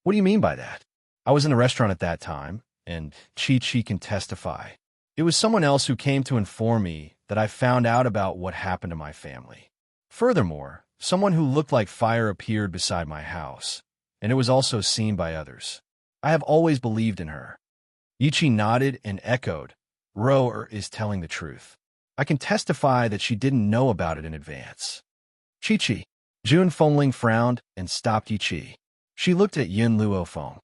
"What do you mean by that? I was in the restaurant at that time, and Chi-Chi can testify. It was someone else who came to inform me that I found out about what happened to my family. Furthermore, someone who looked like fire appeared beside my house, and it was also seen by others. I have always believed in her." Yi-Chi nodded and echoed, "Roer is telling the truth. I can testify that she didn't know about it in advance." "Chi-Chi." Jun Fengling frowned and stopped Yi-Chi. She looked at Yin Luo Feng.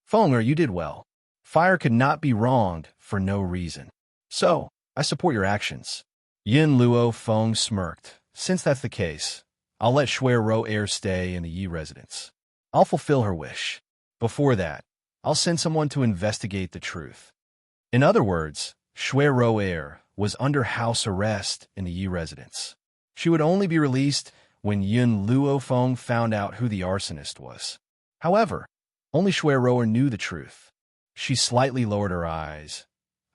"Fenger, you did well. Fire could not be wronged for no reason. So, I support your actions." Yin Luo Feng smirked. "Since that's the case, I'll let Shui-Roer stay in the Yi residence. I'll fulfill her wish. Before that, I'll send someone to investigate the truth." In other words, Shui-Roer was under house arrest in the Yi residence. She would only be released when Yin Luo Feng found out who the arsonist was. However, only Shui-Roer knew the truth. She slightly lowered her eyes.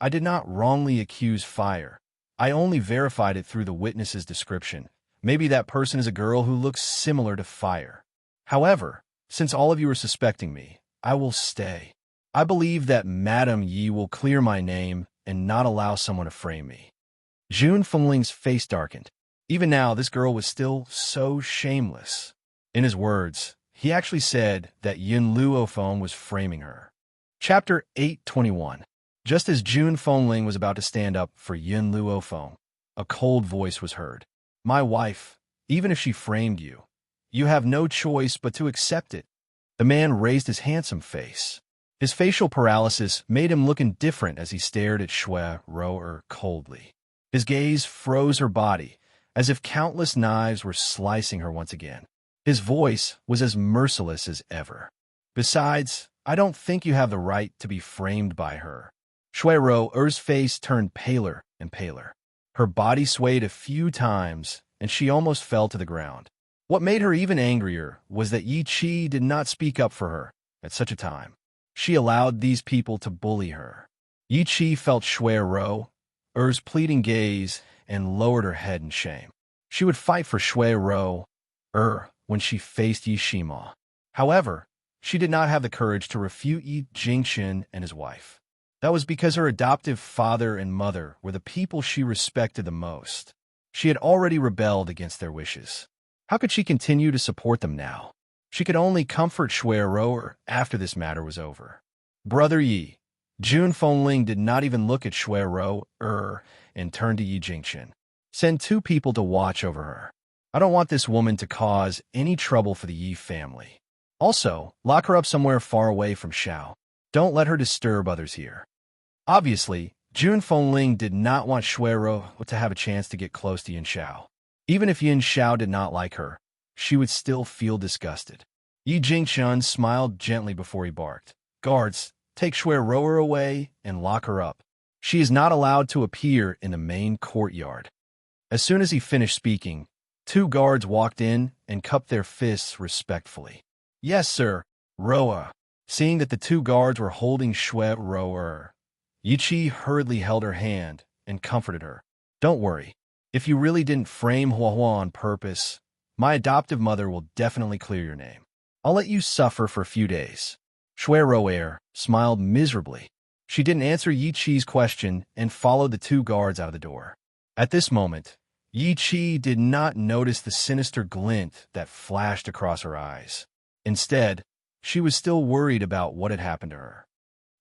"I did not wrongly accuse fire. I only verified it through the witness's description. Maybe that person is a girl who looks similar to fire. However, since all of you are suspecting me, I will stay. I believe that Madame Yi will clear my name and not allow someone to frame me." Jun Fengling's face darkened. Even now, this girl was still so shameless. In his words, he actually said that Yin Luo Feng was framing her. Chapter 821. Just as Jun Fengling was about to stand up for Yin Luo Feng, a cold voice was heard. "My wife, even if she framed you, you have no choice but to accept it." The man raised his handsome face. His facial paralysis made him look indifferent as he stared at Shui-Roer coldly. His gaze froze her body, as if countless knives were slicing her once again. His voice was as merciless as ever. "Besides, I don't think you have the right to be framed by her." Shui-Roer's face turned paler and paler. Her body swayed a few times, and she almost fell to the ground. What made her even angrier was that Yi-Chi did not speak up for her at such a time. She allowed these people to bully her. Yi-Chi felt Shui-Roer's pleading gaze and lowered her head in shame. She would fight for Shui-Roer when she faced Yi Shima. However, she did not have the courage to refute Yi Jingchen and his wife. That was because her adoptive father and mother were the people she respected the most. She had already rebelled against their wishes. How could she continue to support them now? She could only comfort Shui-Roer after this matter was over. "Brother Yi." Jun Fengling did not even look at Shui-Roer and turned to Yi Jingchen. "Send 2 people to watch over her. I don't want this woman to cause any trouble for the Yi family. Also, lock her up somewhere far away from Xiao. Don't let her disturb others here." Obviously, Jun Fengling did not want Shui-Roer to have a chance to get close to Yin Xiao. Even if Yin Xiao did not like her, she would still feel disgusted. Yi Jingchen smiled gently before he barked. "Guards, take Shui-Roer away and lock her up. She is not allowed to appear in the main courtyard." As soon as he finished speaking, 2 guards walked in and cupped their fists respectfully. "Yes, sir, Roa." Seeing that the 2 guards were holding Shui-Roer, Yi-Chi hurriedly held her hand and comforted her. "Don't worry. If you really didn't frame Huahua on purpose, my adoptive mother will definitely clear your name. I'll let you suffer for a few days." Shui-Roer smiled miserably. She didn't answer Yi Qi's question and followed the two guards out of the door. At this moment, Yi Qi did not notice the sinister glint that flashed across her eyes. Instead, she was still worried about what had happened to her.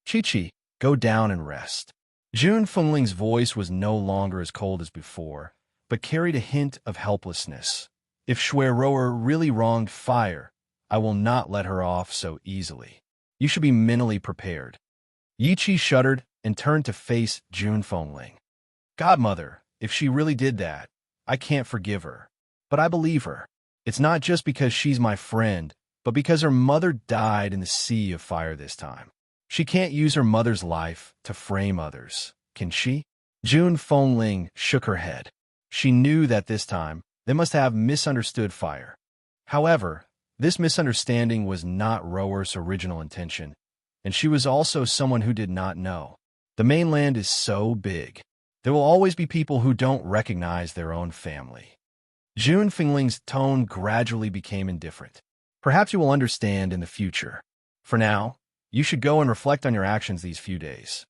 Chi-Chi, go down and rest. Jun Fengling's voice was no longer as cold as before, but carried a hint of helplessness. If Shui Rower really wronged Fire, I will not let her off so easily. You should be mentally prepared. Yi Qi shuddered and turned to face Jun Fengling. Godmother, if she really did that, I can't forgive her. But I believe her. It's not just because she's my friend, but because her mother died in the sea of fire this time. She can't use her mother's life to frame others, can she? Jun Fengling shook her head. She knew that this time, they must have misunderstood Fire. However, this misunderstanding was not Rower's original intention, and she was also someone who did not know. The mainland is so big. There will always be people who don't recognize their own family. Jun Fengling's tone gradually became indifferent. Perhaps you will understand in the future. For now, you should go and reflect on your actions these few days.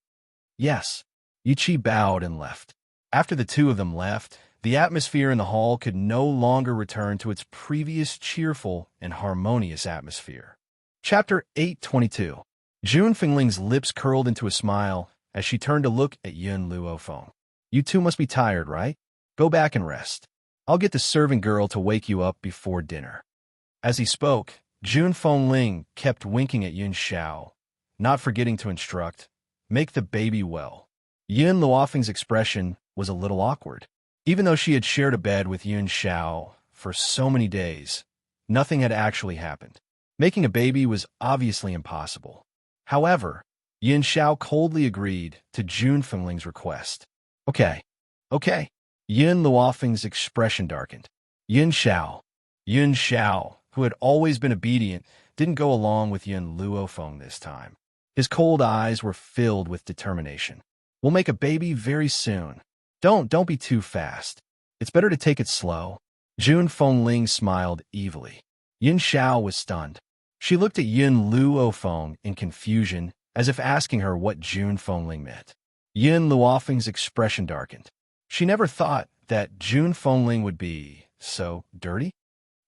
Yes. Yi Qi bowed and left. After the two of them left, the atmosphere in the hall could no longer return to its previous cheerful and harmonious atmosphere. Chapter 822. Jun Fengling's lips curled into a smile as she turned to look at Yun Luofeng. You two must be tired, right? Go back and rest. I'll get the serving girl to wake you up before dinner. As he spoke, Jun Fengling kept winking at Yun Xiao, not forgetting to instruct, make the baby well. Yun Luofeng's expression was a little awkward. Even though she had shared a bed with Yun Xiao for so many days, nothing had actually happened. Making a baby was obviously impossible. However, Yun Xiao coldly agreed to Jun Fengling's request. Okay. Yun Luofeng's expression darkened. Yun Xiao, who had always been obedient, didn't go along with Yun Luofeng this time. His cold eyes were filled with determination. We'll make a baby very soon. Don't be too fast. It's better to take it slow. Jun Fengling smiled evilly. Yun Xiao was stunned. She looked at Yun Luofeng in confusion, as if asking her what Jun Fengling meant. Yun Luofeng's expression darkened. She never thought that Jun Fengling would be so dirty.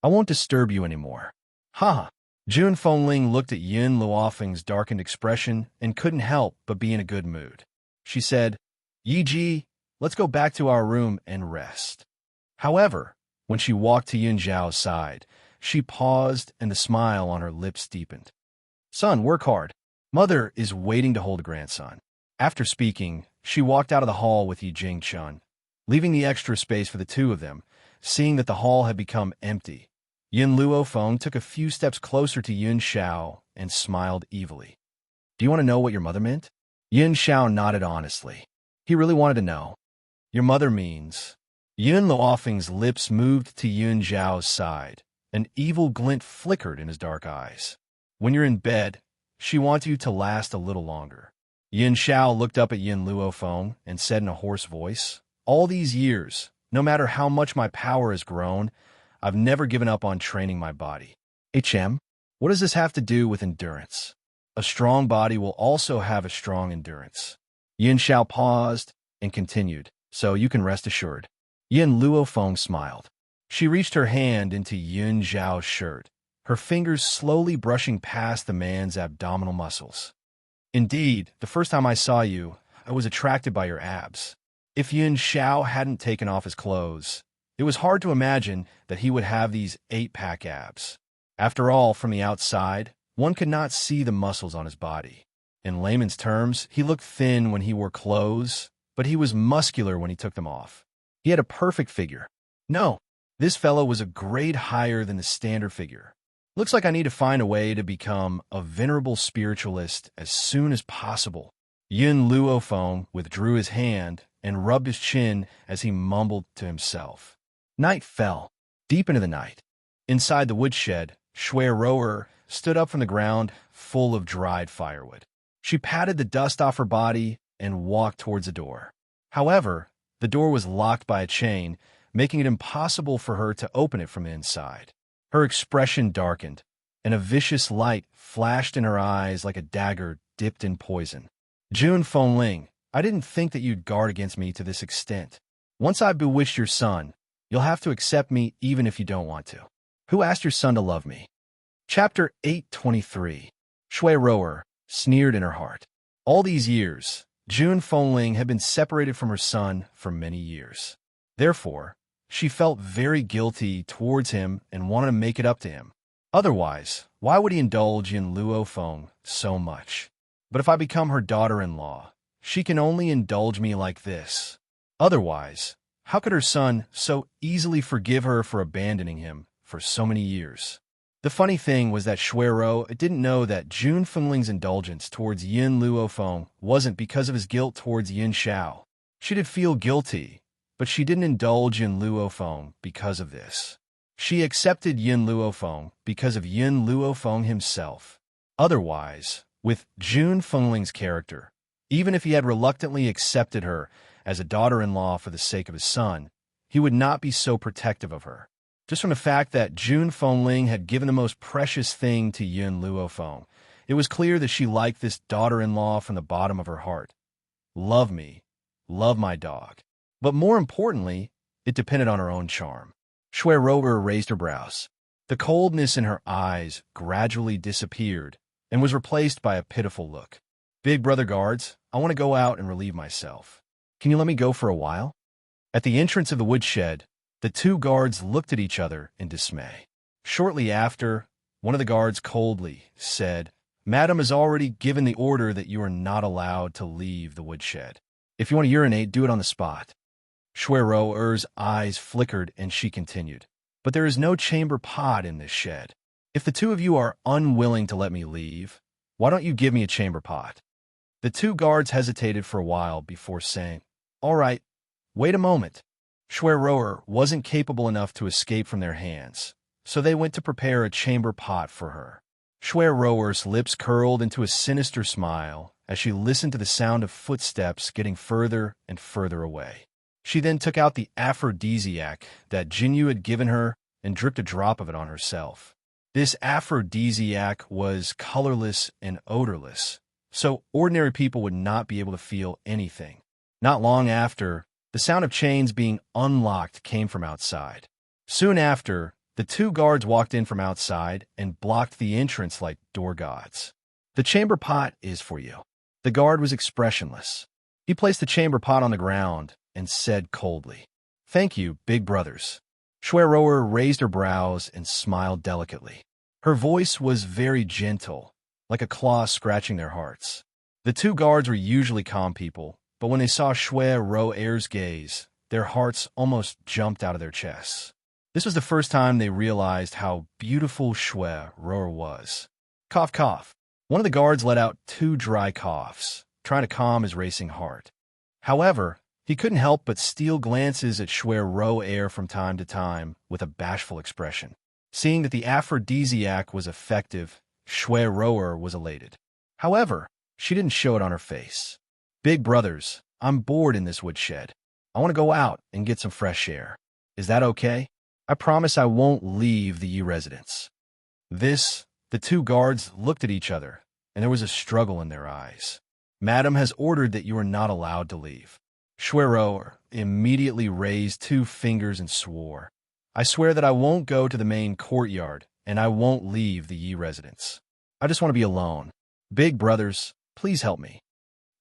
I won't disturb you anymore. Ha! Jun Fengling looked at Yun Luofeng's darkened expression and couldn't help but be in a good mood. She said, Yi Ji, let's go back to our room and rest. However, when she walked to Yun Zhao's side, she paused and the smile on her lips deepened. Son, work hard. Mother is waiting to hold a grandson. After speaking, she walked out of the hall with Yi Jingchun, leaving the extra space for the two of them. Seeing that the hall had become empty, Yun Luofeng took a few steps closer to Yun Xiao and smiled evilly. Do you want to know what your mother meant? Yun Xiao nodded honestly. He really wanted to know. Your mother means... Yun Luofeng's lips moved to Yun Zhao's side. An evil glint flickered in his dark eyes. When you're in bed, she wants you to last a little longer. Yun Xiao looked up at Yun Luofeng and said in a hoarse voice, All these years, no matter how much my power has grown, I've never given up on training my body. HM, what does this have to do with endurance? A strong body will also have a strong endurance. Yun Xiao paused and continued, so you can rest assured. Yun Luofeng smiled. She reached her hand into Yun Zhao's shirt, her fingers slowly brushing past the man's abdominal muscles. Indeed, the first time I saw you, I was attracted by your abs. If Yun Xiao hadn't taken off his clothes, it was hard to imagine that he would have these 8-pack abs. After all, from the outside, one could not see the muscles on his body. In layman's terms, he looked thin when he wore clothes, but he was muscular when he took them off. He had a perfect figure. No, this fellow was a grade higher than the standard figure. Looks like I need to find a way to become a venerable spiritualist as soon as possible. Yun Luofeng withdrew his hand and rubbed his chin as he mumbled to himself. Night fell, deep into the night. Inside the woodshed, Shui Rower stood up from the ground, full of dried firewood. She patted the dust off her body and walked towards the door. However, the door was locked by a chain, making it impossible for her to open it from the inside. Her expression darkened, and a vicious light flashed in her eyes like a dagger dipped in poison. June Fengling, I didn't think that you'd guard against me to this extent. Once I've bewitched your son, you'll have to accept me even if you don't want to. Who asked your son to love me? Chapter 823. Shui Rower sneered in her heart. All these years, June Fengling had been separated from her son for many years. Therefore, she felt very guilty towards him and wanted to make it up to him. Otherwise, why would he indulge in Luo Feng so much? But if I become her daughter-in-law, she can only indulge me like this. Otherwise, how could her son so easily forgive her for abandoning him for so many years? The funny thing was that Shuiro didn't know that June Fengling's indulgence towards Yin Luo Feng wasn't because of his guilt towards Yin Xiao. She did feel guilty, but she didn't indulge in Luo Feng because of this. She accepted Yin Luo Feng because of Yin Luo Feng himself. Otherwise, with June Fengling's character, even if he had reluctantly accepted her as a daughter-in-law for the sake of his son, he would not be so protective of her. Just from the fact that June Fengling had given the most precious thing to Yin Luo Feng, it was clear that she liked this daughter-in-law from the bottom of her heart. Love me, love my dog. But more importantly, it depended on her own charm. Shui Rover raised her brows. The coldness in her eyes gradually disappeared and was replaced by a pitiful look. Big brother guards, I want to go out and relieve myself. Can you let me go for a while? At the entrance of the woodshed, the two guards looked at each other in dismay. Shortly after, one of the guards coldly said, Madam has already given the order that you are not allowed to leave the woodshed. If you want to urinate, do it on the spot. Shuiroer's eyes flickered and she continued, But there is no chamber pot in this shed. If the two of you are unwilling to let me leave, why don't you give me a chamber pot? The two guards hesitated for a while before saying, All right, wait a moment. Shuiroer wasn't capable enough to escape from their hands, so they went to prepare a chamber pot for her. Shuiroer's lips curled into a sinister smile as she listened to the sound of footsteps getting further and further away. She then took out the aphrodisiac that Jinyu had given her and dripped a drop of it on herself. This aphrodisiac was colorless and odorless, so ordinary people would not be able to feel anything. Not long after, the sound of chains being unlocked came from outside. Soon after, the two guards walked in from outside and blocked the entrance like door gods. The chamber pot is for you. The guard was expressionless. He placed the chamber pot on the ground and said coldly, Thank you, big brothers. Shuiroer raised her brows and smiled delicately. Her voice was very gentle, like a claw scratching their hearts. The two guards were usually calm people, but when they saw Shuiroer's gaze, their hearts almost jumped out of their chests. This was the first time they realized how beautiful Shuiroer was. Cough, cough. One of the guards let out 2 dry coughs, trying to calm his racing heart. However, he couldn't help but steal glances at Shuiroer from time to time with a bashful expression. Seeing that the aphrodisiac was effective, Shuiroer was elated. However, she didn't show it on her face. Big brothers, I'm bored in this woodshed. I want to go out and get some fresh air. Is that okay? I promise I won't leave the Yi residence. The two guards looked at each other, and there was a struggle in their eyes. Madam has ordered that you are not allowed to leave. Shuiroer immediately raised 2 fingers and swore, I swear that I won't go to the main courtyard, and I won't leave the Yi residence. I just want to be alone. Big brothers, please help me.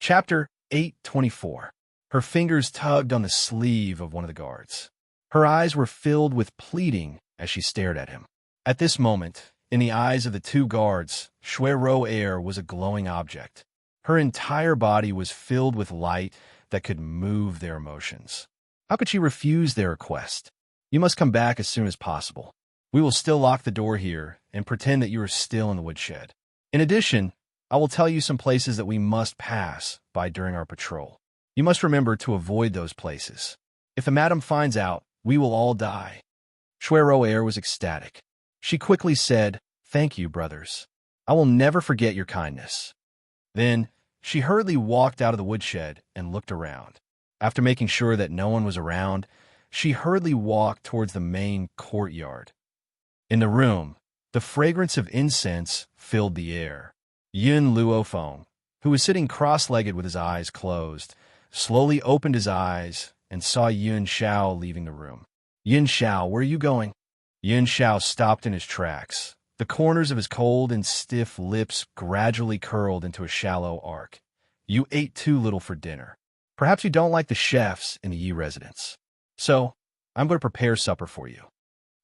Chapter 824. Her fingers tugged on the sleeve of one of the guards. Her eyes were filled with pleading as she stared at him. At this moment, in the eyes of the 2 guards, Shuiroer was a glowing object. Her entire body was filled with light that could move their emotions. How could she refuse their request? You must come back as soon as possible. We will still lock the door here and pretend that you are still in the woodshed. In addition, I will tell you some places that we must pass by during our patrol. You must remember to avoid those places. If the madam finds out, we will all die. Shuiroer was ecstatic. She quickly said, Thank you, brothers. I will never forget your kindness. Then, she hurriedly walked out of the woodshed and looked around. After making sure that no one was around, she hurriedly walked towards the main courtyard. In the room, the fragrance of incense filled the air. Yin Luo Feng, who was sitting cross-legged with his eyes closed, slowly opened his eyes and saw Yun Xiao leaving the room. "Yun Xiao, where are you going?" Yun Xiao stopped in his tracks. The corners of his cold and stiff lips gradually curled into a shallow arc. "You ate too little for dinner. Perhaps you don't like the chefs in the Yi residence. So, I'm going to prepare supper for you."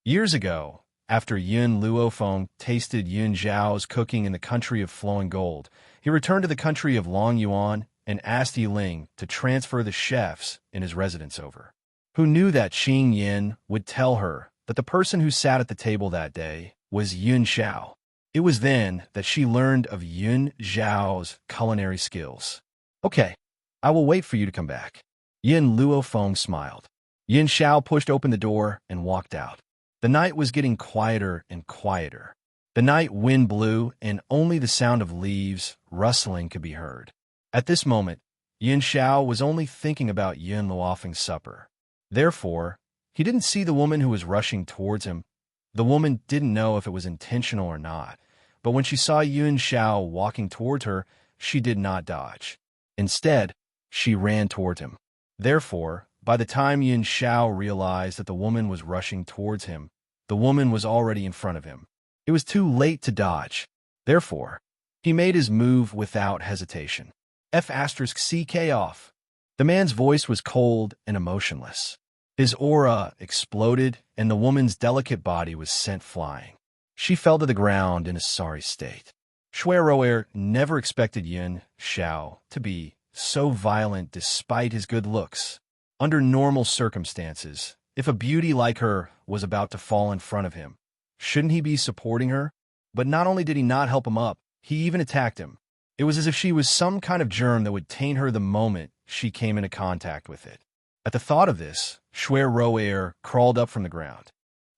Years ago, after Yun Luofeng tasted Yun Zhao's cooking in the country of flowing gold, he returned to the country of Long Yuan and asked Yi Ling to transfer the chefs in his residence over. Who knew that Qing Yin would tell her that the person who sat at the table that day was Yun Xiao. It was then that she learned of Yun Zhao's culinary skills. "Okay, I will wait for you to come back." Yin Luofeng smiled. Yun Xiao pushed open the door and walked out. The night was getting quieter and quieter. The night wind blew, and only the sound of leaves rustling could be heard. At this moment, Yun Xiao was only thinking about Yun Luofeng's supper. Therefore, he didn't see the woman who was rushing towards him. The woman didn't know if it was intentional or not, but when she saw Yun Xiao walking towards her, she did not dodge. Instead, she ran toward him. Therefore, by the time Yun Xiao realized that the woman was rushing towards him, the woman was already in front of him. It was too late to dodge. Therefore, he made his move without hesitation. F***CK off. The man's voice was cold and emotionless. His aura exploded, and the woman's delicate body was sent flying. She fell to the ground in a sorry state. Shuai never expected Yun Xiao to be so violent despite his good looks. Under normal circumstances, if a beauty like her was about to fall in front of him, shouldn't he be supporting her? But not only did he not help him up, he even attacked him. It was as if she was some kind of germ that would taint her the moment she came into contact with it. At the thought of this, Shuai crawled up from the ground.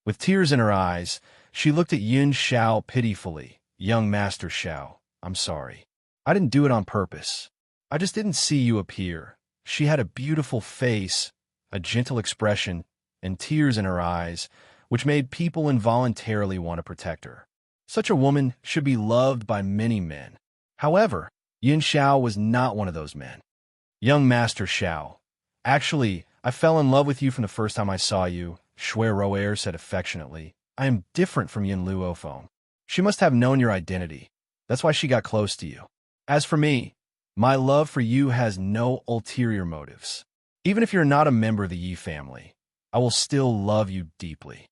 With tears in her eyes, she looked at Yun Xiao pitifully. "Young Master Xiao, I'm sorry. I didn't do it on purpose. I just didn't see you appear." She had a beautiful face, a gentle expression, and tears in her eyes, which made people involuntarily want to protect her. Such a woman should be loved by many men. However, Yun Xiao was not one of those men. "Young Master Xiao, actually, I fell in love with you from the first time I saw you," Shuai said affectionately. "I am different from Yun Luofeng. She must have known your identity. That's why she got close to you. As for me, my love for you has no ulterior motives. Even if you're not a member of the Yi family, I will still love you deeply."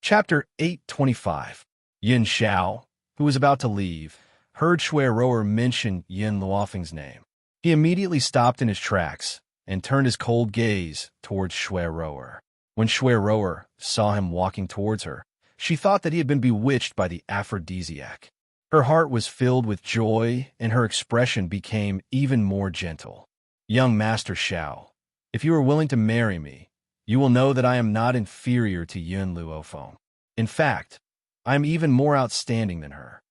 Chapter 825. Yun Xiao, who was about to leave, heard Shuai mention Yun Luofeng's name. He immediately stopped in his tracks and turned his cold gaze towards Shuai. When Shuai saw him walking towards her, she thought that he had been bewitched by the aphrodisiac. Her heart was filled with joy, and her expression became even more gentle. "Young Master Xiao, if you are willing to marry me, you will know that I am not inferior to Yun Luofeng. In fact, I am even more outstanding than her."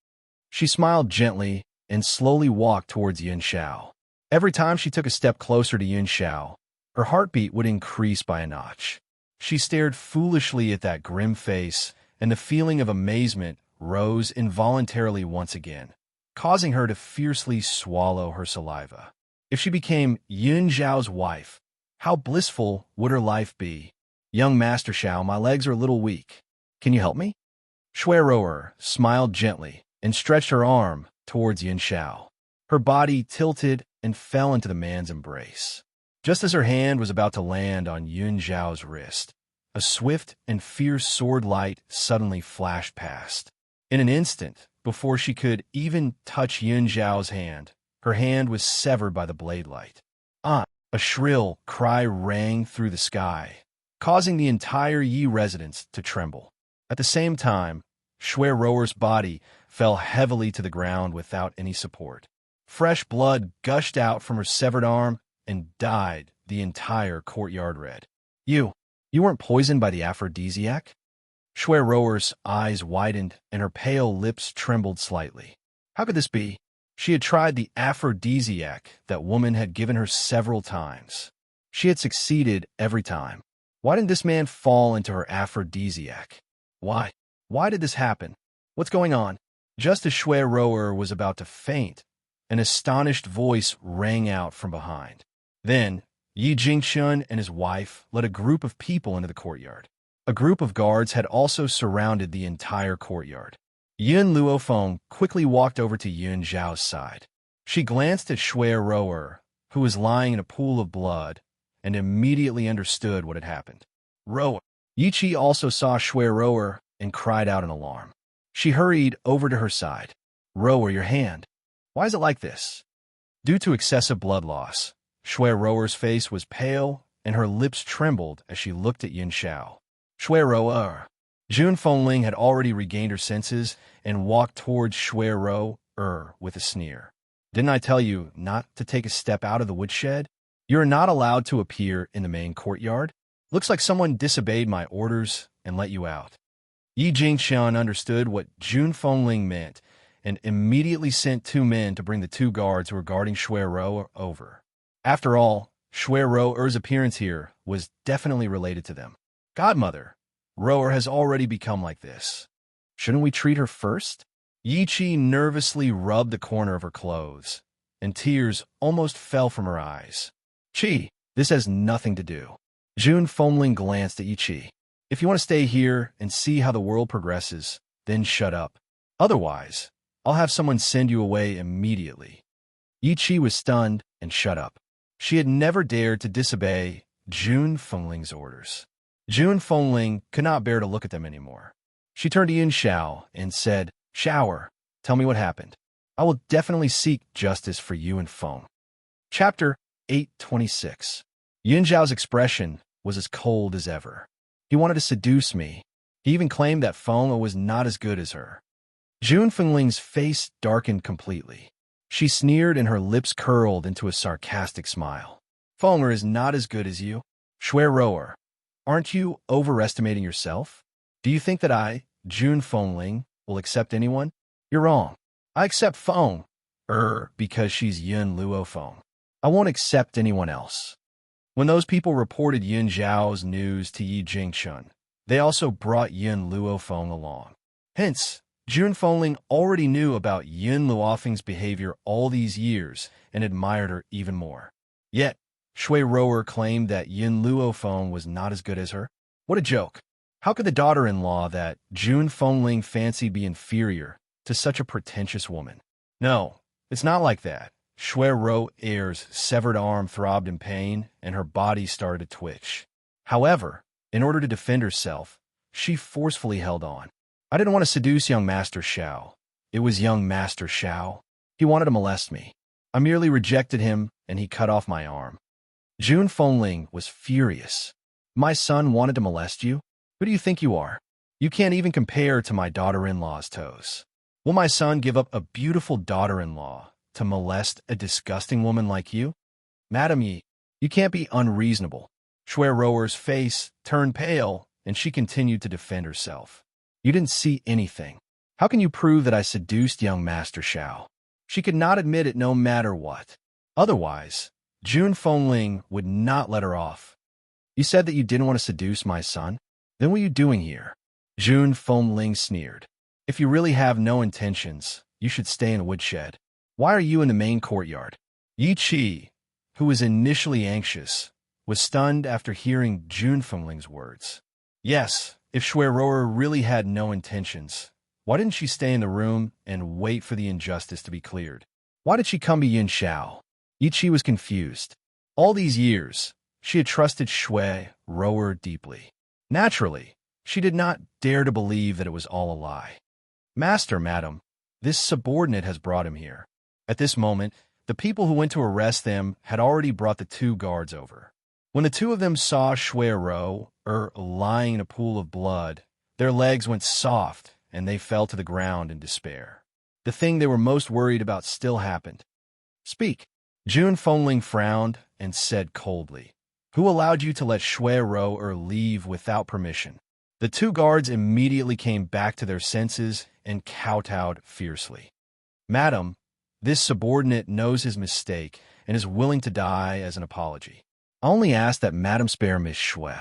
She smiled gently and slowly walked towards Yun Xiao. Every time she took a step closer to Yun Xiao, her heartbeat would increase by a notch. She stared foolishly at that grim face, and the feeling of amazement rose involuntarily once again, causing her to fiercely swallow her saliva. If she became Yun Zhao's wife, how blissful would her life be? "Young Master Xiao, my legs are a little weak. Can you help me?" Shuai smiled gently and stretched her arm towards Yun Xiao. Her body tilted and fell into the man's embrace. Just as her hand was about to land on Yun Zhao's wrist, a swift and fierce sword light suddenly flashed past. In an instant, before she could even touch Yun Zhao's hand, her hand was severed by the blade light. "Ah!" A shrill cry rang through the sky, causing the entire Yi residence to tremble. At the same time, Shuai body fell heavily to the ground without any support. Fresh blood gushed out from her severed arm and dyed the entire courtyard red. You weren't poisoned by the aphrodisiac?" Shuai eyes widened and her pale lips trembled slightly. How could this be? She had tried the aphrodisiac that woman had given her several times. She had succeeded every time. Why didn't this man fall into her aphrodisiac? Why? Why did this happen? What's going on? Just as Shuai was about to faint, An astonished voice rang out from behind. Then, Yi Jingshun and his wife led a group of people into the courtyard. A group of guards had also surrounded the entire courtyard. Yun Luofeng quickly walked over to Yun Zhao's side. She glanced at Shui Rower, who was lying in a pool of blood, and immediately understood what had happened. Rower. Yi Qi also saw Shui Rower and cried out in alarm. She hurried over to her side. Rower, your hand. Why is it like this? Due to excessive blood loss, Shui Rower's face was pale and her lips trembled as she looked at Yin Xiao. Shui Rower. Jun Fengling had already regained her senses and walked towards Shui Rower with a sneer. Didn't I tell you not to take a step out of the woodshed? You're not allowed to appear in the main courtyard. Looks like someone disobeyed my orders and let you out. Yi Jingxian understood what Jun Fengling meant and immediately sent 2 men to bring the 2 guards who were guarding Shui Rower over. After all, Shui Rower's appearance here was definitely related to them. Godmother, Rower has already become like this. Shouldn't we treat her first? Yi Qi nervously rubbed the corner of her clothes, and tears almost fell from her eyes. Qi, this has nothing to do. Jun Fengling glanced at Yi Qi. If you want to stay here and see how the world progresses, then shut up. Otherwise, I'll have someone send you away immediately. Yi Qi was stunned and shut up. She had never dared to disobey Jun Fengling's orders. Jun Fengling could not bear to look at them anymore. She turned to Yin Xiao and said, Shower, tell me what happened. I will definitely seek justice for you and Feng. Chapter 826. Yin Xiao's expression was as cold as ever. He wanted to seduce me. He even claimed that Feng was not as good as her. Jun Fengling's face darkened completely. She sneered and her lips curled into a sarcastic smile. Feng is not as good as you. Shui Rower, aren't you overestimating yourself? Do you think that I, Jun Fengling, will accept anyone? You're wrong. I accept Feng, because she's Yun Luofeng. I won't accept anyone else. When those people reported Yin Zhao's news to Yi Jingshun, they also brought Yun Luofeng along. Hence, Jun Fengling already knew about Yun Luofeng's behavior all these years and admired her even more. Yet, Shui Rower claimed that Yun Luofeng was not as good as her. What a joke. How could the daughter-in-law that Jun Fengling fancied be inferior to such a pretentious woman? No, it's not like that. Shui Rower's severed arm throbbed in pain, and her body started to twitch. However, in order to defend herself, she forcefully held on. I didn't want to seduce young Master Xiao. It was young Master Xiao. He wanted to molest me. I merely rejected him, and he cut off my arm. Jun Fengling was furious. My son wanted to molest you? Who do you think you are? You can't even compare to my daughter-in-law's toes. Will my son give up a beautiful daughter-in-law to molest a disgusting woman like you? Madam Yi, you can't be unreasonable. Shui Rower's face turned pale, and she continued to defend herself. You didn't see anything. How can you prove that I seduced young Master Xiao? She could not admit it no matter what. Otherwise, Jun Fengling would not let her off. You said that you didn't want to seduce my son? Then what are you doing here? Jun Fengling sneered. If you really have no intentions, you should stay in a woodshed. Why are you in the main courtyard? Yi Qi, who was initially anxious, was stunned after hearing Jun Fengling's words. Yes, if Shui Rower really had no intentions, why didn't she stay in the room and wait for the injustice to be cleared? Why did she come to Yin Xiao? Yi Qi was confused. All these years, she had trusted Shui Rower deeply. Naturally, she did not dare to believe that it was all a lie. Master, madam, this subordinate has brought him here. At this moment, the people who went to arrest them had already brought the 2 guards over. When the 2 of them saw Shui Rower lying in a pool of blood, their legs went soft and they fell to the ground in despair. The thing they were most worried about still happened. Speak. Jun Fengling frowned and said coldly, Who allowed you to let Shui Rower leave without permission? The 2 guards immediately came back to their senses and kowtowed fiercely. Madam, this subordinate knows his mistake and is willing to die as an apology. I only ask that Madam spare Miss Shui.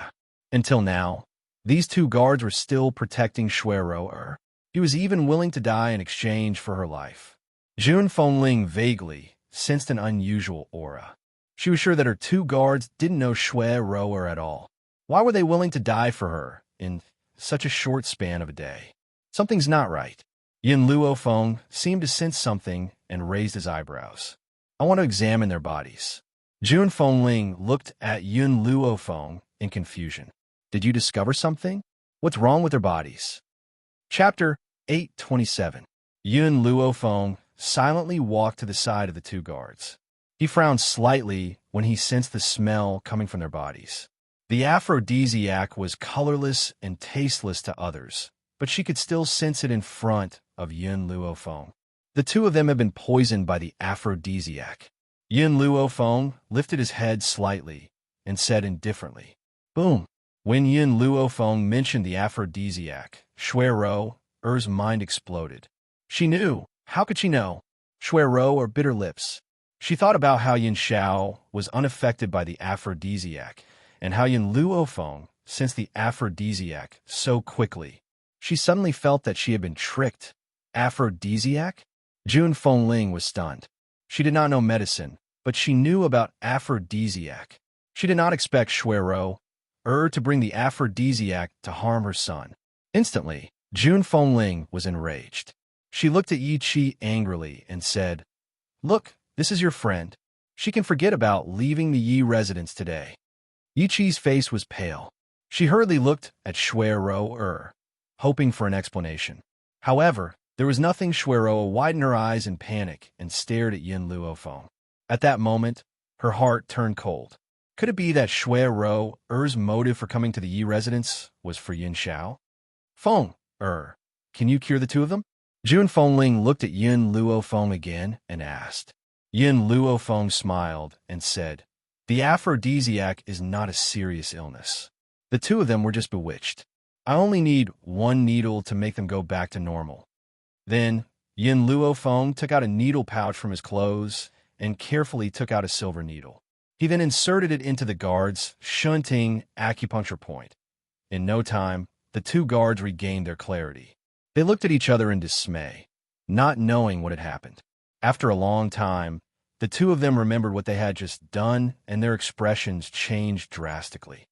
Until now, these 2 guards were still protecting Shui Rower. He was even willing to die in exchange for her life. June Fengling vaguely sensed an unusual aura. She was sure that her two guards didn't know Shui Rower at all. Why were they willing to die for her in such a short span of a day? Something's not right. Yin Luofeng seemed to sense something and raised his eyebrows. I want to examine their bodies. June Fengling looked at Yin Luofeng in confusion. Did you discover something? What's wrong with their bodies? Chapter 827. Yin Luofeng silently walked to the side of the two guards. He frowned slightly when he sensed the smell coming from their bodies. The aphrodisiac was colorless and tasteless to others, but she could still sense it in front of Yin Luofeng. The two of them had been poisoned by the aphrodisiac. Yin Luofeng lifted his head slightly and said indifferently, "Boom." When Yin Luofeng mentioned the aphrodisiac, Shui-Ro-Er's mind exploded. She knew. How could she know? Shui-Ro or bitter lips. She thought about how Yin Xiao was unaffected by the aphrodisiac, and how Yin Luofeng sensed the aphrodisiac so quickly. She suddenly felt that she had been tricked. Aphrodisiac? June Fengling was stunned. She did not know medicine, but she knew about aphrodisiac. She did not expect Shui-Ro-Er to bring the aphrodisiac to harm her son. Instantly, June Fengling was enraged. She looked at Yi Qi angrily and said, "Look, this is your friend. She can forget about leaving the Yi residence today." Yi Qi's face was pale. She hurriedly looked at Shui-Ro-Er, hoping for an explanation. However, there was nothing. Shui-Ro widened her eyes in panic and stared at Yin Luofeng. At that moment, her heart turned cold. Could it be that Shui-Ro-Er's motive for coming to the Yi residence was for Yin Xiao? Feng-Er, can you cure the two of them? June Fengling looked at Yin Luofeng again and asked. Yin Luofeng smiled and said, "The aphrodisiac is not a serious illness. The two of them were just bewitched. I only need one needle to make them go back to normal." Then, Yin Luofeng took out a needle pouch from his clothes and carefully took out a silver needle. He then inserted it into the guard's shunting acupuncture point. In no time, the two guards regained their clarity. They looked at each other in dismay, not knowing what had happened. After a long time, the two of them remembered what they had just done, and their expressions changed drastically.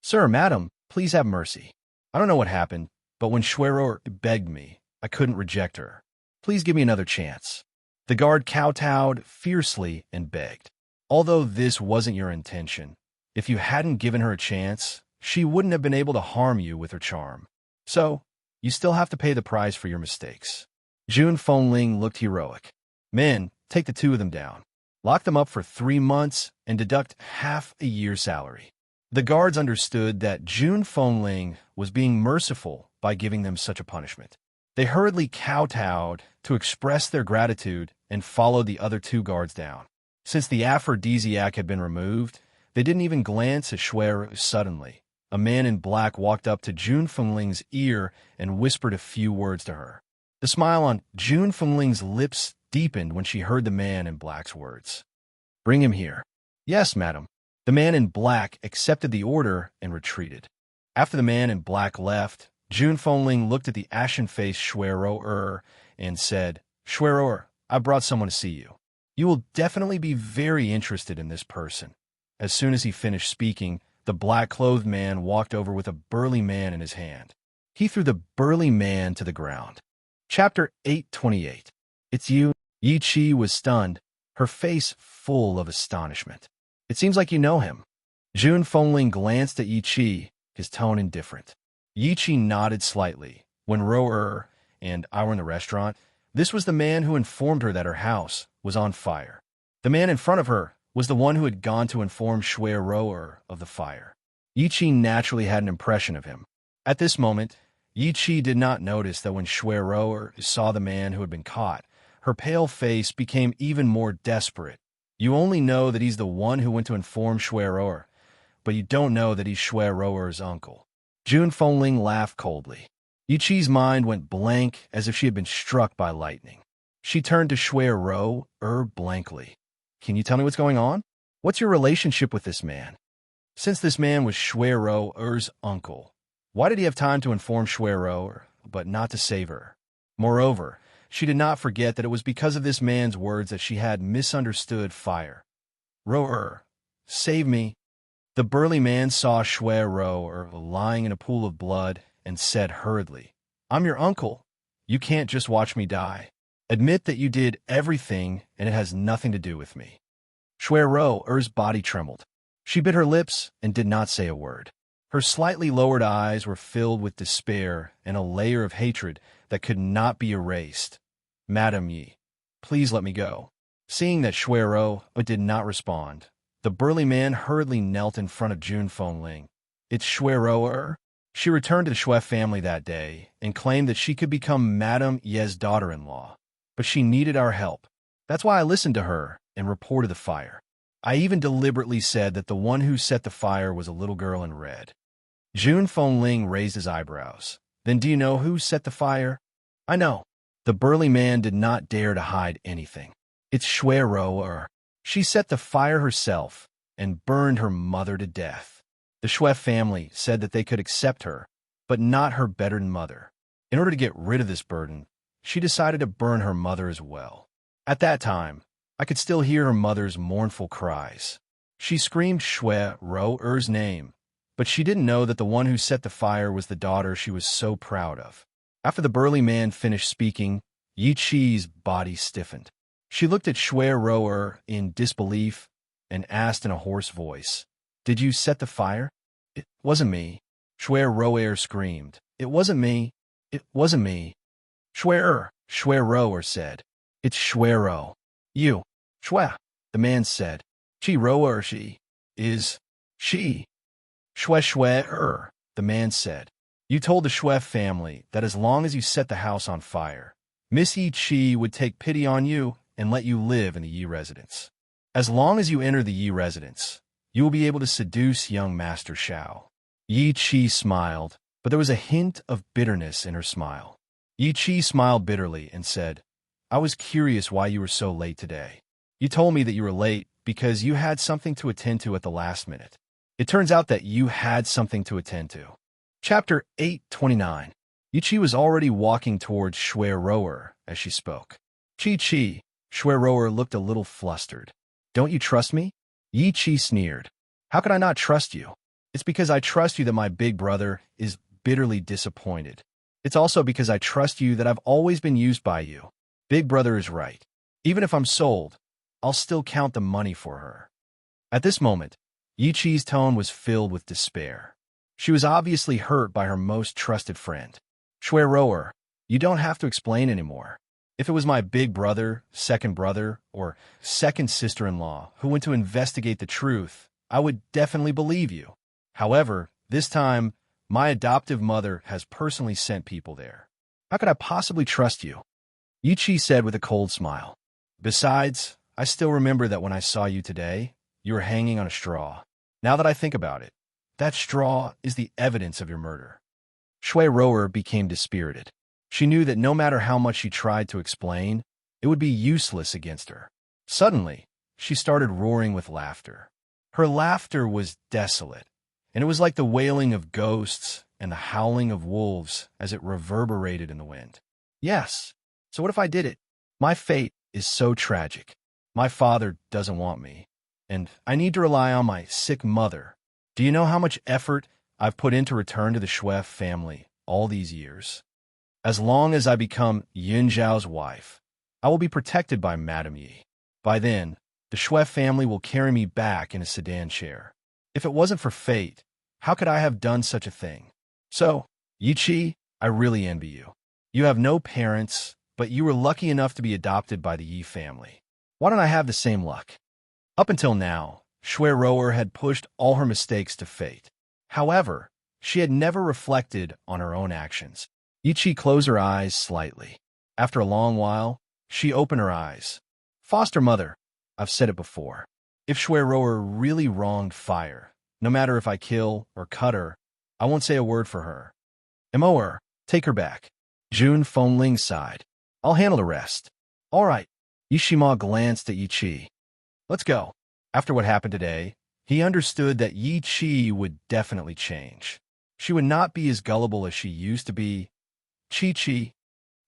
"Sir, madam, please have mercy. I don't know what happened, but when Shui-Ro begged me, I couldn't reject her. Please give me another chance." The guard kowtowed fiercely and begged. "Although this wasn't your intention, if you hadn't given her a chance, she wouldn't have been able to harm you with her charm. So, you still have to pay the price for your mistakes." June Fengling looked heroic. "Men, take the two of them down. Lock them up for 3 months and deduct half a year's salary." The guards understood that June Fengling was being merciful by giving them such a punishment. They hurriedly kowtowed to express their gratitude and followed the other two guards down. Since the aphrodisiac had been removed, they didn't even glance at Shui. Suddenly, a man in black walked up to June Fengling's ear and whispered a few words to her. The smile on June Fengling's lips deepened when she heard the man in black's words. "Bring him here." "Yes, madam." The man in black accepted the order and retreated. After the man in black left, June Fengling looked at the ashen-faced Shui-Ro and said, "Shui-Ro, I brought someone to see you. You will definitely be very interested in this person." As soon as he finished speaking, the black-clothed man walked over with a burly man in his hand. He threw the burly man to the ground. Chapter 828. "It's you." Yi Qi was stunned, her face full of astonishment. "It seems like you know him." June Fengling glanced at Yi Qi, his tone indifferent. Yi Qi nodded slightly. When Ro and I were in the restaurant, this was the man who informed her that her house was on fire. The man in front of her was the one who had gone to inform Shui-Ro of the fire. Yi Qi naturally had an impression of him. At this moment, Yi Qi did not notice that when Shui-Ro saw the man who had been caught, her pale face became even more desperate. You only know that he's the one who went to inform Shui-Ro, but you don't know that he's Shui-Ro's uncle. June Fengling laughed coldly. Yi Qi's mind went blank as if she had been struck by lightning. She turned to Shui-Ro blankly. "Can you tell me what's going on? What's your relationship with this man?" Since this man was Shui-Ro's uncle, why did he have time to inform Shui-Ro but not to save her? Moreover, She did not forget that it was because of this man's words that she had misunderstood fire. Rower, save me. The burly man saw Shui Rower lying in a pool of blood and said hurriedly, I'm your uncle. You can't just watch me die. Admit that you did everything and it has nothing to do with me. Shui Rower's body trembled. She bit her lips and did not say a word. Her slightly lowered eyes were filled with despair and a layer of hatred that could not be erased. Madam Yi, please let me go. Seeing that Shui Ro did not respond, the burly man hurriedly knelt in front of Jun Fengling. It's Shui Rower. She returned to the Shui family that day and claimed that she could become Madame Ye's daughter-in-law. But she needed our help. That's why I listened to her and reported the fire. I even deliberately said that the one who set the fire was a little girl in red. Jun Fengling raised his eyebrows. Then do you know who set the fire? I know. The burly man did not dare to hide anything. It's Shui Rower. She set the fire herself and burned her mother to death. The Shui family said that they could accept her, but not her better mother. In order to get rid of this burden, she decided to burn her mother as well. At that time, I could still hear her mother's mournful cries. She screamed Shui Rower's name, but she didn't know that the one who set the fire was the daughter she was so proud of. After the burly man finished speaking, Yi Qi's body stiffened. She looked at Shui Rower in disbelief and asked in a hoarse voice, Did you set the fire? It wasn't me. Shui Rower screamed. It wasn't me. It wasn't me. Shui Rower said. It's Shui Ro. You. Shui. The man said. She Rower she. Is. She. Shui. The man said. You told the Shui family that as long as you set the house on fire, Miss Yi Qi would take pity on you and let you live in the Yi residence. As long as you enter the Yi residence, you will be able to seduce young Master Shao. Yi Qi smiled, but there was a hint of bitterness in her smile. Yi Qi smiled bitterly and said, I was curious why you were so late today. You told me that you were late because you had something to attend to at the last minute. It turns out that you had something to attend to. Chapter 829. Yi Qi was already walking towards Shui Rower as she spoke. Qi. Shui Rower looked a little flustered. Don't you trust me? Yi Qi sneered. How could I not trust you? It's because I trust you that my big brother is bitterly disappointed. It's also because I trust you that I've always been used by you. Big brother is right. Even if I'm sold, I'll still count the money for her. At this moment, Yi Qi's tone was filled with despair. She was obviously hurt by her most trusted friend. Shui Rower, you don't have to explain anymore. If it was my big brother, second brother, or second sister-in-law who went to investigate the truth, I would definitely believe you. However, this time, my adoptive mother has personally sent people there. How could I possibly trust you? Yi Qi said with a cold smile. Besides, I still remember that when I saw you today, you were hanging on a straw. Now that I think about it, that straw is the evidence of your murder. Shui Rower became dispirited. She knew that no matter how much she tried to explain, it would be useless against her. Suddenly, she started roaring with laughter. Her laughter was desolate, and it was like the wailing of ghosts and the howling of wolves as it reverberated in the wind. Yes, so what if I did it? My fate is so tragic. My father doesn't want me, and I need to rely on my sick mother. Do you know how much effort I've put in to return to the Shui family all these years? As long as I become Yun Zhao's wife, I will be protected by Madame Yi. By then, the Shui family will carry me back in a sedan chair. If it wasn't for fate, how could I have done such a thing? So, Yi Qi, I really envy you. You have no parents, but you were lucky enough to be adopted by the Yi family. Why don't I have the same luck? Up until now, Shui Rower had pushed all her mistakes to fate. However, she had never reflected on her own actions. Yi Qi closed her eyes slightly. After a long while, she opened her eyes. Foster mother, I've said it before. If Shui Rower really wronged fire, no matter if I kill or cut her, I won't say a word for her. Moer, take her back. Jun Fengling sighed. I'll handle the rest. All right. Yi Shima glanced at Yi Qi. Let's go. After what happened today, he understood that Yi Qi would definitely change. She would not be as gullible as she used to be. Qi.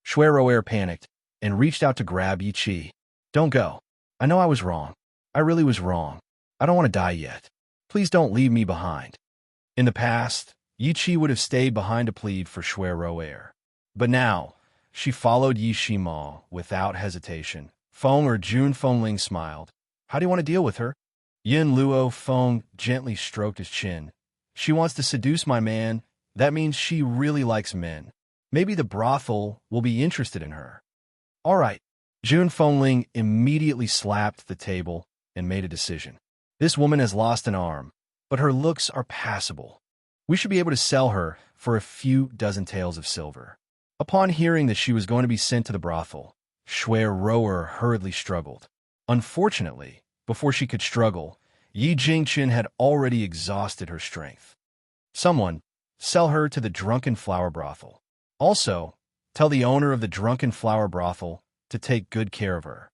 Shui Rower panicked. and reached out to grab Yi Chi. Don't go. I know I was wrong. I really was wrong. I don't want to die yet. Please don't leave me behind. In the past, Yi Chi would have stayed behind to plead for Shui Roer. But now, she followed Yi Shima without hesitation. Feng or Jun Fengling smiled. How do you want to deal with her? Yin Luo Feng gently stroked his chin. She wants to seduce my man. That means she really likes men. Maybe the brothel will be interested in her. All right. Jun Fengling immediately slapped the table and made a decision. This woman has lost an arm, but her looks are passable. We should be able to sell her for a few dozen taels of silver. Upon hearing that she was going to be sent to the brothel, Shui Roer hurriedly struggled. Unfortunately, before she could struggle, Yi Jingchen had already exhausted her strength. Someone, sell her to the Drunken Flower Brothel. Also, tell the owner of the Drunken Flower Brothel to take good care of her.